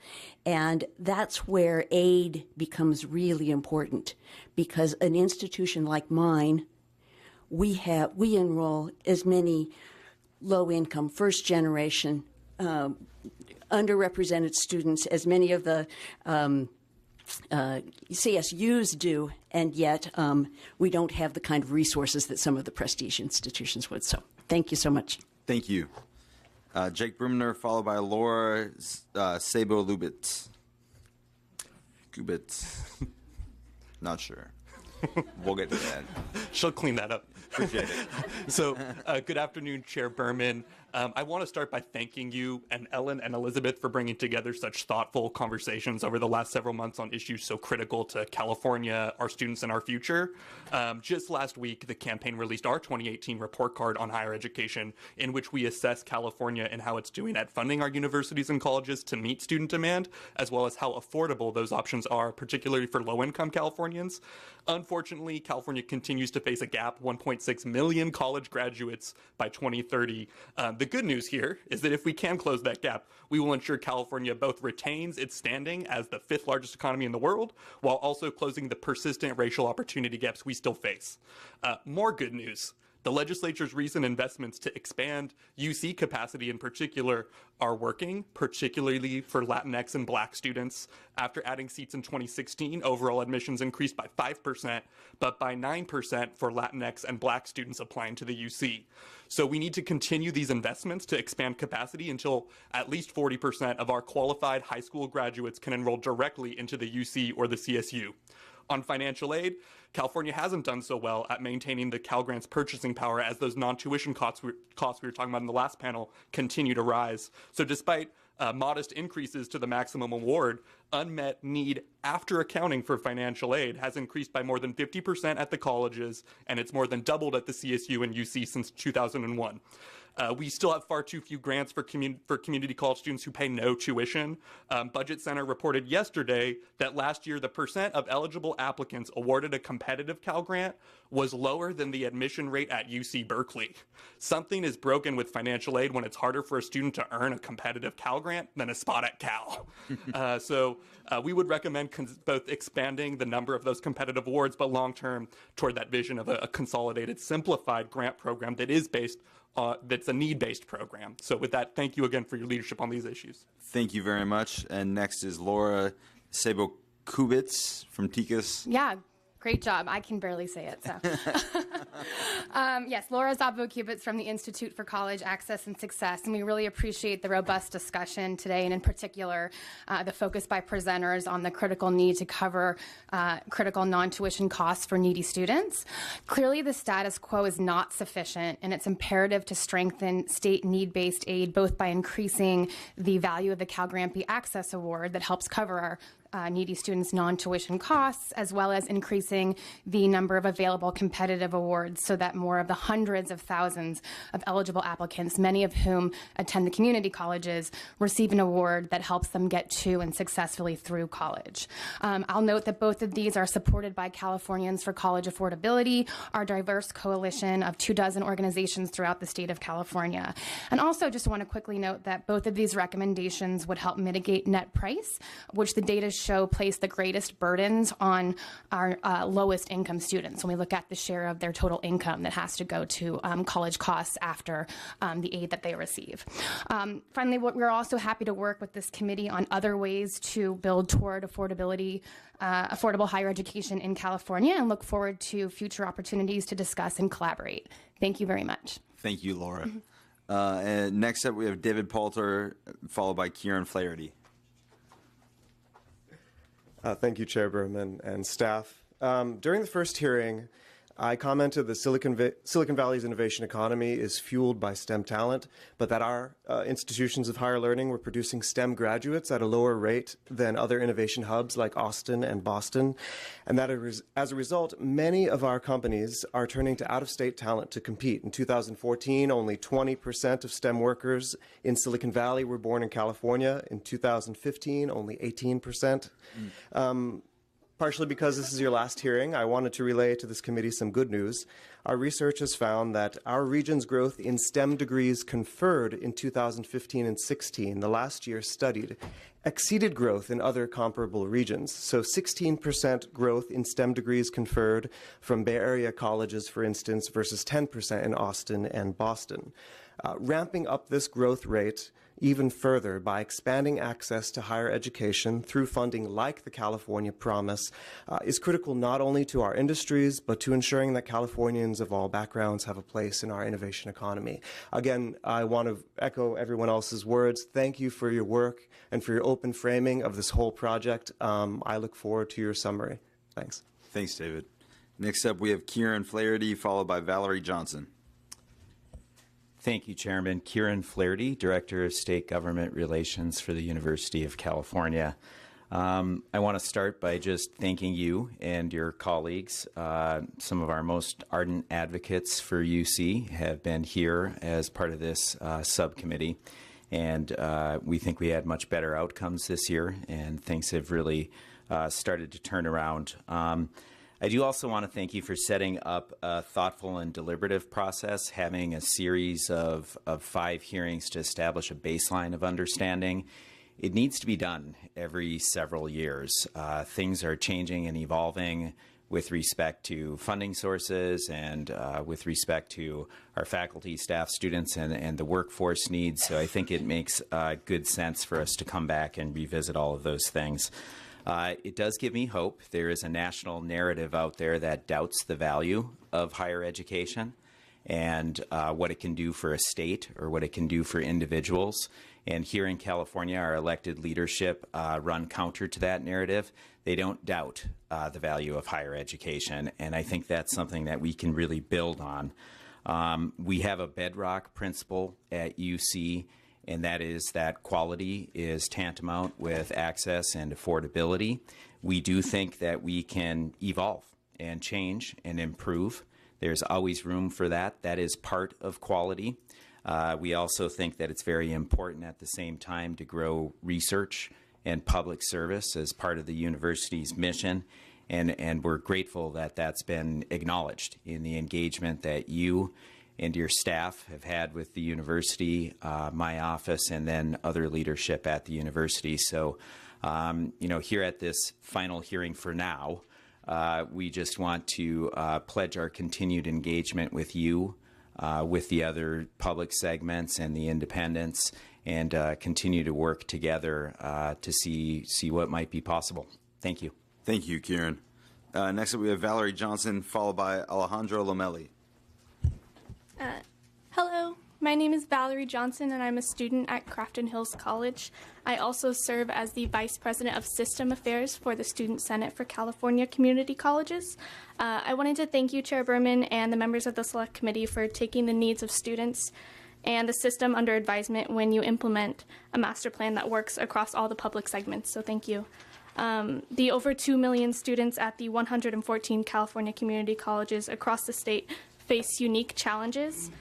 And that's where aid becomes really important, because an institution like mine, we enroll as many low-income, first-generation, underrepresented students as many of the CSUs do, and yet we don't have the kind of resources that some of the prestige institutions would. So thank you so much. Thank you. Jake Brimner, followed by Laura Sabo-Lubitz. Gubitz. Not sure. We'll get to that. She'll clean that up. Appreciate it. So, good afternoon, Chair Berman, I want to start by thanking you and Ellen and Elizabeth for bringing together such thoughtful conversations over the last several months on issues so critical to California, our students, and our future. Just last week, the campaign released our 2018 report card on higher education, in which we assess California and how it's doing at funding our universities and colleges to meet student demand, as well as how affordable those options are, particularly for low-income Californians. Unfortunately, California continues to face a gap, 1.6 million college graduates by 2030. The good news here is that if we can close that gap, we will ensure California both retains its standing as the 5th largest economy in the world, while also closing the persistent racial opportunity gaps we still face. More good news. The legislature's recent investments to expand UC capacity in particular are working, particularly for Latinx and Black students. After adding seats in 2016, overall admissions increased by 5%, but by 9% for Latinx and Black students applying to the UC. So we need to continue these investments to expand capacity until at least 40% of our qualified high school graduates can enroll directly into the UC or the CSU. On financial aid, California hasn't done so well at maintaining the Cal Grant's purchasing power as those non-tuition costs we were talking about in the last panel continue to rise. So despite modest increases to the maximum award, unmet need after accounting for financial aid has increased by more than 50% at the colleges, and it's more than doubled at the CSU and UC since 2001. We still have far too few grants for community college students who pay no tuition. Budget Center reported yesterday that last year the percent of eligible applicants awarded a competitive Cal Grant was lower than the admission rate at UC Berkeley. Something is broken with financial aid when it's harder for a student to earn a competitive Cal Grant than a spot at Cal. So we would recommend both expanding the number of those competitive awards, but long-term toward that vision of a consolidated, simplified grant program that is based that's a need-based program. So with that, thank you again for your leadership on these issues. Thank you very much. And next is Laura Sabo-Kubitz from TICAS. Yeah, great job. I can barely say it, so. Yes, Laura Sabo-Kubitz from the Institute for College Access and Success, and we really appreciate the robust discussion today, and in particular, the focus by presenters on the critical need to cover critical non-tuition costs for needy students. Clearly, the status quo is not sufficient, and it's imperative to strengthen state need-based aid, both by increasing the value of the Cal Grant B Access Award that helps cover our needy students' non-tuition costs, as well as increasing the number of available competitive awards so that more of the hundreds of thousands of eligible applicants, many of whom attend the community colleges, receive an award that helps them get to and successfully through college. I'll note that both of these are supported by Californians for College Affordability, our diverse coalition of 24 organizations throughout the state of California. And also just want to quickly note that both of these recommendations would help mitigate net price, which the data show place the greatest burdens on our lowest income students when we look at the share of their total income that has to go to college costs after the aid that they receive. Finally, we're also happy to work with this committee on other ways to build toward affordable higher education in California, and look forward to future opportunities to discuss and collaborate. Thank you very much. Thank you, Laura. And next up, we have David Poulter, followed by Kieran Flaherty. Thank you, Chair Berman and staff. During the first hearing, I commented that Silicon Valley's innovation economy is fueled by STEM talent, but that our institutions of higher learning were producing STEM graduates at a lower rate than other innovation hubs like Austin and Boston, and that as a result, many of our companies are turning to out-of-state talent to compete. In 2014, only 20% of STEM workers in Silicon Valley were born in California. In 2015, only 18%. Partially because this is your last hearing, I wanted to relay to this committee some good news. Our research has found that our region's growth in STEM degrees conferred in 2015 and 16, the last year studied, exceeded growth in other comparable regions. So 16% growth in STEM degrees conferred from Bay Area colleges, for instance, versus 10% in Austin and Boston. Ramping up this growth rate even further by expanding access to higher education through funding like the California Promise is critical not only to our industries, but to ensuring that Californians of all backgrounds have a place in our innovation economy. Again, I want to echo everyone else's words. Thank you for your work and for your open framing of this whole project. I look forward to your summary. Thanks. Thanks, David. Next up, we have Kieran Flaherty, followed by Valerie Johnson. Thank you, Chairman. Kieran Flaherty, Director of State Government Relations for the University of California. I want to start by just thanking you and your colleagues. Some of our most ardent advocates for UC have been here as part of this subcommittee, and we think we had much better outcomes this year, and things have really started to turn around. I do also want to thank you for setting up a thoughtful and deliberative process, having a series of 5 hearings to establish a baseline of understanding. It needs to be done every several years. Things are changing and evolving with respect to funding sources and with respect to our faculty, staff, students, and the workforce needs. So I think it makes good sense for us to come back and revisit all of those things. It does give me hope. There is a national narrative out there that doubts the value of higher education and what it can do for a state or what it can do for individuals. And here in California, our elected leadership run counter to that narrative. They don't doubt the value of higher education, and I think that's something that we can really build on. We have a bedrock principle at UC, and that is that quality is tantamount with access and affordability. We do think that we can evolve and change and improve. There's always room for that. That is part of quality. We also think that it's very important at the same time to grow research and public service as part of the university's mission. And we're grateful that that's been acknowledged in the engagement that you and your staff have had with the university, my office, and then other leadership at the university. So, here at this final hearing for now, we just want to pledge our continued engagement with you, with the other public segments and the independents, and continue to work together to see what might be possible. Thank you. Thank you, Kieran. Next up, we have Valerie Johnson, followed by Alejandro Lomelli. Hello, my name is Valerie Johnson, and I'm a student at Crafton Hills College. I also serve as the Vice President of System Affairs for the Student Senate for California Community Colleges. I wanted to thank you, Chair Berman, and the members of the Select Committee for taking the needs of students and the system under advisement when you implement a master plan that works across all the public segments, so thank you. The over 2 million students at the 114 California community colleges across the state face unique challenges.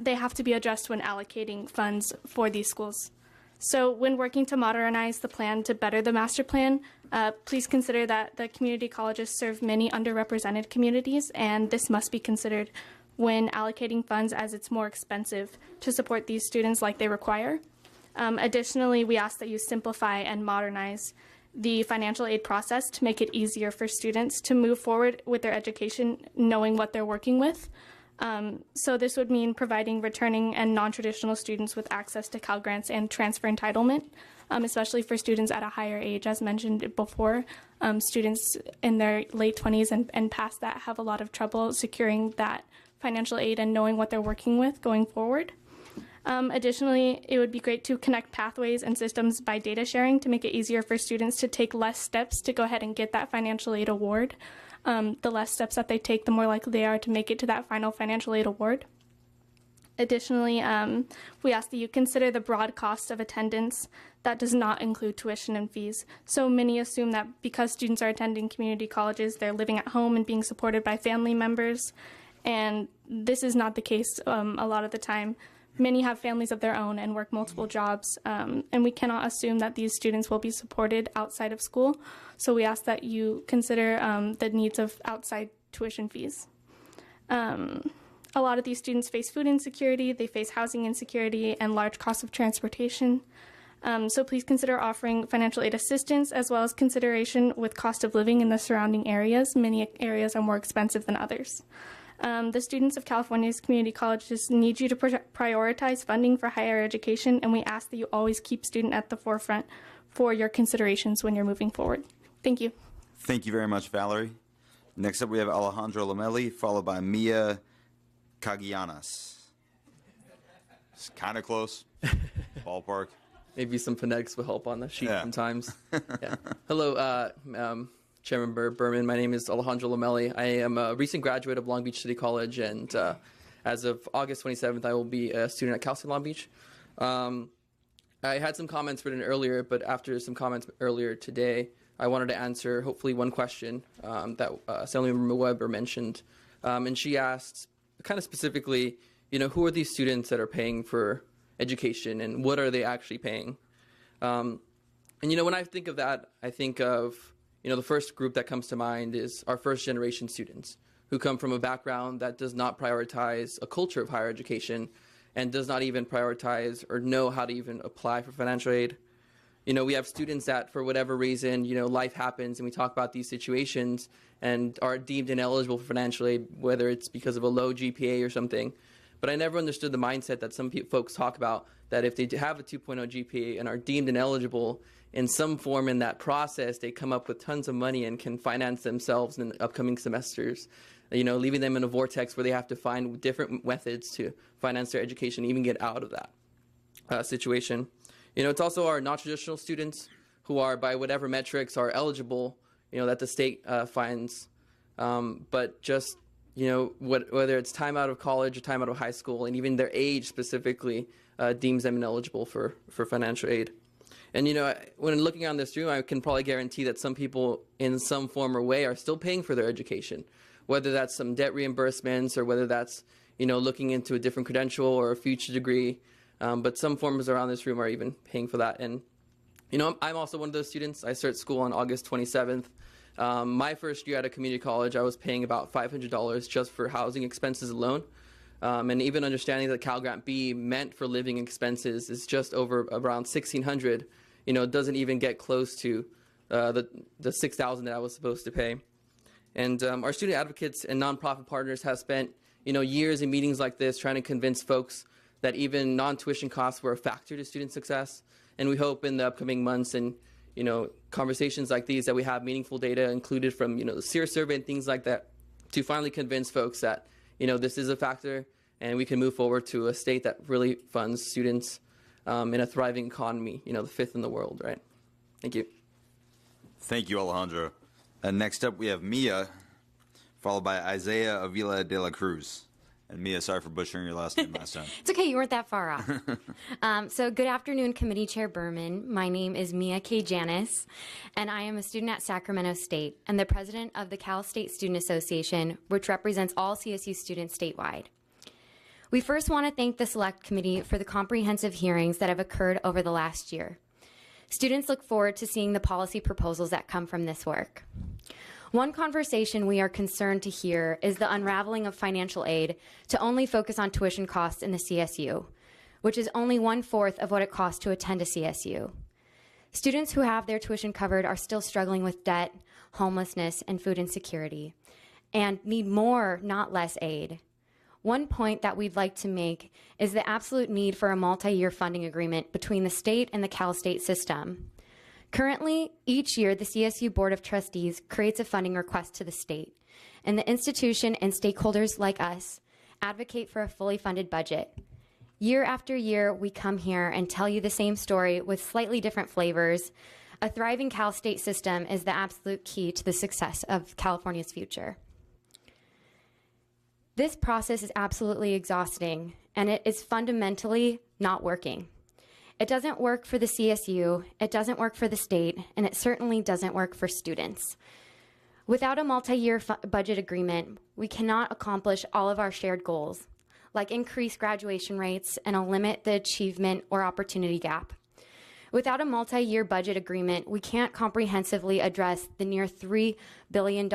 They have to be addressed when allocating funds for these schools. So when working to modernize the plan to better the master plan, please consider that the community colleges serve many underrepresented communities, and this must be considered when allocating funds, as it's more expensive to support these students like they require. Additionally, we ask that you simplify and modernize the financial aid process to make it easier for students to move forward with their education knowing what they're working with. So this would mean providing returning and non-traditional students with access to Cal Grants and transfer entitlement, especially for students at a higher age. As mentioned before, students in their late 20s and past that have a lot of trouble securing that financial aid and knowing what they're working with going forward. Additionally, it would be great to connect pathways and systems by data sharing to make it easier for students to take less steps to go ahead and get that financial aid award. The less steps that they take, the more likely they are to make it to that final financial aid award. Additionally, we ask that you consider the broad cost of attendance that does not include tuition and fees. So many assume that because students are attending community colleges, they're living at home and being supported by family members. And this is not the case a lot of the time. Many have families of their own and work multiple jobs, and we cannot assume that these students will be supported outside of school. So we ask that you consider the needs of outside tuition fees. A lot of these students face food insecurity, they face housing insecurity, and large costs of transportation. So please consider offering financial aid assistance as well as consideration with cost of living in the surrounding areas. Many areas are more expensive than others. The students of California's community colleges need you to prioritize funding for higher education, and we ask that you always keep student at the forefront for your considerations when you're moving forward. Thank you. Thank you very much, Valerie. Next up, we have Alejandro Lomelli, followed by Mia Kagianas. It's kind of close. Ballpark. Maybe some phonetics will help on the sheet sometimes. Yeah. Hello, Chairman Berman. My name is Alejandro Lomelli. I am a recent graduate of Long Beach City College, and as of August 27th, I will be a student at Cal State Long Beach. I had some comments written earlier, but after some comments earlier today, I wanted to answer hopefully one question that Assemblymember Weber mentioned. And she asked kind of specifically, who are these students that are paying for education and what are they actually paying? And when I think of that, I think of, the first group that comes to mind is our first generation students who come from a background that does not prioritize a culture of higher education and does not even prioritize or know how to even apply for financial aid. We have students that, for whatever reason, life happens and we talk about these situations and are deemed ineligible for financial aid, whether it's because of a low GPA or something. But I never understood the mindset that some folks talk about, that if they have a 2.0 GPA and are deemed ineligible in some form in that process, they come up with tons of money and can finance themselves in the upcoming semesters, leaving them in a vortex where they have to find different methods to finance their education, even get out of that situation. It's also our non-traditional students who are, by whatever metrics, are eligible, that the state finds, but just, whether it's time out of college or time out of high school, and even their age specifically deems them ineligible for financial aid. And, when looking around this room, I can probably guarantee that some people in some form or way are still paying for their education, whether that's some debt reimbursements or whether that's, looking into a different credential or a future degree. But some forms around this room are even paying for that. And, I'm also one of those students. I start school on August 27th. My first year at a community college, I was paying about $500 just for housing expenses alone. And even understanding that Cal Grant B meant for living expenses is just over around $1,600. It doesn't even get close to the $6,000 that I was supposed to pay. And our student advocates and nonprofit partners have spent years in meetings like this trying to convince folks that even non-tuition costs were a factor to student success. And we hope in the upcoming months and conversations like these that we have meaningful data included from the SEER survey and things like that to finally convince folks that this is a factor and we can move forward to a state that really funds students in a thriving economy, the fifth in the world, right? Thank you. Thank you, Alejandro. Next up, we have Mia, followed by Isaiah Avila de la Cruz. And Mia, sorry for butchering your last name last time. It's okay, you weren't that far off. So good afternoon, Committee Chair Berman. My name is Mia K. Janis, and I am a student at Sacramento State and the president of the Cal State Student Association, which represents all CSU students statewide. We first want to thank the Select Committee for the comprehensive hearings that have occurred over the last year. Students look forward to seeing the policy proposals that come from this work. One conversation we are concerned to hear is the unraveling of financial aid to only focus on tuition costs in the CSU, which is only 1/4 of what it costs to attend a CSU. Students who have their tuition covered are still struggling with debt, homelessness, and food insecurity, and need more, not less aid. One point that we'd like to make is the absolute need for a multi-year funding agreement between the state and the Cal State system. Currently, each year, the CSU Board of Trustees creates a funding request to the state, and the institution and stakeholders like us advocate for a fully funded budget. Year after year, we come here and tell you the same story with slightly different flavors. A thriving Cal State system is the absolute key to the success of California's future. This process is absolutely exhausting, and it is fundamentally not working. It doesn't work for the CSU, it doesn't work for the state, and it certainly doesn't work for students. Without a multi-year budget agreement, we cannot accomplish all of our shared goals, like increase graduation rates and limit the achievement or opportunity gap. Without a multi-year budget agreement, we can't comprehensively address the near $3 billion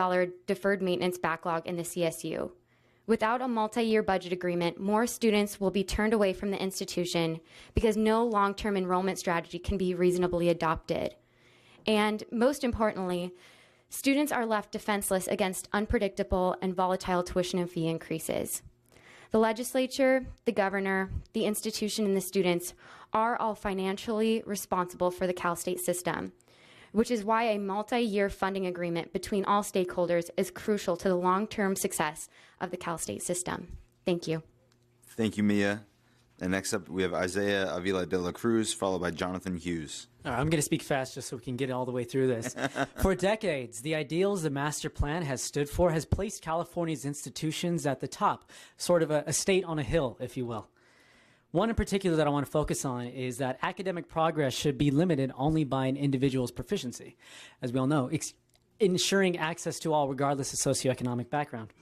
deferred maintenance backlog in the CSU. Without a multi-year budget agreement, more students will be turned away from the institution because no long-term enrollment strategy can be reasonably adopted. And most importantly, students are left defenseless against unpredictable and volatile tuition and fee increases. The legislature, the governor, the institution, and the students are all financially responsible for the Cal State system, which is why a multi-year funding agreement between all stakeholders is crucial to the long-term success of the Cal State system. Thank you. Thank you, Mia. And next up, we have Isaiah Avila de la Cruz, followed by Jonathan Hughes. All right, I'm going to speak fast just so we can get all the way through this. For decades, the ideals the master plan has stood for has placed California's institutions at the top, sort of a state on a hill, if you will. One in particular that I want to focus on is that academic progress should be limited only by an individual's proficiency, as we all know, ensuring access to all regardless of socioeconomic background.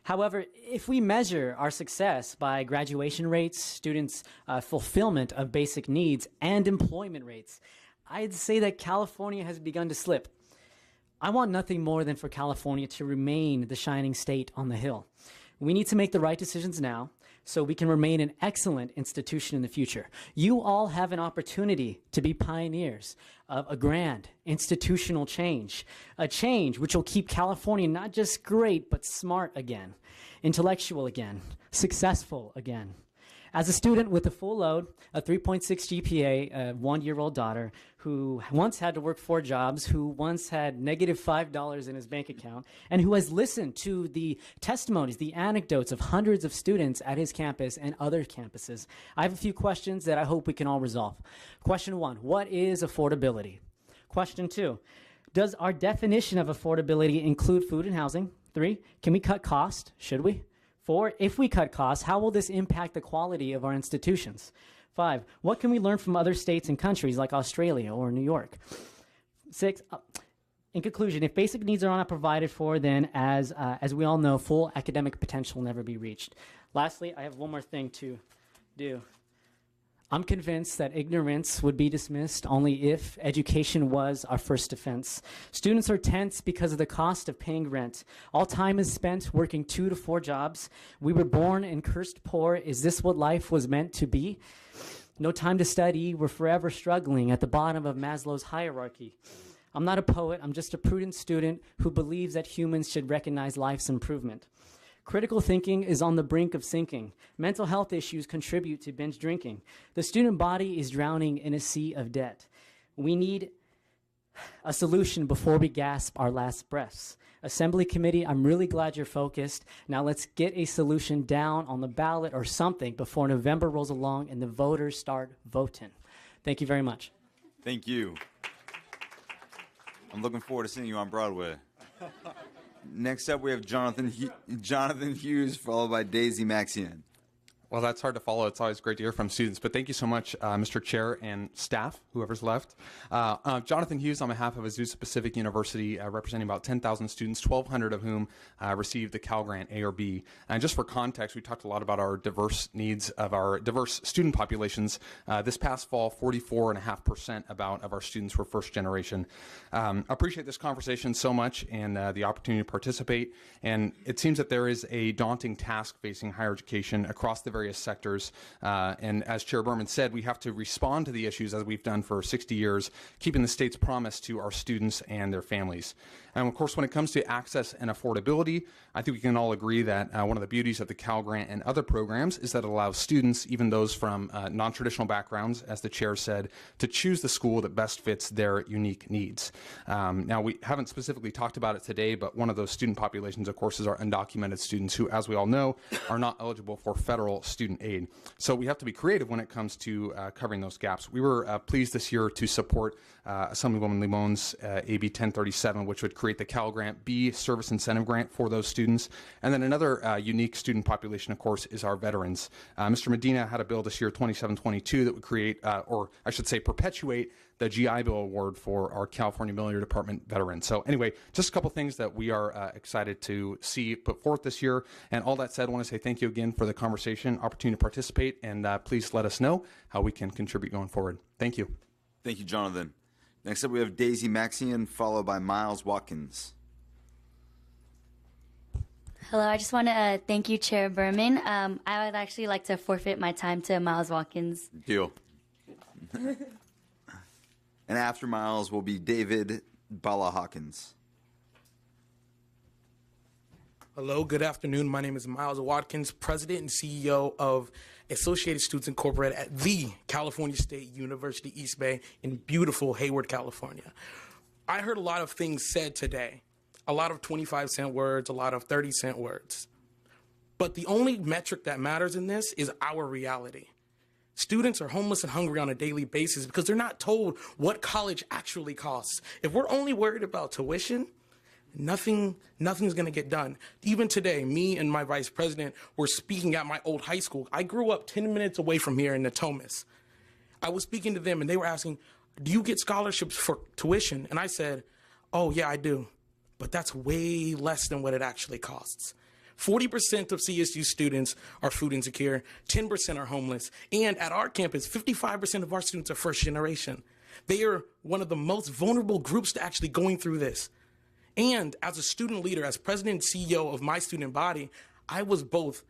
However, if we measure our success by graduation rates, students' fulfillment of basic needs, and employment rates, I'd say that California has begun to slip. I want nothing more than for California to remain the shining state on the hill. We need to make the right decisions now so we can remain an excellent institution in the future. You all have an opportunity to be pioneers of a grand institutional change, a change which will keep California not just great, but smart again, intellectual again, successful again. As a student with a full load, a 3.6 GPA, a one-year-old daughter who once had to work 4 jobs, who once had negative $5 in his bank account, and who has listened to the testimonies, the anecdotes of hundreds of students at his campus and other campuses, I have a few questions that I hope we can all resolve. Question 1, what is affordability? Question 2, does our definition of affordability include food and housing? 3, can we cut costs? Should we? 4, if we cut costs, how will this impact the quality of our institutions? 5, what can we learn from other states and countries like Australia or New York? 6, in conclusion, if basic needs are not provided for, then as we all know, full academic potential will never be reached. Lastly, I have one more thing to do. I'm convinced that ignorance would be dismissed only if education was our first defense. Students are tense because of the cost of paying rent. All time is spent working 2 to 4 jobs. We were born and cursed poor. Is this what life was meant to be? No time to study. We're forever struggling at the bottom of Maslow's hierarchy. I'm not a poet. I'm just a prudent student who believes that humans should recognize life's improvement. Critical thinking is on the brink of sinking. Mental health issues contribute to binge drinking. The student body is drowning in a sea of debt. We need a solution before we gasp our last breaths. Assembly Committee, I'm really glad you're focused. Now let's get a solution down on the ballot or something before November rolls along and the voters start voting. Thank you very much. Thank you. I'm looking forward to seeing you on Broadway. Next up, we have Jonathan Hughes, followed by Daisy Maxian. Well, that's hard to follow. It's always great to hear from students. But thank you so much, Mr. Chair and staff, whoever's left. Jonathan Hughes on behalf of Azusa Pacific University, representing about 10,000 students, 1,200 of whom received the Cal Grant A or B. And just for context, we talked a lot about our diverse needs of our diverse student populations. This past fall, 44.5% of our students were first generation. I appreciate this conversation so much and the opportunity to participate. And it seems that there is a daunting task facing higher education across the various sectors. And as Chair Berman said, we have to respond to the issues as we've done for 60 years, keeping the state's promise to our students and their families. And of course, when it comes to access and affordability, I think we can all agree that one of the beauties of the Cal Grant and other programs is that it allows students, even those from non-traditional backgrounds, as the chair said, to choose the school that best fits their unique needs. Now, we haven't specifically talked about it today, but one of those student populations, of course, is our undocumented students who, as we all know, are not eligible for federal student aid. So we have to be creative when it comes to covering those gaps. We were pleased this year to support Assemblywoman Limon's AB 1037, which would create the Cal Grant B Service Incentive Grant for those students. And then another unique student population, of course, is our veterans. Mr. Medina had a bill this year, 2722, that would create, or I should say perpetuate, the GI Bill award for our California Military Department veterans. So anyway, just a couple things that we are excited to see put forth this year. And all that said, I want to say thank you again for the conversation, opportunity to participate, and please let us know how we can contribute going forward. Thank you. Thank you, Jonathan. Next up, we have Daisy Maxian, followed by Miles Watkins. Hello, I just want to thank you, Chair Berman. I would actually like to forfeit my time to Miles Watkins. Deal. And after Miles will be David Bala Hawkins. Hello, good afternoon. My name is Miles Watkins, President and CEO of Associated Students Incorporated at the California State University East Bay in beautiful Hayward, California. I heard a lot of things said today, a lot of 25-cent words, a lot of 30-cent words. But the only metric that matters in this is our reality. Students are homeless and hungry on a daily basis because they're not told what college actually costs. If we're only worried about tuition, nothing's going to get done. Even today, me and my vice president were speaking at my old high school. I grew up 10 minutes away from here in Natomas. I was speaking to them, and they were asking, do you get scholarships for tuition? And I said, oh, yeah, I do. But that's way less than what it actually costs. 40% of CSU students are food insecure, 10% are homeless, and at our campus, 55% of our students are first generation. They are one of the most vulnerable groups to actually going through this. And as a student leader, as president and CEO of my student body, I was both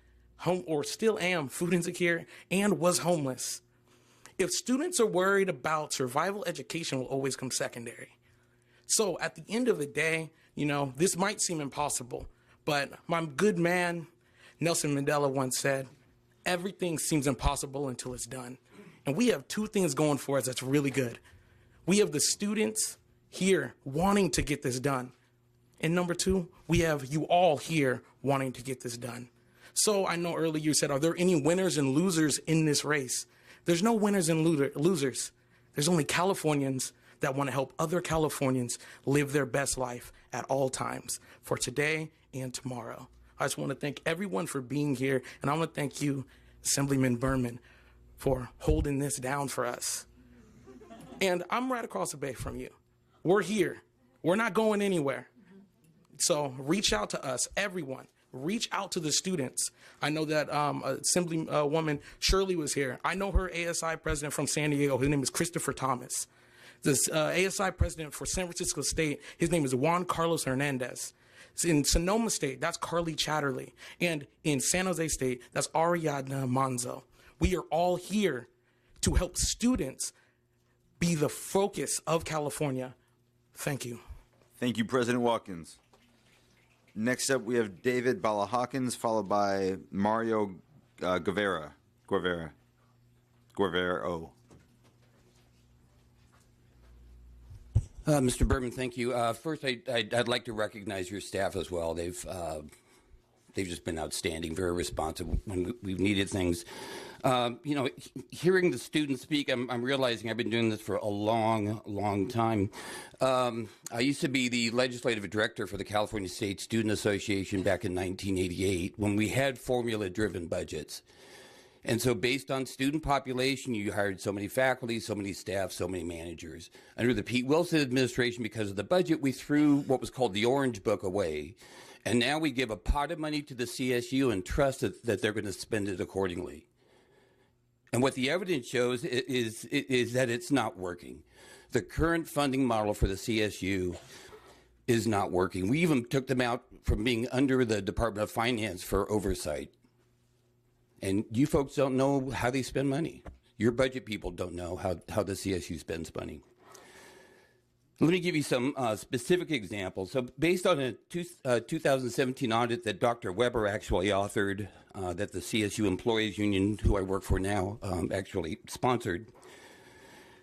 still am food insecure and was homeless. If students are worried about survival, education will always come secondary. So at the end of the day, this might seem impossible, but my good man, Nelson Mandela, once said, everything seems impossible until it's done. And we have two things going for us that's really good. We have the students here wanting to get this done. And number two, we have you all here wanting to get this done. So I know earlier you said, are there any winners and losers in this race? There's no winners and losers. There's only Californians that want to help other Californians live their best life at all times for today and tomorrow. I just want to thank everyone for being here, and I want to thank you, Assemblyman Berman, for holding this down for us. And I'm right across the bay from you. We're here. We're not going anywhere. So reach out to us, everyone. Reach out to the students. I know that Assemblywoman Shirley was here. I know her ASI president from San Diego. His name is Christopher Thomas. The ASI president for San Francisco State, his name is Juan Carlos Hernandez. In Sonoma State, that's Carly Chatterley. And in San Jose State, that's Ariadna Manzo. We are all here to help students be the focus of California. Thank you. Thank you, President Watkins. Next up, we have David Balahawkins, followed by Mario Guevara. Mr. Berman, thank you. First, I'd like to recognize your staff as well. They've just been outstanding, very responsive when we've needed things. Hearing the students speak, I'm realizing I've been doing this for a long, long time. I used to be the legislative director for the California State Student Association back in 1988 when we had formula-driven budgets. And so based on student population, you hired so many faculty, so many staff, so many managers. Under the Pete Wilson administration, because of the budget, we threw what was called the Orange Book away. And now we give a pot of money to the CSU and trust that they're going to spend it accordingly. And what the evidence shows is that it's not working. The current funding model for the CSU is not working. We even took them out from being under the Department of Finance for oversight. And you folks don't know how they spend money. Your budget people don't know how the CSU spends money. Let me give you some specific examples. So based on a 2017 audit that Dr. Weber actually authored, that the CSU Employees Union, who I work for now, actually sponsored,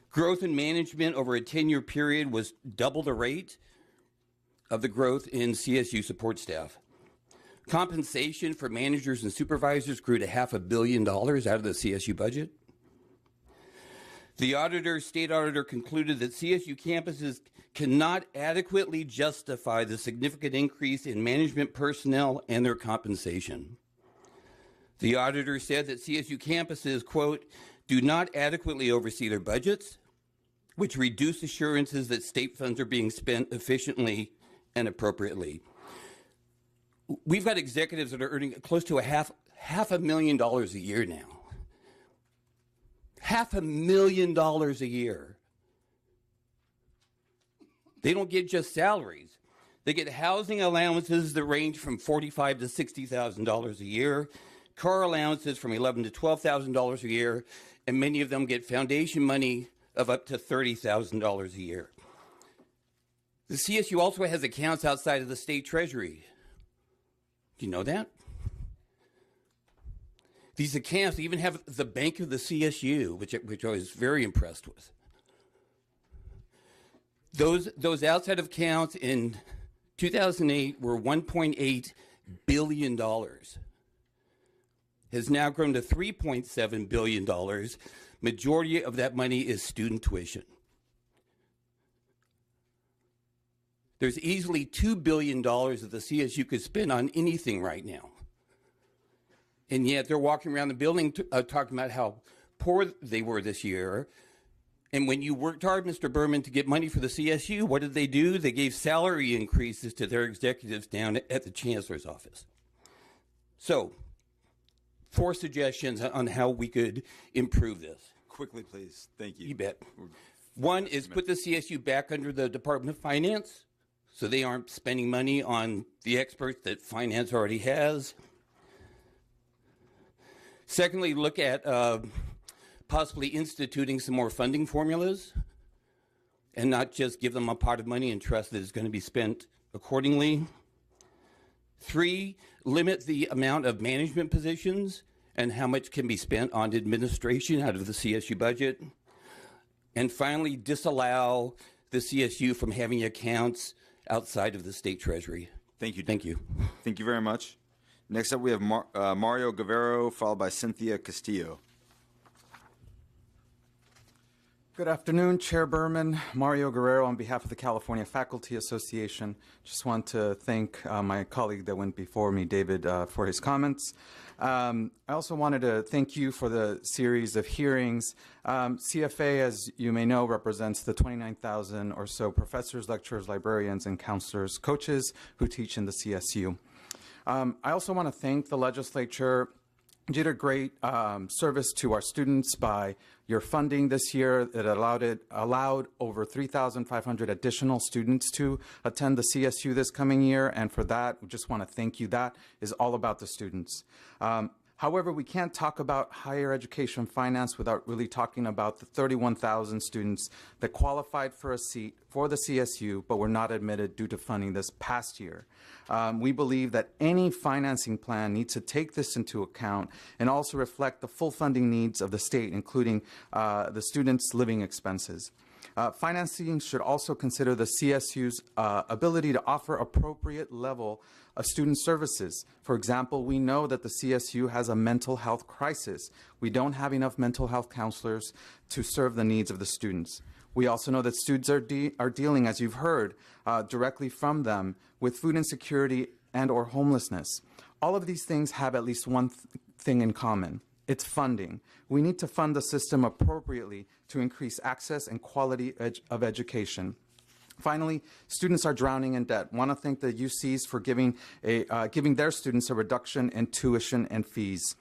growth in management over a 10-year period was double the rate of the growth in CSU support staff. Compensation for managers and supervisors grew to $500 million out of the CSU budget. The state auditor concluded that CSU campuses cannot adequately justify the significant increase in management personnel and their compensation. The auditor said that CSU campuses, quote, do not adequately oversee their budgets, which reduce assurances that state funds are being spent efficiently and appropriately. We've got executives that are earning close to $500,000 a year now. $500,000 a year. They don't get just salaries. They get housing allowances that range from $45,000 to $60,000 a year, car allowances from $11,000 to $12,000 a year, and many of them get foundation money of up to $30,000 a year. The CSU also has accounts outside of the state treasury. Do you know that? These accounts even have the Bank of the CSU, which I was very impressed with. Those outside of accounts in 2008 were $1.8 billion. has now grown to $3.7 billion. Majority of that money is student tuition. There's easily $2 billion that the CSU could spend on anything right now. And yet they're walking around the building talking about how poor they were this year. And when you worked hard, Mr. Berman, to get money for the CSU, what did they do? They gave salary increases to their executives down at the chancellor's office. So, 4 suggestions on how we could improve this. Quickly, please. Thank you. You bet. One is put the CSU back under the Department of Finance, so they aren't spending money on the experts that finance already has. Secondly, look at possibly instituting some more funding formulas and not just give them a pot of money and trust that it's going to be spent accordingly. 3, limit the amount of management positions and how much can be spent on administration out of the CSU budget. And finally, disallow the CSU from having accounts outside of the state treasury. Thank you. Thank you. Thank you very much. Next up, we have Mario Guevara, followed by Cynthia Castillo. Good afternoon, Chair Berman. Mario Guerrero on behalf of the California Faculty Association. Just want to thank my colleague that went before me, David, for his comments. I also wanted to thank you for the series of hearings. CFA, as you may know, represents the 29,000 or so professors, lecturers, librarians, and counselors, coaches who teach in the CSU. I also want to thank the legislature. You did a great service to our students by your funding this year. It allowed over 3,500 additional students to attend the CSU this coming year, and for that, we just want to thank you. That is all about the students. However, we can't talk about higher education finance without really talking about the 31,000 students that qualified for a seat for the CSU but were not admitted due to funding this past year. We believe that any financing plan needs to take this into account and also reflect the full funding needs of the state, including the students' living expenses. Financing should also consider the CSU's ability to offer appropriate level of student services. For example, we know that the CSU has a mental health crisis. We don't have enough mental health counselors to serve the needs of the students. We also know that students are dealing, as you've heard, directly from them with food insecurity and or homelessness. All of these things have at least one thing in common. It's funding. We need to fund the system appropriately to increase access and quality of education. Finally, students are drowning in debt. Want to thank the UCs for giving their students a reduction in tuition and fees.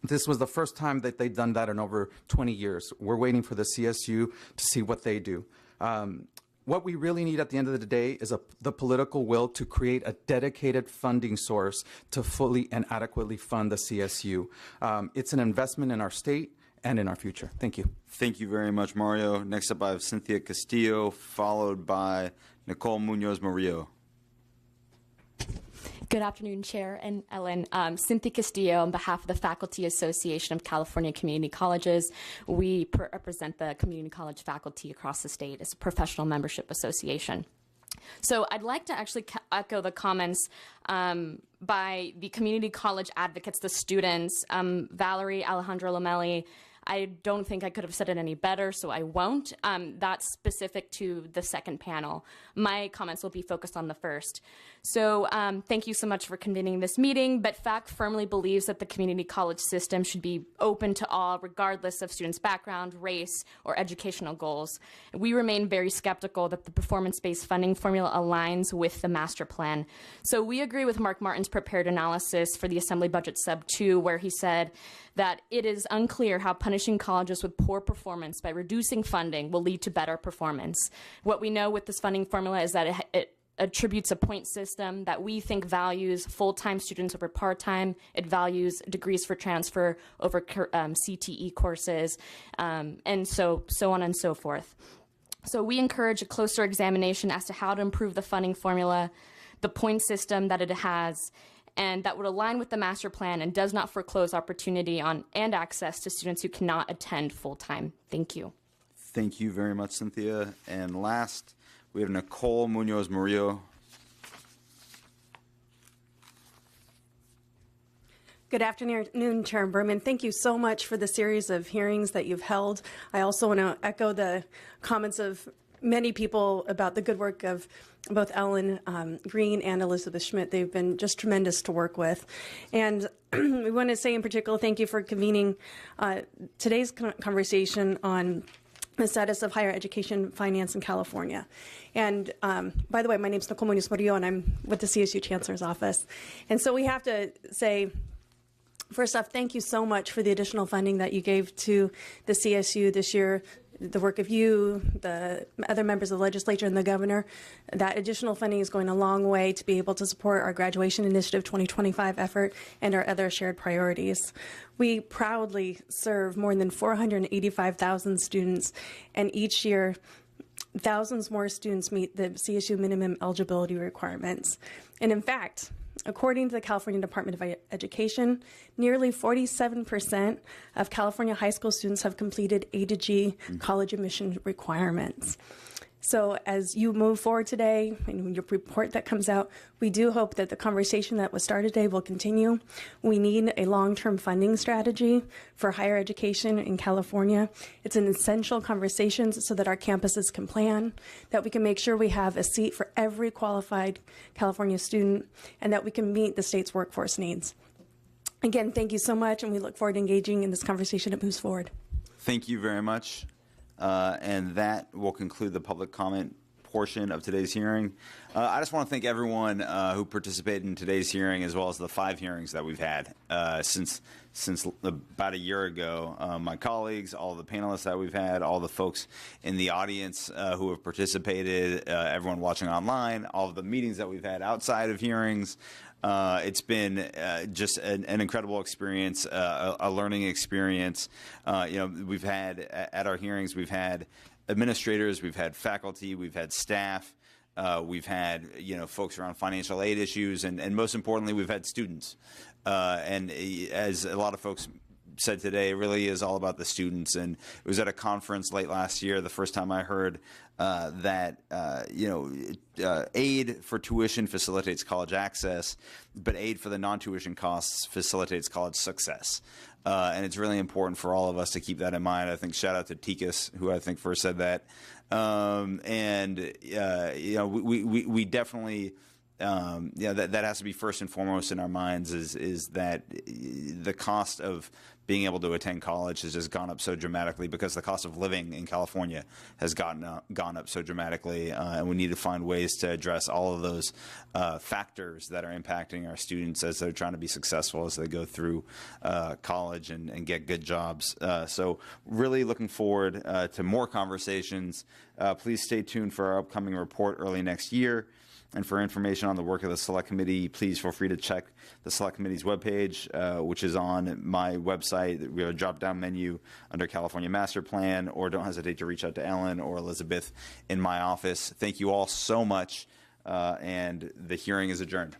This was the first time that they've done that in over 20 years. We're waiting for the CSU to see what they do. What we really need at the end of the day is the political will to create a dedicated funding source to fully and adequately fund the CSU. It's an investment in our state and in our future. Thank you. Thank you very much, Mario. Next up, I have Cynthia Castillo, followed by Nicole Munoz-Murillo. Good afternoon, Chair and Ellen. Cynthia Castillo on behalf of the Faculty Association of California Community Colleges. We represent the community college faculty across the state as a professional membership association. So I'd like to actually echo the comments by the community college advocates, the students, Valerie, Alejandro Lomelli. I don't think I could have said it any better, so I won't. That's specific to the second panel. My comments will be focused on the first. So thank you so much for convening this meeting, but FAC firmly believes that the community college system should be open to all, regardless of students' background, race, or educational goals. We remain very skeptical that the performance-based funding formula aligns with the master plan. So we agree with Mark Martin's prepared analysis for the Assembly Budget Sub 2, where he said that it is unclear how punishing colleges with poor performance by reducing funding will lead to better performance. What we know with this funding formula is that it attributes a point system that we think values full-time students over part-time. It values degrees for transfer over CTE courses, and so on and so forth. So we encourage a closer examination as to how to improve the funding formula, the point system that it has, and that would align with the master plan and does not foreclose opportunity on and access to students who cannot attend full-time. Thank you. Thank you very much, Cynthia. And last, we have Nicole Munoz-Murillo. Good afternoon, Chair Berman. Thank you so much for the series of hearings that you've held. I also want to echo the comments of many people about the good work of both Ellen Green and Elizabeth Schmidt. They've been just tremendous to work with. And we want to say in particular, thank you for convening today's conversation on the status of higher education finance in California. And by the way, my name is Nicole Munoz-Murillo, and I'm with the CSU Chancellor's Office. And so we have to say, first off, thank you so much for the additional funding that you gave to the CSU this year, the work of you, the other members of the legislature, and the governor. That additional funding is going a long way to be able to support our Graduation Initiative 2025 effort and our other shared priorities. We proudly serve more than 485,000 students, and each year, thousands more students meet the CSU minimum eligibility requirements. And in fact, according to the California Department of Education, nearly 47% of California high school students have completed A to G college admission requirements. So as you move forward today, and your report that comes out, we do hope that the conversation that was started today will continue. We need a long-term funding strategy for higher education in California. It's an essential conversation so that our campuses can plan, that we can make sure we have a seat for every qualified California student, and that we can meet the state's workforce needs. Again, thank you so much, and we look forward to engaging in this conversation that moves forward. Thank you very much. And that will conclude the public comment portion of today's hearing. I just want to thank everyone who participated in today's hearing, as well as the 5 hearings that we've had since about a year ago. My colleagues, all the panelists that we've had, all the folks in the audience who have participated, everyone watching online, all of the meetings that we've had outside of hearings. It's been just an incredible experience, a learning experience. We've had at our hearings, we've had administrators, we've had faculty, we've had staff, we've had folks around financial aid issues, and most importantly, we've had students. And as a lot of folks said today, it really is all about the students. And it was at a conference late last year, the first time I heard that aid for tuition facilitates college access, but aid for the non-tuition costs facilitates college success. And it's really important for all of us to keep that in mind. I think shout out to Tikas, who I think first said that. We definitely. That has to be first and foremost in our minds is that the cost of being able to attend college has just gone up so dramatically because the cost of living in California has gone up so dramatically, and we need to find ways to address all of those factors that are impacting our students as they're trying to be successful as they go through college and get good jobs. So really looking forward to more conversations. Please stay tuned for our upcoming report early next year. And for information on the work of the Select Committee, please feel free to check the Select Committee's webpage, which is on my website. We have a drop-down menu under California Master Plan, or don't hesitate to reach out to Ellen or Elizabeth in my office. Thank you all so much, and the hearing is adjourned.